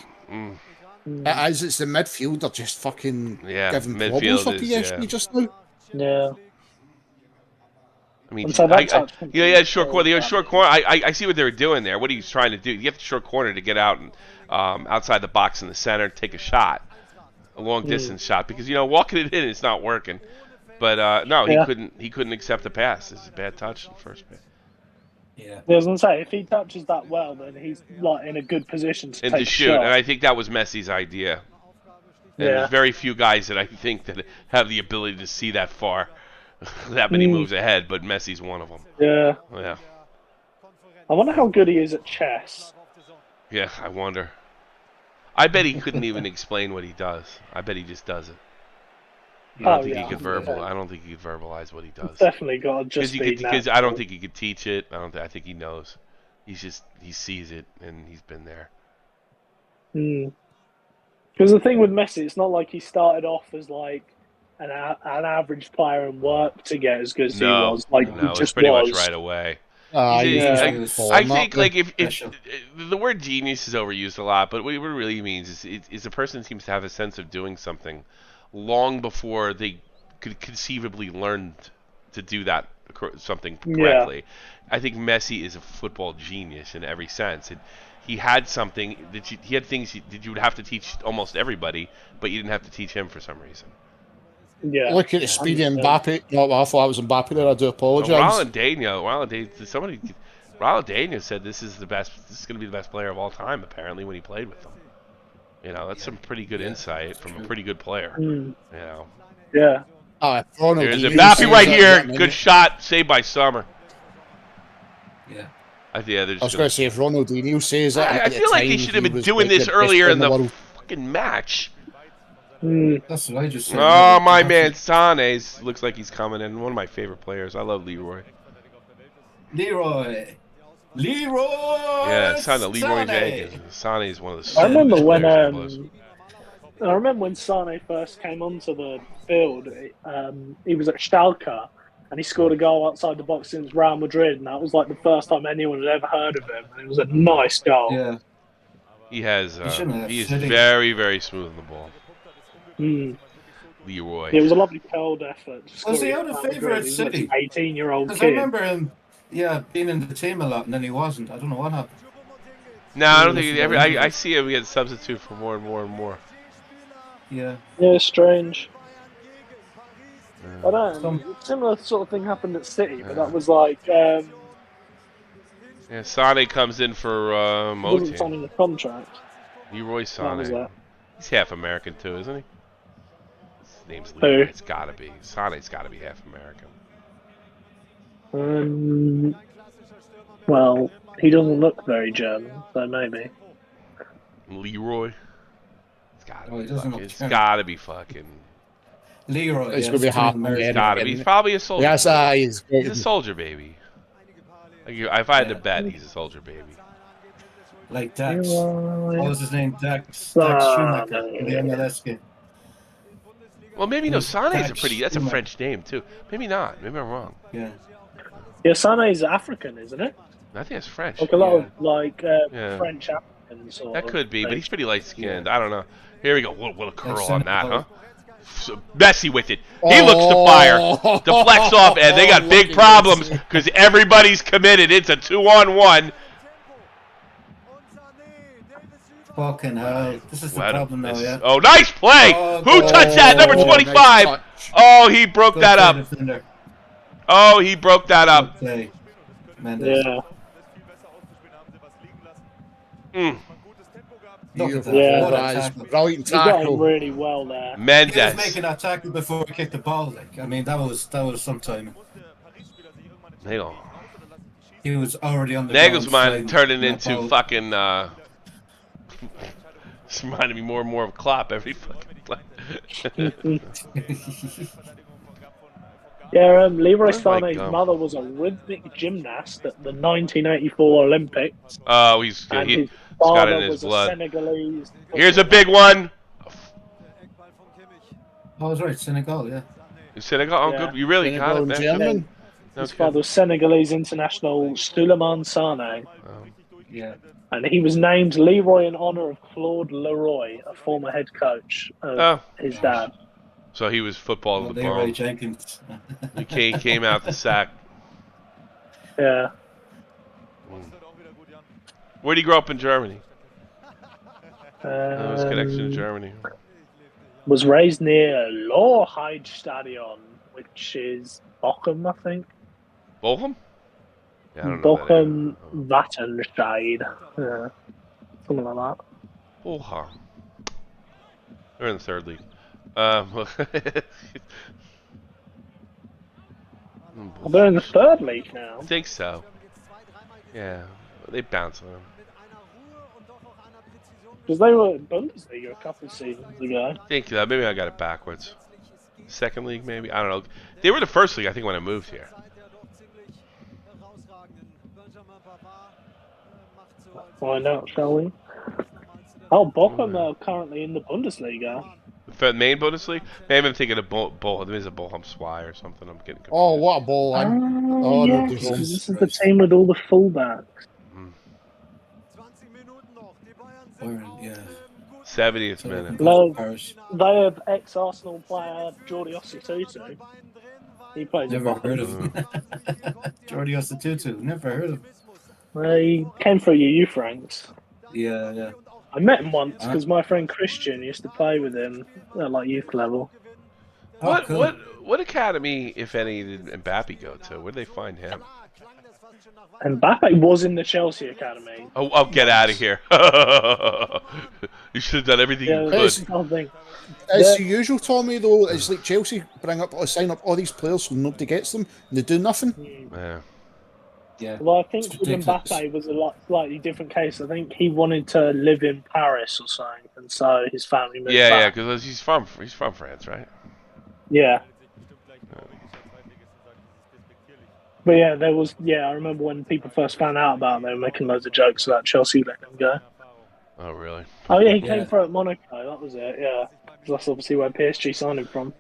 S3: It is. It's the midfield. They're just fucking
S1: Yeah,
S3: giving
S1: midfield
S3: problems for
S1: is,
S3: PSG
S1: yeah.
S3: just now.
S4: Yeah.
S1: I mean,
S4: And so that touch
S1: short corner. The short corner. I see what they were doing there. What he's trying to do. You have the short corner to get out and outside the box in the center, take a shot, a long distance shot. Because walking it in, it's not working. But no,
S4: Yeah.
S1: he couldn't accept the pass. It's a bad touch in the first pass.
S2: Yeah.
S4: I was gonna say if he touches that well, then he's like in a good position to
S1: And
S4: take
S1: to
S4: a
S1: shoot,
S4: shot.
S1: and I think that was Messi's idea. And
S4: Yeah.
S1: there's very few guys that I think that have the ability to see that far, that many moves ahead. But Messi's one of them.
S4: Yeah.
S1: Yeah.
S4: I wonder how good he is at chess.
S1: Yeah, I wonder. I bet he couldn't even explain what he does. I bet he just does it. I don't think he could I don't think he could verbalize what he does.
S4: Definitely got to just be
S1: because I don't think he could teach it. I think he knows. He sees it and he's been there.
S4: Because the thing with Messi, it's not like he started off as like an average player and worked to get as good as he was. Like he just
S1: it's pretty much right away. I think like if the word genius is overused a lot, but what it really means is a person seems to have a sense of doing something long before they could conceivably learn to do that something correctly. Yeah. I think Messi is a football genius in every sense. He had something that he had things that you would have to teach almost everybody, but you didn't have to teach him for some reason.
S4: Yeah.
S3: Look at the speed of Mbappe. No, I thought it was Mbappe there. I do apologize.
S1: Ronaldinho said this is going to be the best player of all time. Apparently, when he played with them, that's some pretty good insight from a pretty good player.
S4: Yeah.
S1: There's Mbappe right here. Good shot, saved by Sommer.
S2: Yeah.
S3: I was going to say, if Ronaldinho says that,
S1: I feel like he should have been doing this earlier in the fucking match.
S2: That's what I just said.
S1: Oh, my man, Sane looks like he's coming in. One of my favorite players. I love Leroy.
S2: Yeah,
S1: son of Leroy Jenkins. Sane is one of the.
S4: I remember when Sane first came onto the field. He was at Schalke, and he scored a goal outside the box against Real Madrid, and that was like the first time anyone had ever heard of him. And it was a nice goal.
S2: Yeah.
S1: He is very, very smooth in the ball. Leroy.
S4: It was a lovely curled effort.
S2: Was he out of favour at City?
S4: 18-year-old kid.
S2: I remember him, being in the team a lot, and then he wasn't. I don't know what happened.
S1: No, I don't think I see him get substitute for more and more and more.
S2: Yeah.
S4: Yeah, strange. I don't know. Similar sort of thing happened at City, but that was like.
S1: Sane comes in for Motin.
S4: Wasn't signing a contract.
S1: Leroy Sane. He's half American too, isn't he? His name's
S4: Leroy.
S1: It's gotta be. Sane's gotta be half American.
S4: Well, he doesn't look very German, so maybe.
S1: Leroy. It's gotta be fucking.
S2: Leroy.
S3: It's gonna be half American.
S1: He's probably a soldier.
S3: Yes, he's
S1: a soldier baby. If I had to bet, he's a soldier baby.
S2: Like Dax. What was his name? Dax Schumacher in the MLS game.
S1: Well, maybe no. Sane's that's a French name too. Maybe not. Maybe I'm wrong.
S2: Yeah.
S4: Yeah, Sane's African, isn't it?
S1: I think it's French.
S4: Like a lot of French Africans.
S1: That could be, but he's pretty light skinned. I don't know. Here we go. What a curl on that, huh? Messi with it. He looks to fire. Deflects off, and they got big problems because everybody's committed. It's a 2-on-1.
S2: Fucking hell. This is the problem now, yeah?
S1: Oh, nice play! Who touched that? Number 25! Nice he broke that up. He broke that up.
S2: Yeah.
S3: Brilliant tackle.
S4: Really well there.
S1: Mendes.
S2: He was making that tackle before he kicked the ball. I mean, that was some timing. He was already on the
S1: Nagelsmann turning into fucking. It's reminding me more and more of Klopp every fucking play.
S4: Leroy Sane's mother was a rhythmic gymnast at the 1984 Olympics.
S1: Oh, he's got it in his blood.
S4: Senegalese.
S1: Here's a big one.
S2: I was right, Senegal, yeah.
S1: Senegal? Oh, good. You really got it, man.
S4: His father was Senegalese international Souleymane Sane.
S2: Yeah.
S4: And he was named Leroy in honor of Claude Leroy, a former head coach of his dad.
S1: So he was football to the
S2: Leroy
S1: bone.
S2: Jenkins.
S1: He came out the sack.
S4: Yeah.
S1: Where did he grow up in Germany? His connection to Germany.
S4: Was raised near Lohrheidstadion, which is Bochum, I think.
S1: Bochum? Yeah, I don't know
S4: Bochum, Wattenscheid. Yeah. Something like that.
S1: Bochum. They're in the third league.
S4: They're in the third league now.
S1: I think so. Yeah, they bounce on him.
S4: Because they were in Bundesliga a couple of seasons ago.
S1: I think maybe I got it backwards. Second league, maybe? I don't know. They were the first league, I think, when I moved here.
S4: Find out, shall we? Oh, Bochum are currently in the Bundesliga.
S1: For the main Bundesliga? Maybe I'm thinking of there's a Bochum Swai or something. I'm getting confused.
S3: Oh, what a ball!
S4: Oh,
S3: no,
S4: yes,
S3: Jesus
S4: this is the
S3: Christ.
S4: team with all the fullbacks.
S2: Bayern, yeah.
S1: 70th minute.
S4: No,
S2: Paris.
S4: they have ex-Arsenal player Jordi Osatutu. He plays in
S2: Never heard
S4: Bochum.
S2: of him. Jordi Osatutu. Never heard of him.
S4: He came through your youth ranks.
S2: Yeah, yeah.
S4: I met him once because my friend Christian used to play with him at like youth level.
S2: Oh, cool.
S1: What academy, if any, did Mbappe go to? Where did they find him?
S4: And Mbappe was in the Chelsea academy.
S1: Oh, get out of here! You should have done everything
S4: Yeah,
S1: you
S4: that's
S1: could.
S4: the whole thing.
S3: It's the usual, Tommy, though. It's like Chelsea sign up all these players so nobody gets them, and they do nothing.
S1: Yeah.
S2: Yeah.
S4: Well, I think
S2: It's
S4: with
S2: ridiculous.
S4: Mbappe was a slightly different case. I think he wanted to live in Paris or something, and so his family moved
S1: Yeah,
S4: back.
S1: because he's from France, right?
S4: Yeah. But yeah, there was. Yeah, I remember when people first found out about him, they were making loads of jokes about Chelsea letting him go.
S1: Oh, really?
S4: Oh yeah, he
S2: Yeah.
S4: came through at Monaco. That was it. Yeah, that's obviously where PSG signed him from.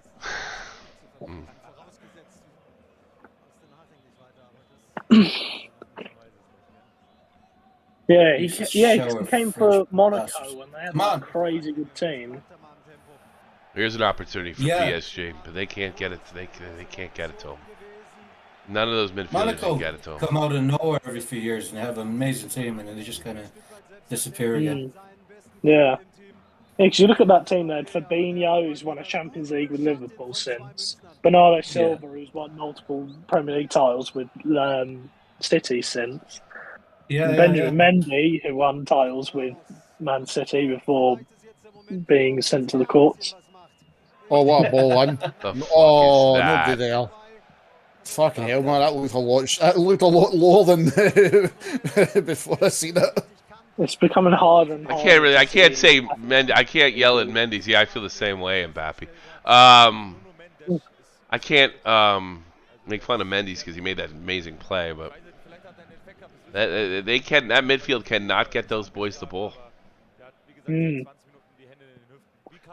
S4: Yeah, he
S2: He's a
S4: he
S2: shower of
S4: came
S2: French
S4: for Monaco
S2: bastards.
S4: when they had
S2: Come
S4: that
S2: on.
S4: crazy good team.
S1: Here's an opportunity for
S2: Yeah.
S1: PSG, but they can't get it. They can't get it to him. None of those midfielders
S2: Monaco
S1: can get it to him.
S2: come out of nowhere every few years and have an amazing team, and then they just kind of disappear again.
S4: Yeah. Because you look at that team, they had Fabinho, who's won a Champions League with Liverpool since. Bernardo Silva, who's won multiple Premier League titles with City since.
S2: Yeah,
S4: And
S2: yeah,
S4: Benjamin Mendy, who won titles with Man City before being sent to the courts.
S3: Oh, what a ball in.
S1: The fuck
S3: Oh,
S1: is that?
S3: nobody there. Fucking hell, man, that looked a lot lower than before I seen it.
S4: It's becoming harder and harder.
S1: I can't say Mendy. I can't yell at Mendy's. Yeah, I feel the same way, Mbappe. I can't make fun of Mendy's because he made that amazing play, but that midfield cannot get those boys the ball.
S4: Mm.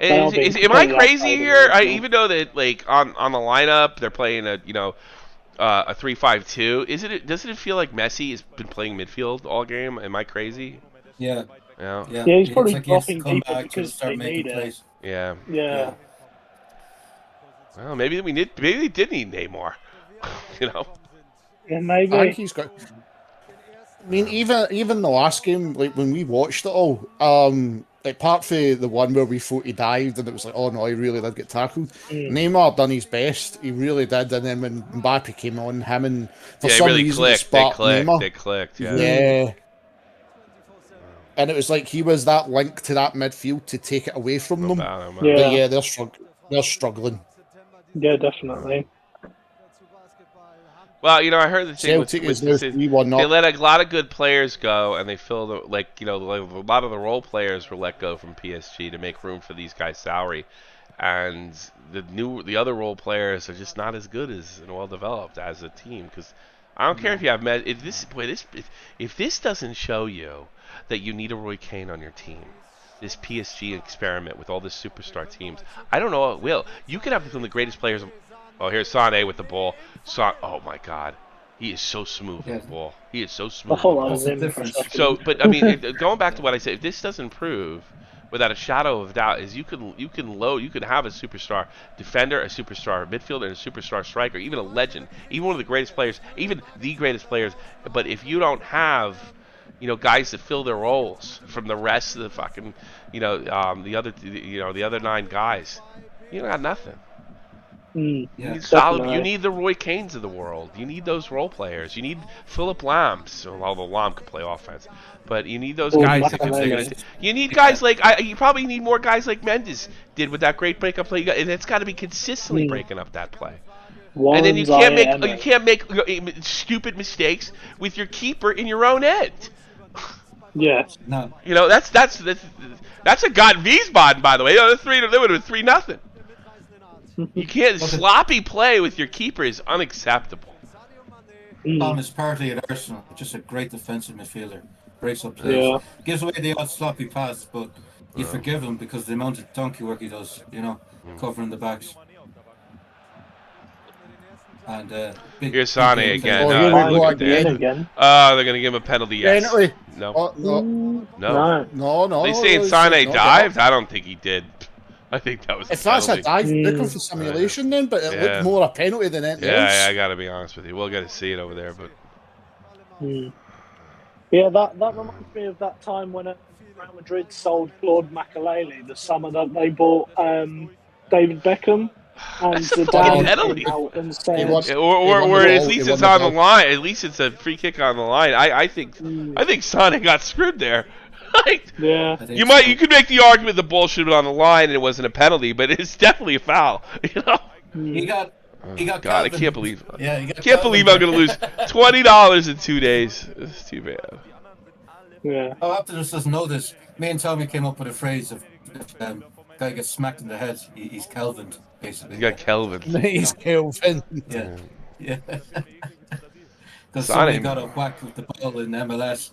S1: Am I crazy here? Even though that like on the lineup they're playing a 3-5-2. Doesn't it feel like Messi has been playing midfield all game? Am I crazy?
S2: yeah,
S1: Yeah.
S2: yeah.
S4: Yeah, he's
S2: It's
S4: probably
S2: like he has to
S4: dropping
S2: come
S4: people
S2: back and
S4: because
S2: start
S4: they
S2: making
S4: need it.
S2: plays.
S1: Yeah.
S4: Yeah.
S1: Well, maybe they did need Neymar. You know.
S4: Yeah,
S3: I
S4: maybe.
S3: think he's got. I mean, even the last game, like when we watched it all, like apart from the one where we thought he dived and it was like, oh no, he really did get tackled. Neymar done his best, he really did. And then when Mbappe came on, him and for
S1: Yeah,
S3: some
S1: really
S3: reason
S1: clicked.
S3: it sparked Neymar.
S1: They clicked. Yeah.
S3: Yeah. And it was like he was that link to that midfield to take it away from them.
S1: Yeah.
S3: But yeah, they're struggling.
S4: Yeah, definitely.
S1: Well, I heard the thing
S3: Celtic is now 3-1
S1: they
S3: up.
S1: let a lot of good players go, and they filled a lot of the role players were let go from PSG to make room for these guys' salary, and the other role players are just not as good as and well developed as a team. Because I don't care if you have if this doesn't show you that you need a Roy Keane on your team, this PSG experiment with all these superstar teams, I don't know what will. You could have some of the greatest players. Oh, here's Sané with the ball. Oh my God, he is so smooth with the ball. He is so smooth.
S4: I thought that
S1: with
S4: was
S1: the
S4: him.
S2: What's the difference?
S1: ball. So, but I mean, going back to what I said, if this doesn't prove, without a shadow of doubt, is you can have a superstar defender, a superstar midfielder, and a superstar striker, even a legend, even one of the greatest players, even the greatest players. But if you don't have guys that fill their roles from the rest of the fucking, the other 9 guys, you got nothing.
S4: Mm.
S2: Yeah.
S1: You need the Roy Kanes of the world. You need those role players. You need Philip Lambs, although Lamb can play offense. But you need those guys. You need guys like you probably need more guys like Mendes did with that great breakup play. And it's got to be consistently breaking up that play. And then you
S4: Warren
S1: can't make stupid mistakes with your keeper in your own end.
S4: Yeah.
S2: No.
S1: You know, that's a God Wiesbaden, by the way. They would have been 3-0. You can't sloppy play with your keeper is unacceptable.
S2: Tom is partly at Arsenal, just a great defensive midfielder. Breaks up plays.
S4: Yeah.
S2: Gives away the odd sloppy pass, but you forgive him because the amount of donkey work he does, covering the backs. And
S1: here's Sane again.
S3: Look at this.
S4: Again.
S1: They're gonna give him a penalty. Yes.
S3: Penalty.
S1: No.
S3: No.
S1: No. They saying Sane dived? I don't think he did. I think that was.
S3: If that's a dive, looking for simulation then, but it looked more a penalty than anything else.
S1: Yeah, I gotta be honest with you. We'll get to see it over there, but.
S4: Yeah, that reminds me of that time when Real Madrid sold Claude Makelele the summer that they bought David Beckham. And
S1: That's a fucking penalty. Or at least it's on the line. At least it's a free kick on the line. I think Sane got screwed there.
S4: Yeah.
S1: You could make the argument the ball should have been on the line and it wasn't a penalty, but it's definitely a foul. You know.
S2: He got.
S1: God,
S2: Calvin.
S1: I can't believe.
S2: Yeah,
S1: I can't believe I'm gonna lose $20 in 2 days. It's too bad.
S4: Yeah.
S2: Oh, Optimus doesn't know this. Me and Tommy came up with a phrase of if guy gets smacked in the head, he's Kelvin, basically.
S1: He's got Kelvin.
S3: He's Kelvin.
S2: Yeah. Because somebody got a whack with the ball in MLS,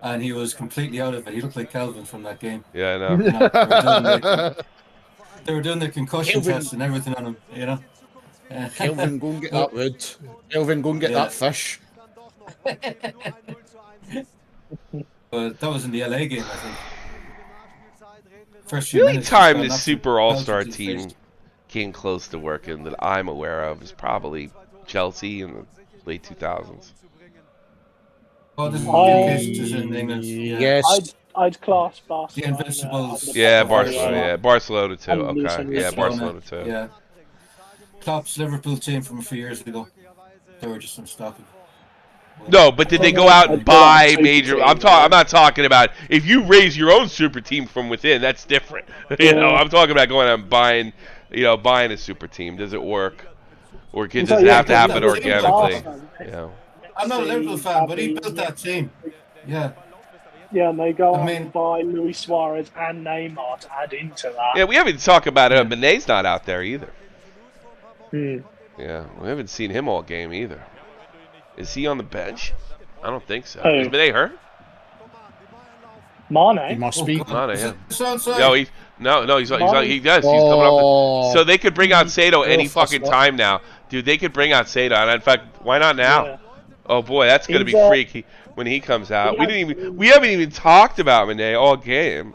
S2: and he was completely out of it. He looked like Kelvin from that game.
S1: Yeah, I know.
S2: They were doing the concussion test and everything on him,
S3: Kelvin, go and get that wood. Kelvin, go and get that fish.
S2: But that was in the LA game, I think. First
S1: The only time this Super All-Star team came close to working that I'm aware of is probably Chelsea in the late 2000s.
S2: Oh, there's cases in England.
S3: Yes.
S4: I'd class Barcelona.
S2: The Invincibles.
S1: Yeah, Barcelona. Yeah, Barcelona too. Okay. Yeah, Barcelona too.
S2: Yeah. Klopp's Liverpool team from a few years ago. They were just unstoppable.
S1: No, but did they go out and buy major? I'm not talking about if you raise your own super team from within. That's different. I'm talking about going out and buying a super team. Does it work, or does it have to happen organically?
S2: I'm not a Liverpool fan, but he built that team. Yeah.
S4: Yeah, and they go and buy Luis Suarez and Neymar to add into that.
S1: Yeah, we haven't talked about it. Mané's not out there either. Yeah, we haven't seen him all game either. Is he on the bench? I don't think so. Is Mané hurt?
S4: Mane?
S3: He must be.
S1: Mane, yeah.
S2: No,
S1: he's on. He does. He's coming up. So they could bring out Sato any fucking time now, dude. They could bring out Sato, and in fact, why not now?
S4: Yeah.
S1: Oh boy, that's gonna be freaky when he comes out. We haven't even talked about Mané all game.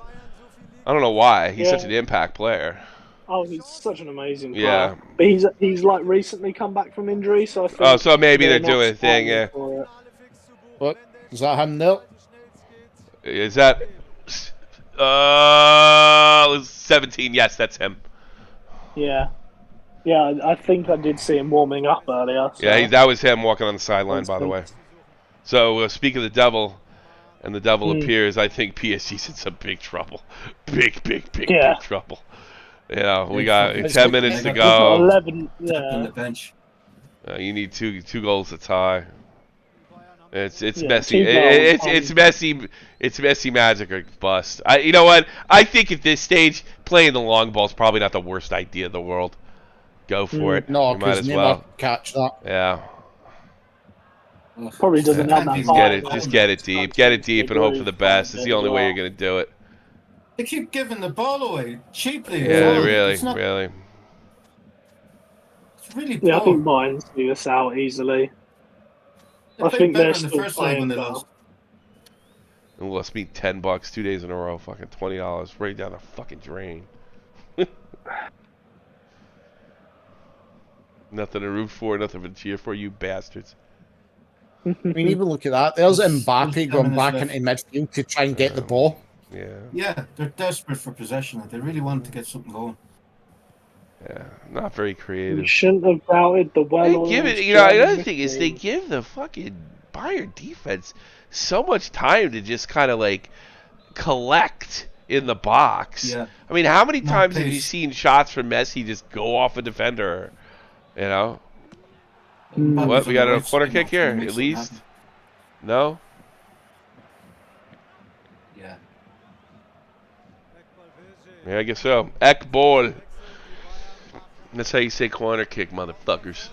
S1: I don't know why. He's such an impact player.
S4: Oh, he's such an amazing player.
S1: Yeah.
S4: But he's like recently come back from injury, so I think.
S1: Oh, so maybe they're doing a thing, yeah.
S3: What? Is that him now?
S1: Is that 17? Yes, that's him.
S4: Yeah. Yeah, I think I did see him warming up earlier. So.
S1: Yeah, that was him walking on the sideline, by the way. So, speak of the devil, and the devil appears, I think PSG's in some big trouble. Big trouble. We got 10 minutes to go.
S4: 11,
S2: on the bench.
S1: You need two goals to tie. It's messy. It's messy. It's messy magic or bust. You know what? I think at this stage, playing the long ball is probably not the worst idea in the world. Go for it.
S3: No,
S1: you might as
S3: never
S1: well
S3: catch that.
S1: Yeah.
S4: Probably doesn't have that.
S1: Just get it deep. Get it deep and hope for the best. It's the only way you're gonna do it.
S2: They keep giving the ball away cheaply.
S1: Yeah, really.
S2: It's really
S4: Yeah, I think Bayern see us out easily. I think they're still
S2: the first leg when they
S4: playing
S2: lost.
S1: It lost me $10 2 days in a row. Fucking $20 right down the fucking drain. Nothing to root for, nothing to cheer for, you bastards.
S3: I mean, even look at that. There's Mbappe going back into midfield to try and get the ball.
S2: Yeah, they're desperate for possession. They really want to get something going.
S1: Yeah, not very creative.
S4: You shouldn't have doubted the
S1: They give it. Another thing is they give the fucking Bayern defense so much time to just kind of like collect in the box.
S2: Yeah.
S1: I mean, how many times have you seen shots from Messi just go off a defender? What? We got a
S2: Right
S1: corner
S2: spin
S1: kick
S2: off
S1: here,
S2: and make
S1: at
S2: something
S1: least?
S2: happen.
S1: No?
S2: Yeah.
S1: Yeah, I guess so. Ekball. That's how you say corner kick, motherfuckers.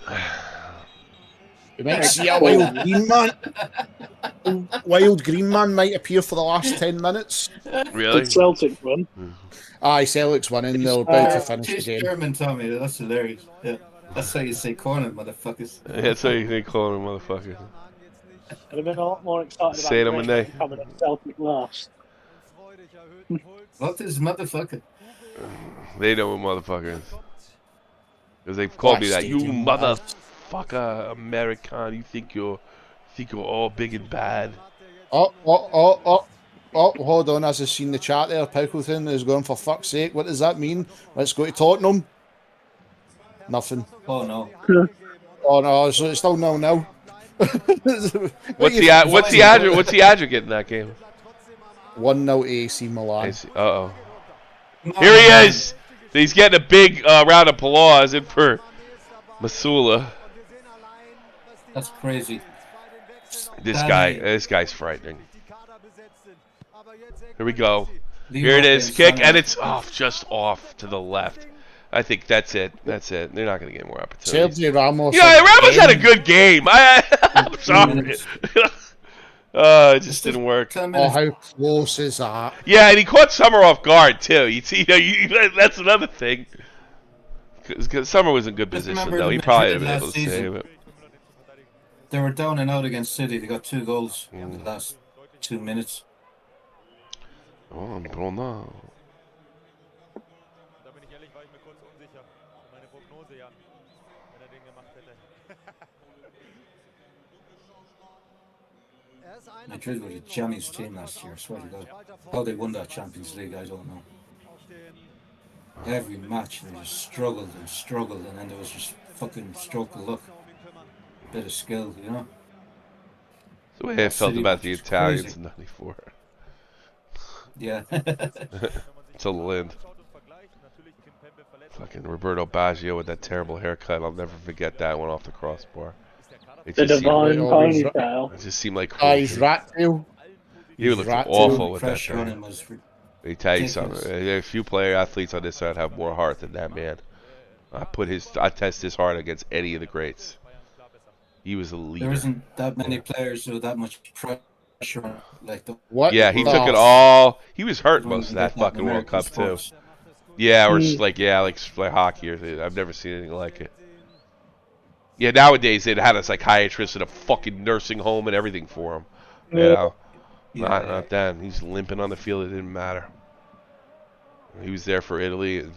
S3: We might see a wild green man. Wild green man might appear for the last 10 minutes.
S1: Really?
S4: Did Celtic win?
S3: Aye, Celtic's winning. They're about to finish the
S2: Teach
S3: game.
S2: German, Tommy. That's hilarious. Yeah. That's how you say corner, motherfuckers.
S1: That's how you say corner, motherfuckers.
S4: I'd have been a lot more excited
S1: Say
S4: about
S1: them
S4: the
S1: when
S4: game coming at Celtic last.
S2: What is motherfucker?
S1: They know what motherfucker is. Because they've called me that. You
S3: Stadium
S1: motherfucker, American. You think you're all big and bad.
S3: Oh, hold on. As I've seen the chat there, Pickleton is going, for fuck's sake. What does that mean? Let's go to Tottenham. Nothing.
S2: Oh no.
S3: Oh no, so it's still 0-0.
S1: What's the aggregate in that game?
S3: 1-0 to AC Milan.
S1: Uh-oh. Here he is! He's getting a big round of applause in for Masula.
S2: That's crazy.
S1: This guy's frightening. Here we go. Here it is. Kick, and it's off, just off to the left. I think that's it. That's it. They're not going to get more opportunities.
S3: Sergio Ramos.
S1: Yeah, Ramos had a good game. I'm sorry. It just didn't work.
S3: Oh, how close is that?
S1: Yeah, and he caught Summer off guard, too. That's another thing. Because Summer was in good position, though. He probably would have been able to save it.
S2: They were down and out against City. They got 2 goals in the last 2 minutes.
S1: Oh, Bruno.
S5: Da bin ich ehrlich, war ich mir kurz unsicher. Meine Prognose, Jan, wenn er den gemacht hätte.
S2: Madrid were the jammiest team last year, I swear to God. How they won that Champions League, I don't know. Every match they just struggled, and then there was just fucking stroke of luck. Bit of skill, you know?
S1: That's the way I felt
S2: City
S1: about
S2: was
S1: the
S2: just
S1: Italians
S2: crazy.
S1: in '94.
S2: Yeah.
S1: Till the end. Fucking Roberto Baggio with that terrible haircut. I'll never forget that one off the crossbar. It
S4: The
S1: just
S4: divine
S1: seemed
S4: ponytail.
S1: it just seemed like
S3: He's
S1: crazy.
S3: rat tail.
S1: He looked
S3: rat
S1: awful
S3: tail.
S1: with that
S2: Pressure on
S1: thing.
S2: him was
S1: Let me tell you something.
S2: ridiculous.
S1: There are a few athletes on this side have more heart than that man. I test his heart against any of the greats. He was a leader.
S2: There isn't that many players with that much pressure on like the
S3: What?
S1: Yeah, he
S3: the
S1: took it
S3: f-
S1: all. He was hurt
S2: one
S1: most of
S2: that
S1: that fucking World
S2: American
S1: Cup too.
S2: sports.
S1: Yeah, or like hockey or I've never seen anything like it. Yeah, nowadays they'd had a psychiatrist in a fucking nursing home and everything for him. You know, not then. He's limping on the field. It didn't matter. He was there for Italy, and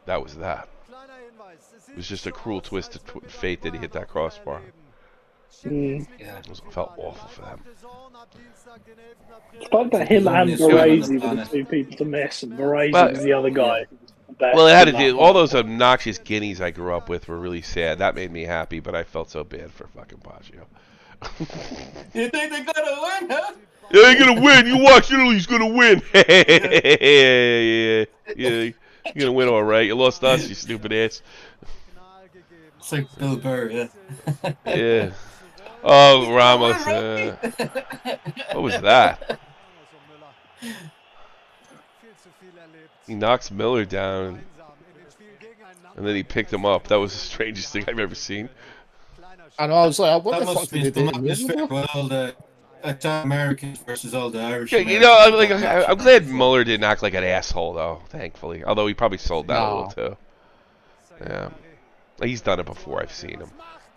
S1: that was that. It was just a cruel twist of fate that he hit that crossbar.
S2: Yeah.
S1: It felt awful for them.
S4: It's like that him and Baresi were the 2 people to miss, and Baresi was the other guy.
S1: Well, it had to do. All those obnoxious guineas I grew up with were really sad. That made me happy, but I felt so bad for fucking Baggio.
S2: You think they're gonna win, huh?
S1: Yeah, they're gonna win. You watch Italy's gonna win. yeah. You're gonna win, all right. You lost us, you stupid ass.
S2: It's like Bill Burr, yeah.
S1: Yeah. Oh, Ramos. What was that? He knocks Miller down, and then he picked him up. That was the strangest thing I've ever seen.
S3: And I was like, what
S2: That
S3: the fuck
S2: must
S3: did
S2: be
S3: they
S2: some
S3: do?
S2: atmosphere with all the Americans versus all the Irish.
S1: Yeah, you know, I'm glad Mueller didn't act like an asshole, though. Thankfully, although he probably sold that a little too. Yeah, he's done it before. I've seen him.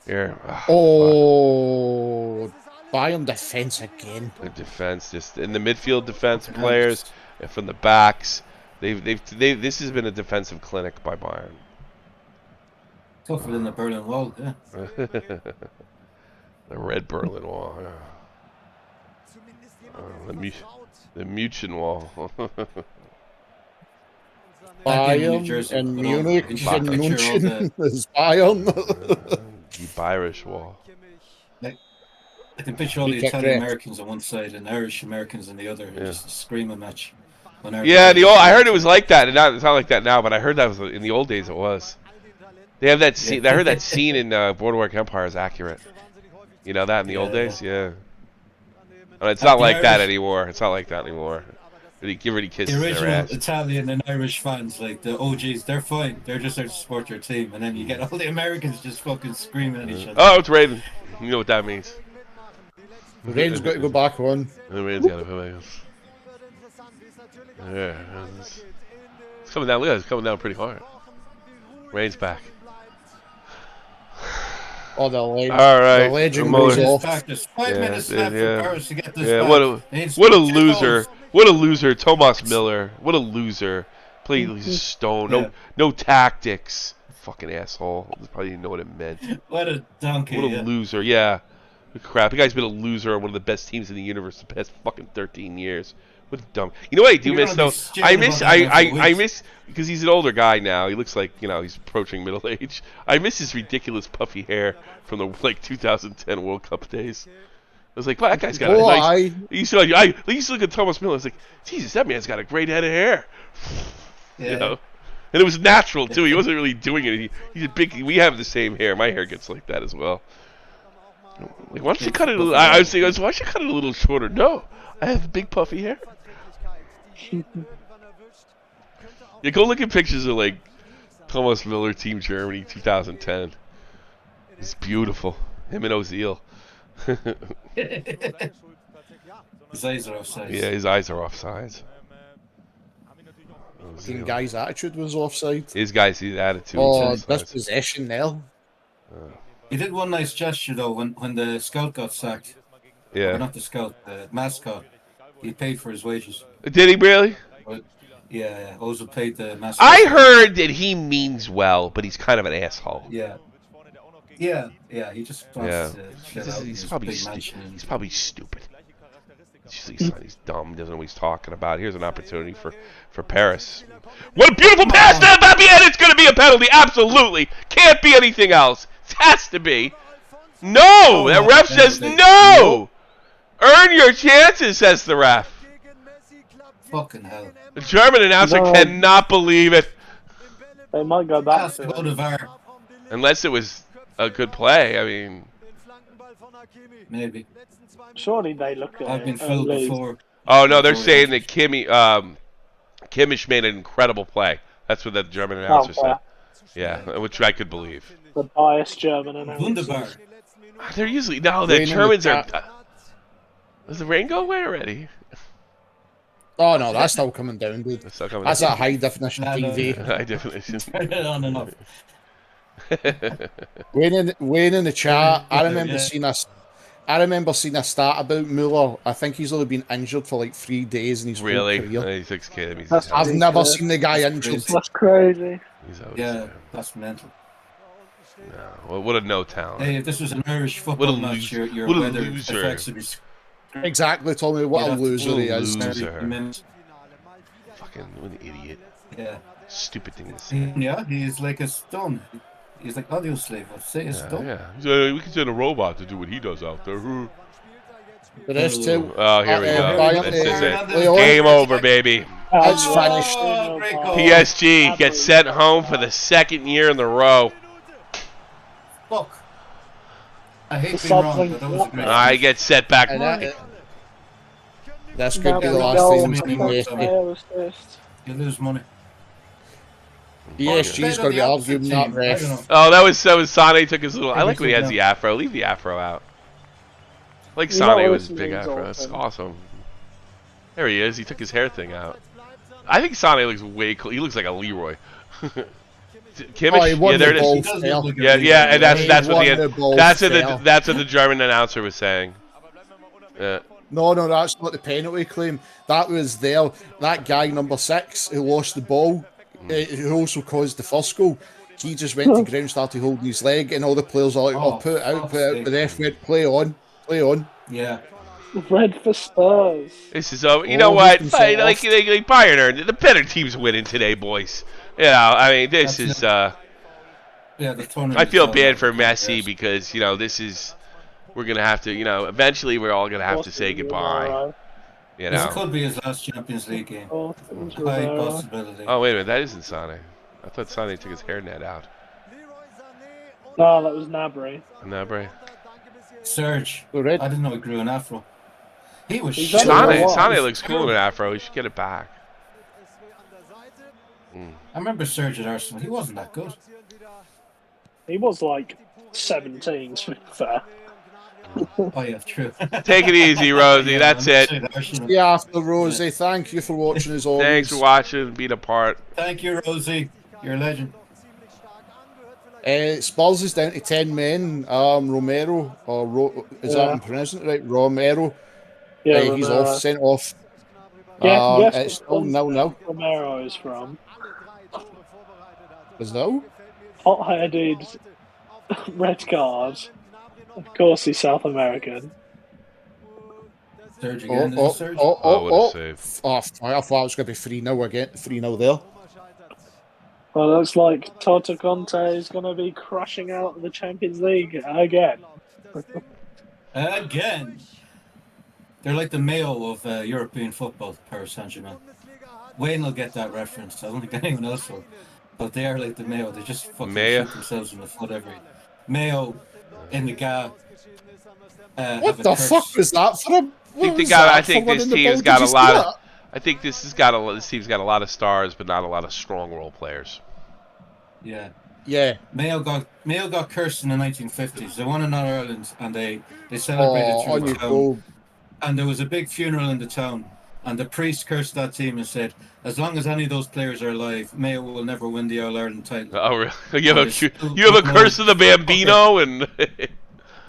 S1: Here.
S3: Oh, Bayern defense again.
S1: The defense, just in the midfield, defense players, and from the backs. This has been a defensive clinic by Bayern.
S2: Tougher than the Berlin Wall, yeah.
S1: The Red Berlin Wall. Yeah. The München Wall.
S3: Bayern and Munich and München is Bayern.
S1: The Irish Wall.
S2: I can picture all the Italian Americans on one side and Irish Americans on the other. Yeah. Just a screaming match.
S1: Yeah, I heard it was like that. It's not like that now, but I heard that was in the old days. It was. They have that scene. I heard that scene in Boardwalk Empire is accurate. You know that in the old days, yeah. It's not like that anymore. It's not like that anymore. Everybody kisses
S2: The
S1: their
S2: original
S1: ass.
S2: Italian and Irish fans, like the OGs, they're fine. They're just there to support their team, and then you get all the Americans just fucking screaming at each other.
S1: Oh, it's raining. You know what that means.
S3: The rain's got to go back on.
S1: The rain's got to go back on. Yeah, it's coming down. Look at it. It's coming down pretty hard. Rain's back.
S3: Oh, the legend.
S1: All right.
S3: The legend
S1: Muller.
S3: goes off.
S2: Practice. 5 minutes left for Paris to get this back.
S1: What a loser. What a loser. Thomas Miller. What a loser. Played stone. No tactics. Fucking asshole. Probably didn't know what it meant.
S2: What a donkey.
S1: What a loser. Yeah. Crap. The guy's been a loser on one of the best teams in the universe the past fucking 13 years. What a dumb. You know what I do miss though? I miss because he's an older guy now. He looks like, he's approaching middle age. I miss his ridiculous puffy hair from the 2010 World Cup days. I was like, wow, that guy's got a nice. I used to look at Thomas Miller. I was like, Jesus, that man's got a great head of hair.
S2: Yeah.
S1: And it was natural too. He wasn't really doing it. He's a big. We have the same hair. My hair gets like that as well. Like, why don't you cut it a little? I was saying, why don't you cut it a little shorter? No, I have big puffy hair. Yeah, go look at pictures of like Thomas Miller, Team Germany, 2010. It's beautiful. Him and Ozil.
S2: His eyes are offside.
S1: Yeah, his eyes are offside.
S3: The guy's attitude was offside.
S1: His attitude.
S3: Oh, dispossession now.
S2: He did one nice gesture though when the scout got sacked.
S1: Yeah.
S2: Or not the scout, the mascot. He paid for his wages.
S1: Did he really?
S2: But, yeah. Ozil paid the mascot.
S1: I heard that he means well, but he's kind of an asshole.
S2: Yeah. He just wants to shut out.
S1: He's probably stupid. He's dumb. Doesn't know what he's talking about. Here's an opportunity for Paris. What a beautiful pass to Mbappé, and it's going to be a penalty. Absolutely, can't be anything else. It has to be. No, that ref says no. Earn your chances, says the ref.
S2: Fucking hell.
S1: The German announcer cannot believe it.
S4: They might go back
S2: Has to go to VAR.
S1: Unless it was a good play. I mean,
S2: maybe.
S4: Surely they look at
S2: I've
S4: it.
S2: been fooled before.
S1: Oh no, they're saying that Kimmich made an incredible play. That's what the German announcer said. Yeah, which I could believe.
S4: The biased German announcer.
S2: Wunderbar.
S1: They're usually the Germans are. Does the rain go away already?
S3: Oh no, that's still coming down, dude. That's a high definition TV.
S1: High definition.
S2: Turn it on and off.
S3: Wayne in the chat. I remember seeing a stat about Muller. I think he's only been injured for like 3 days in his whole career.
S1: He's 6 kids.
S3: I've never seen the guy injured.
S4: That's crazy.
S2: That's mental.
S1: No, well, what a no talent.
S2: Hey, if this was an Irish football match, your weather effects would be.
S3: Exactly, Tommy. What a loser he is.
S1: Fucking what an idiot.
S2: Yeah.
S1: Stupid thing to say.
S2: Yeah, he's like a stone. He's like audio slave. I'll say a stone.
S1: Yeah. We can send a robot to do what he does out there.
S3: The rest too.
S1: Oh, here we go. This is it.
S3: Leon.
S1: Game over, baby.
S3: It's finished.
S1: PSG gets sent home for the second year in the row.
S2: Fuck. I hate being wrong, but that was a great.
S1: I get set back.
S3: That's could be the last time.
S2: You lose money.
S3: PSG's going to be arguing that ref.
S1: Oh, that was Sane took his little. I like when he has the afro. Leave the afro out. I like Sane with his big afro. That's awesome. There he is. He took his hair thing out. I think Sane looks way cool. He looks like a Leroy. Kimmich? There it is. Yeah, and that's what the German announcer was saying. Yeah.
S3: No, that's not the penalty claim. That was that guy number 6 who lost the ball, who also caused the first goal. He just went to ground, started holding his leg, and all the players are like, put it out. The ref went, play on.
S2: Yeah.
S4: Red for Spurs.
S1: This is you know what? Like Bayern, the better team's winning today, boys. You know, I mean, this is.
S2: The tournament.
S1: I feel bad for Messi because this is. We're gonna have to, eventually we're all gonna have to say goodbye.
S2: This could be his last Champions League game. High possibility.
S1: Oh wait a minute, that isn't Sane. I thought Sane took his hairnet out.
S4: Oh, that was Nabry.
S1: Nabry.
S2: Serge.
S3: The red.
S2: I didn't know he grew an afro. He was
S4: He's
S2: shit.
S4: done it.
S1: Sane looks cool in an afro. He should get it back.
S2: I remember Serge at Arsenal. He wasn't that good.
S4: He was like 17, to be fair.
S2: Oh yeah, true.
S1: Take it easy, Rosie. That's it.
S3: Yeah, after Rosie, thank you for watching as always.
S1: Thanks for watching and being a part.
S2: Thank you, Rosie. You're a legend.
S3: Spurs is down to 10 men. Romero, or is that I'm pronouncing it right? Romero.
S4: Yeah,
S3: he's
S4: Romero.
S3: off, sent off.
S4: Yeah,
S3: It's still 0-0.
S4: Romero is from.
S3: Is no?
S4: Hot-headed red card. Of course, he's South American.
S2: Serge again. Is it Serge?
S1: What a save.
S3: I thought it was going to be 3-0 again. 3-0 there.
S4: Well, it looks like Toto Conte is going to be crushing out the Champions League again.
S2: Again. They're like the Mayo of European football, Paris Saint-Germain. Wayne will get that reference. I don't think anyone else will. But they are like the Mayo. They just fucking shoot themselves in the foot every. Mayo in the gap.
S3: What the fuck was that for him?
S1: I think this team's got a lot of. I think this team's got a lot of stars, but not a lot of strong role players.
S2: Yeah.
S3: Yeah.
S2: Mayo got cursed in the 1950s. They won in Ireland and they celebrated through the town. And there was a big funeral in the town. And the priest cursed that team and said, as long as any of those players are alive, Mayo will never win the All-Ireland title.
S1: Oh, really? You have a curse of the Bambino? And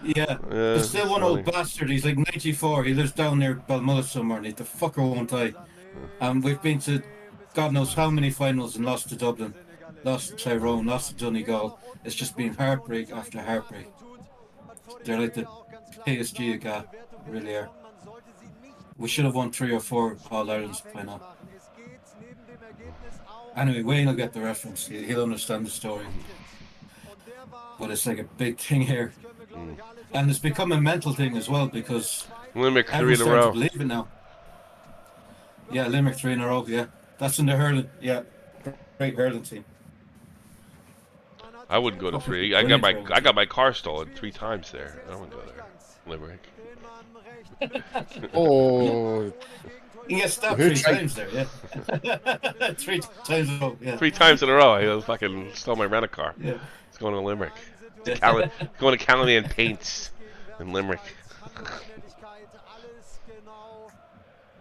S2: yeah. There's still one old bastard. He's like 94. He lives down near Balmulla somewhere. And the fucker won't die. And we've been to God knows how many finals and lost to Dublin. Lost to Tyrone, lost to Donegal. It's just been heartbreak after heartbreak. They're like the PSG of God. Really are. We should have won 3 or 4 All-Irelands by now. Anyway, Wayne will get the reference. He'll understand the story. But it's like a big thing here. And it's become a mental thing as well because
S1: Limerick 3 in a
S2: everyone's starting
S1: row.
S2: to believe it now. Yeah, Limerick 3 in a row, yeah. That's in the hurling. Yeah. Great hurling team.
S1: I wouldn't go to 3. I got my car stolen 3 times there. I wouldn't go there. Limerick.
S3: Oh.
S2: You get stopped 3 times there, yeah. 3 times in a row, yeah.
S1: 3 times in a row. I fucking stole my rental car.
S2: Yeah.
S1: It's going to Limerick. Going to Callanan Paints in Limerick.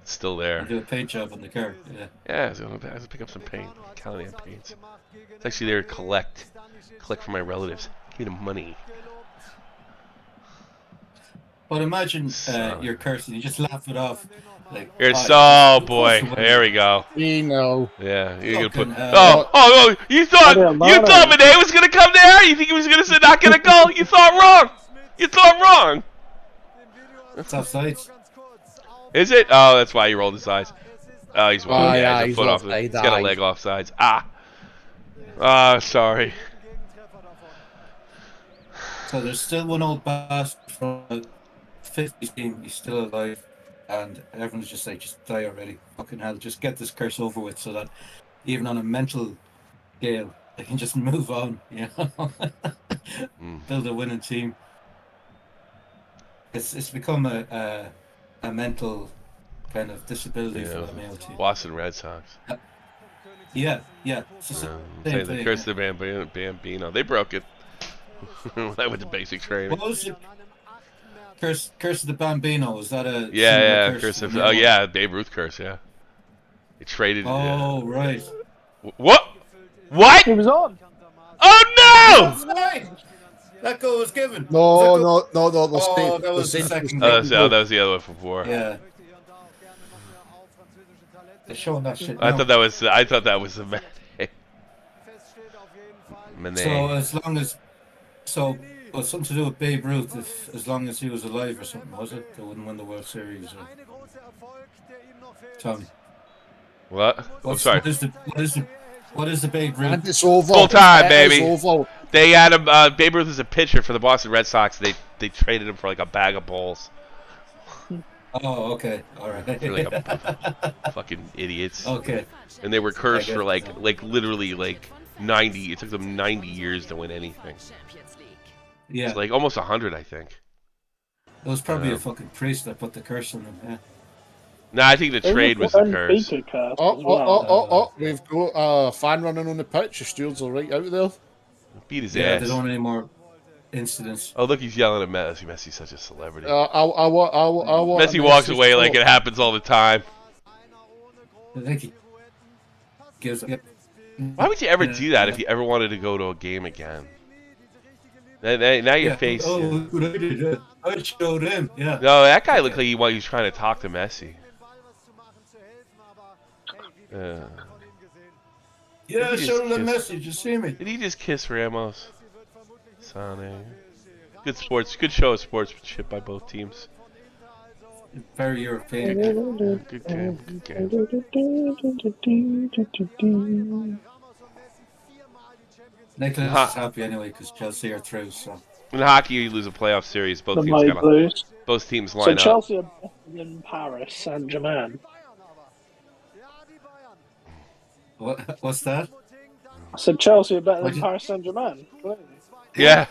S1: It's still there.
S2: You do a paint job on the car, yeah.
S1: Yeah, I was going to pick up some paint. Callanan Paints. It's actually there to collect for my relatives. Give me the money.
S2: But imagine you're cursing, you just laugh it off. Like,
S1: Boy, there we go.
S3: We know.
S1: Yeah, you're gonna put.
S2: Fucking
S1: You thought Manet was gonna come there? You think he was gonna say not gonna go? You thought wrong. You thought wrong.
S2: It's offside.
S1: Is it? Oh, that's why he rolled his eyes. Oh, he's wrong.
S3: Yeah,
S1: he's a foot off. He's got a leg offsides. Sorry.
S2: So there's still one old bastard from the 50s team. He's still alive. And everyone's just like, just die already. Fucking hell, just get this curse over with so that even on a mental scale, they can just move on, you know? Build a winning team. It's become a mental kind of disability for the male team.
S1: Boston Red Sox.
S2: Yeah. It's the same thing,
S1: the curse of the Bambino. They broke it. That was the basic training.
S2: What was it? Curse of the Bambino, was that a
S1: curse of Babe Ruth curse, yeah. They traded
S2: right.
S1: What?
S4: He was on.
S1: Oh no!
S2: That's right. That goal was given.
S3: No.
S2: That was the second
S1: that was the other one from before.
S2: Yeah. They're showing that shit.
S1: I thought that was the Manet.
S2: So as long as it was something to do with Babe Ruth, as long as he was alive or something, was it? They wouldn't win the World Series. Or... Tommy.
S1: What? I'm sorry.
S2: What is the Babe Ruth?
S3: And it's over.
S1: Full time, baby.
S3: It's over.
S1: They had him. Babe Ruth is a pitcher for the Boston Red Sox. They traded him for like a bag of balls.
S2: Oh, okay, all right.
S1: They're like a fucking idiots.
S2: Okay.
S1: And they were cursed for like literally like 90. It took them 90 years to win anything.
S2: Yeah.
S1: It's like almost 100, I think.
S2: It was probably a fucking priest that put the curse on them. Yeah.
S1: No, I think the trade was the curse.
S3: We've got a fan running on the pitch. The stewards are right out there.
S1: Beat his
S2: Yeah,
S1: ass.
S2: they don't want any more incidents.
S1: Oh, look, he's yelling at Messi. Messi's such a celebrity.
S3: Messi
S1: walks away like it happens all the time.
S2: I think he gives up.
S1: Why would you ever do that if you ever wanted to go to a game again? Now your face.
S2: Oh, look what I did. I showed him. Yeah.
S1: No, that guy looked like he was trying to talk to Messi.
S2: Yeah, I showed him the message. You see me?
S1: Did he just kiss Ramos? Sane. Good show of sportsmanship by both teams.
S2: Very European.
S1: Good game.
S2: Nicholas is happy anyway because Chelsea are through. So
S1: in hockey, you lose a playoff series. Both teams line
S4: so
S1: up.
S4: Chelsea are better than Paris Saint-Germain.
S2: What's that?
S4: I said Chelsea are better than Paris Saint-Germain.
S1: Yeah.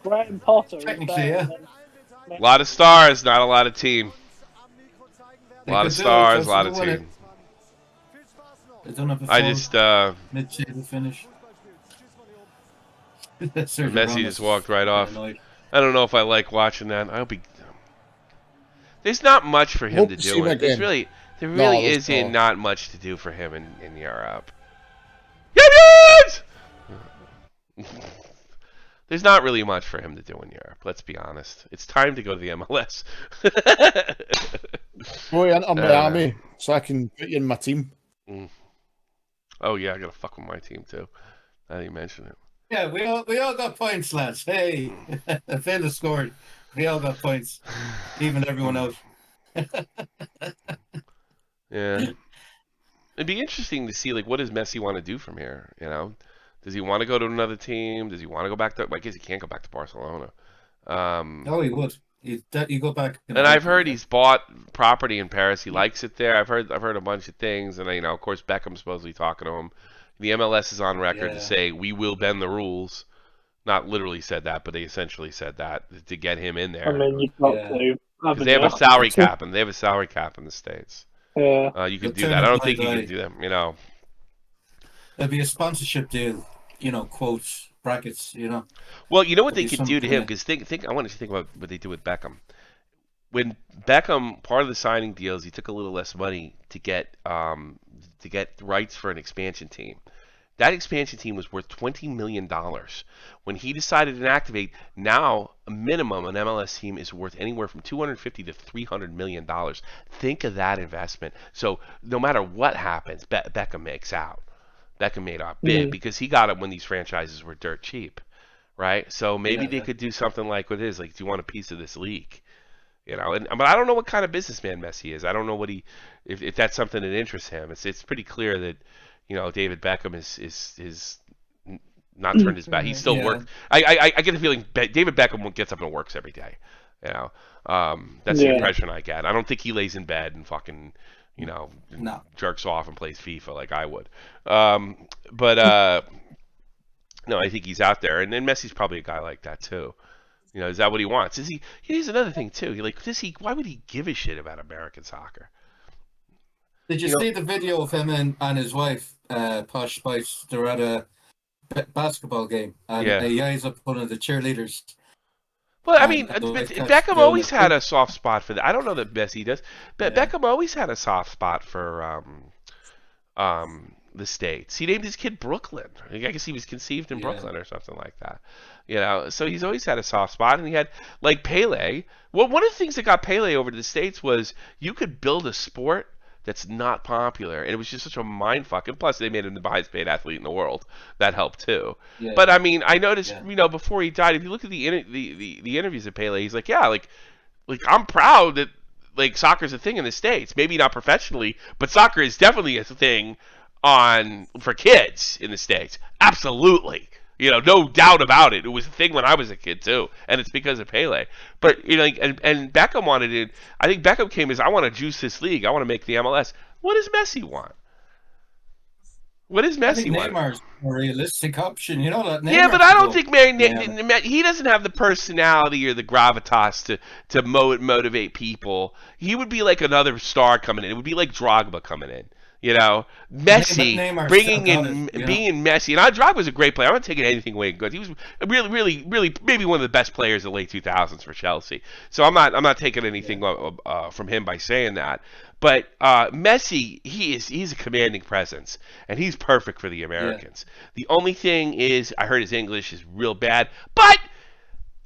S4: Graham Potter.
S2: Technically, yeah.
S1: A lot of stars, not a lot of team. A lot of stars, a lot of team.
S2: They don't have
S1: I just
S2: mid-table finish.
S1: Messi just walked right off. I don't know if I like watching that. I hope he. There's not much for him to do. There really isn't not much to do for him in Europe. There's not really much for him to do in Europe. Let's be honest. It's time to go to the MLS.
S3: Go into Miami so I can put you in my team.
S1: Oh yeah, I gotta fuck with my team too. Now that you mention it.
S2: Yeah, we all got points, lads. Hey, Villa scored. We all got points, even everyone else.
S1: Yeah, it'd be interesting to see what does Messi want to do from here. You know, does he want to go to another team? Does he want to go back to? I guess he can't go back to Barcelona.
S2: Oh, he would. You go back.
S1: And I've heard he's bought property in Paris. He likes it there. I've heard a bunch of things, and of course, Beckham's supposedly talking to him. The MLS is on record to say we will bend the rules. Not literally said that, but they essentially said that to get him in there.
S4: I mean, you've got to.
S1: Because they have a salary cap, and they have a salary cap in the States.
S4: Yeah.
S1: You could do that. I don't think you can do that.
S2: There'd be a sponsorship deal. Quotes, brackets.
S1: Well, you know what they could do to him? Because I want to think about what they do with Beckham. When Beckham, part of the signing deals, he took a little less money to get rights for an expansion team. That expansion team was worth $20 million. When he decided to activate, now a minimum an MLS team is worth anywhere from $250 to $300 million. Think of that investment. So no matter what happens, Beckham makes out. Beckham made out big because he got it when these franchises were dirt cheap, right? So maybe they could do something like with his, do you want a piece of this league? But I don't know what kind of businessman Messi is. I don't know if that's something that interests him. It's pretty clear that David Beckham is not turned his back. He still works. I get the feeling David Beckham gets up and works every day. That's the impression I get. I don't think he lays in bed and fucking jerks off and plays FIFA like I would. No, I think he's out there, and then Messi's probably a guy like that too. Is that what he wants? Is he? Here's another thing too. Why would he give a shit about American soccer?
S2: Did you see the video of him and his wife, Posh Spice? They're at a basketball game, and he eyes up one of the cheerleaders.
S1: Well, I mean, Beckham always had a soft spot for that. I don't know that Messi does, but Beckham always had a soft spot for the States. He named his kid Brooklyn. I guess he was conceived in Brooklyn or something like that. So he's always had a soft spot, and he had Pele. Well, one of the things that got Pele over to the States was you could build a sport that's not popular, and it was just such a mind fuck. And plus, they made him the highest paid athlete in the world. That helped too. Yeah. But I mean, I noticed, before he died, if you look at the interviews of Pele, he's like, I'm proud that soccer's a thing in the States. Maybe not professionally, but soccer is definitely a thing for kids in the States. Absolutely. No doubt about it. It was a thing when I was a kid too, and it's because of Pele. But and Beckham wanted it. I think Beckham came as, I want to juice this league. I want to make the MLS. What does Messi want? What does
S2: I think
S1: Messi want?
S2: Neymar's a realistic option. You know that.
S1: Yeah,
S2: Neymar
S1: but I
S2: could
S1: don't
S2: go.
S1: think he doesn't have the personality or the gravitas to motivate people. He would be like another star coming in. It would be like Drogba coming in. You know, Messi
S2: Neymar's
S1: bringing
S2: still
S1: in
S2: got it,
S1: being Messi, and Drogba was a great player. I'm not taking anything away good. He was really, really, really maybe one of the best players of the late 2000s for Chelsea. So I'm not taking anything from him by saying that. But Messi, he's a commanding presence, and he's perfect for the Americans. The only thing is, I heard his English is real bad, but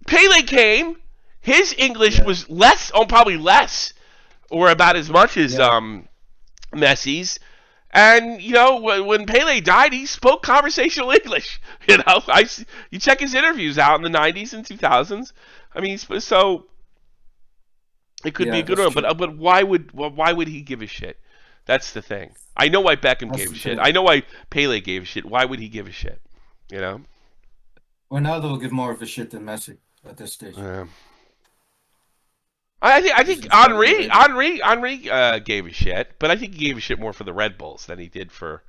S1: Pele came. His English was less, probably less, or about as much as Messi's. And, you know, when Pele died, he spoke conversational English. You know, you check his interviews out in the 90s and 2000s. I mean, so it could be a good one. But why would he give a shit? That's the thing. I know why Beckham gave a shit. I know why Pele gave a shit. Why would he give a shit? You know?
S2: Ronaldo will give more of a shit than Messi at this stage.
S1: I think Henry gave a shit, but I think he gave a shit more for the Red Bulls than he did for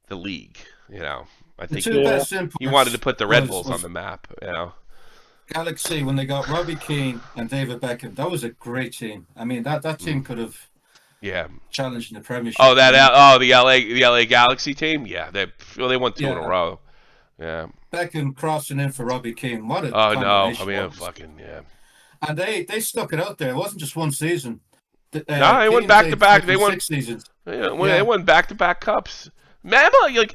S1: the league. You know, I think he wanted to put the Red Bulls on the map. You know,
S2: Galaxy when they got Robbie Keane and David Beckham, that was a great team. I mean, that team could have challenged in the Premiership.
S1: Oh, the LA Galaxy team. Yeah, they won 2 in a row. Yeah,
S2: Beckham crossing in for Robbie Keane. What a
S1: combination. I mean, fucking
S2: And they stuck it out there. It wasn't just one season.
S1: No, they went back to back. They won
S2: 6 seasons.
S1: They won back to back cups. Man, they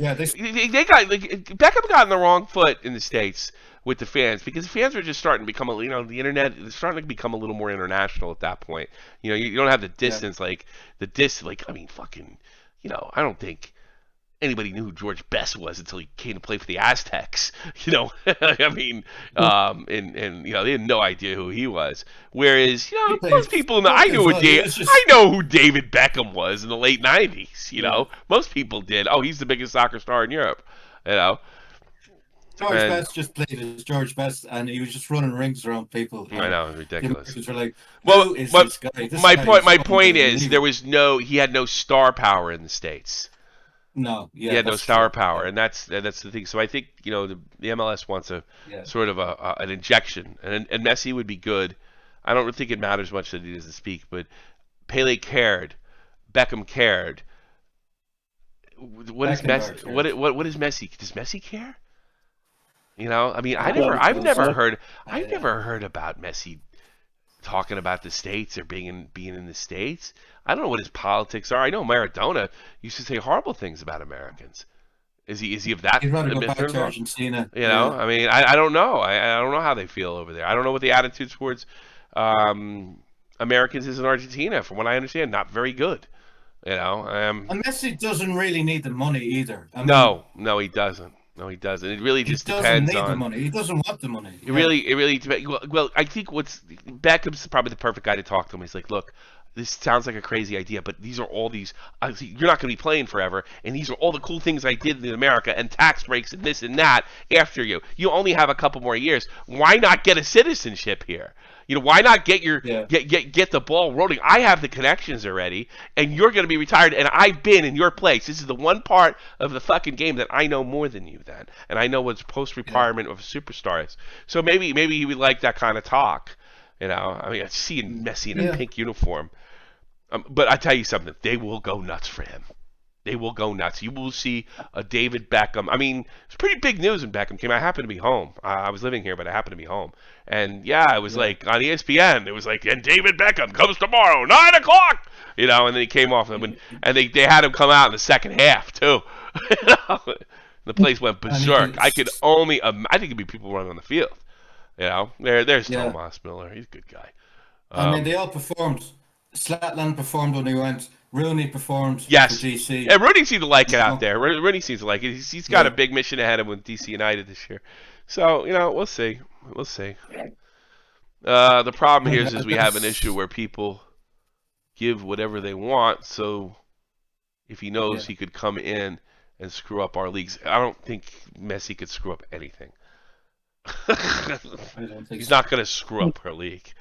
S1: got Beckham got on the wrong foot in the States with the fans because the fans were just starting to become the internet is starting to become a little more international at that point. You know, you don't have the distance I mean, fucking, you know, I don't think anybody knew who George Best was until he came to play for the Aztecs. You know, I mean, and you know, they had no idea who he was. Whereas, you know, most people know. I know who David Beckham was in the late '90s. You know, most people did. Oh, he's the biggest soccer star in Europe. You know,
S2: George Best just played as George Best, and he was just running rings around people.
S1: I know, ridiculous.
S2: Were like,
S1: well,
S2: this guy?
S1: My point is, he had no star power in the States.
S2: No,
S1: he had no star power, and that's the thing. So I think, you know, the MLS wants a sort of an injection, and Messi would be good. I don't think it matters much that he doesn't speak, but Pele cared, Beckham cared. What is Messi? What is Messi? Does Messi care? You know, I mean, I've never heard about Messi talking about the States or being in the States. I don't know what his politics are. I know Maradona used to say horrible things about Americans. Is he of that?
S2: He'd rather go back to Argentina.
S1: You know, I mean, I don't know. I don't know how they feel over there. I don't know what the attitude towards Americans is in Argentina. From what I understand, not very good. You know,
S2: and Messi doesn't really need the money either.
S1: No, he doesn't. No, he doesn't. It really just depends on.
S2: He doesn't need the money. He doesn't want the money.
S1: It really depends. Well, I think Beckham's probably the perfect guy to talk to him. He's like, look, this sounds like a crazy idea, but these are all these. You're not going to be playing forever, and these are all the cool things I did in America, and tax breaks and this and that after you. You only have a couple more years. Why not get a citizenship here? You know, why not get get the ball rolling? I have the connections already, and you're going to be retired, and I've been in your place. This is the one part of the fucking game that I know more than you then, and I know what's post-retirement of a superstar is. So maybe he would like that kind of talk. You know, I mean, seeing Messi in a pink uniform. But I tell you something, they will go nuts for him. They will go nuts. You will see a David Beckham. I mean, it's pretty big news when Beckham came. I happened to be home. I was living here, but I happened to be home. And yeah, it was like on ESPN. It was like, and David Beckham comes tomorrow, 9:00. You know, and then he came off, and they had him come out in the second half too. You know? The place went berserk. I think it'd be people running on the field. You know, there's Tomas Miller. He's a good guy.
S2: I mean, they all performed. Slatland performed when he went. Rooney performed for DC.
S1: Yeah, Rooney seemed to like it out there. Rooney seems to like it. He's got a big mission ahead of him with DC United this year. So, you know, we'll see. We'll see. The problem here is we have an issue where people give whatever they want. So if he knows he could come in and screw up our leagues, I don't think Messi could screw up anything. He's not going to screw up our league.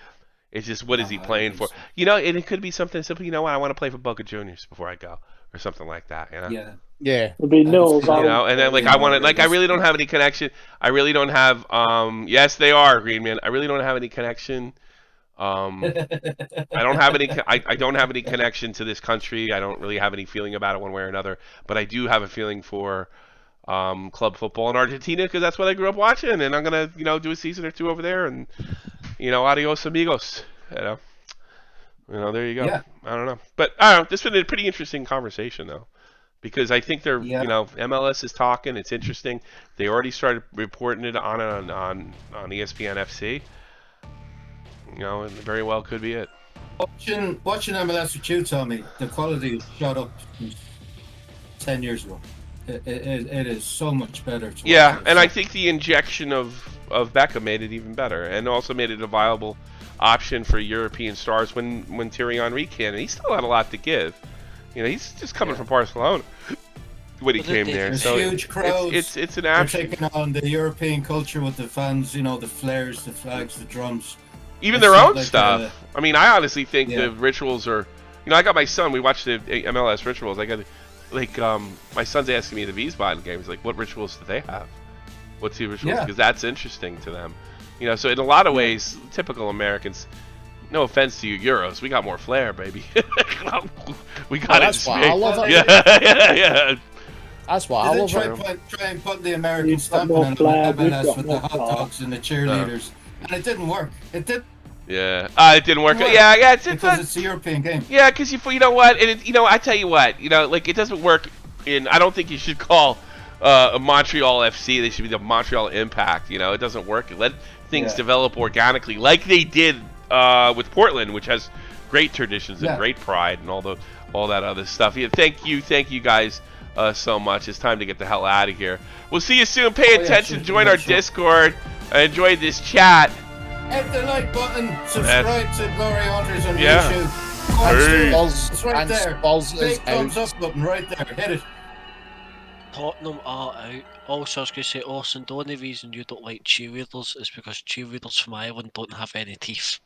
S1: It's just, what is he playing for? You know, and it could be something simple. You know what? I want to play for Boca Juniors before I go, or something like that. You know?
S3: Yeah.
S4: It'd be nils.
S1: You know, and then like I want to, like I really don't have any connection. I really don't have. Yes, they are Green Man. I really don't have any connection. I don't have any. I don't have any connection to this country. I don't really have any feeling about it one way or another. But I do have a feeling for club football in Argentina because that's what I grew up watching, and I'm gonna do a season or two over there, and adios amigos. There you go.
S2: Yeah.
S1: I don't know, but I don't know. This has been a pretty interesting conversation though. Because I think they're, MLS is talking. It's interesting. They already started reporting it on ESPN FC. And it very well could be it.
S2: Watching MLS with you, Tommy, the quality shot up 10 years ago. It is so much better.
S1: And I think the injection of Beckham made it even better, and also made it a viable option for European stars when Thierry Henry can. And he still had a lot to give. He's just coming from Barcelona when he came there.
S2: There's
S1: so
S2: huge crowds.
S1: It's an
S2: They're
S1: action.
S2: taking on the European culture with the fans, the flares, the flags, the drums.
S1: Even their own stuff. I mean, I honestly think the rituals are. I got my son. We watched the MLS rituals. I got my son's asking me the Wiesbaden games. Like, what rituals do they have? What's the rituals? Because that's interesting to them. So in a lot of ways, typical Americans. No offense to you, Euros. We got more flair, baby. We got
S3: that's why I love it.
S1: Yeah.
S3: That's why I love
S2: it. Try and put the American stamp on MLS with the hot dogs and the cheerleaders, and it didn't work. It did.
S1: Yeah, it didn't work. Yeah, it's
S2: it's a European game.
S1: Yeah, because you know what, and I tell you what, like it doesn't work. I don't think you should call a Montreal FC. They should be the Montreal Impact. It doesn't work. Let things develop organically, like they did with Portland, which has great traditions and great pride and all that other stuff. Yeah, thank you guys so much. It's time to get the hell out of here. We'll see you soon. Pay attention. Join our Discord. Enjoy this chat.
S2: Hit the like button. Subscribe to Glory Hunters on YouTube. It's right there. Big thumbs up button right there. Hit it.
S6: Tottenham are out. Also, I was going to say, Orson, the only reason you don't like cheerleaders is because cheerleaders from Ireland don't have any teeth.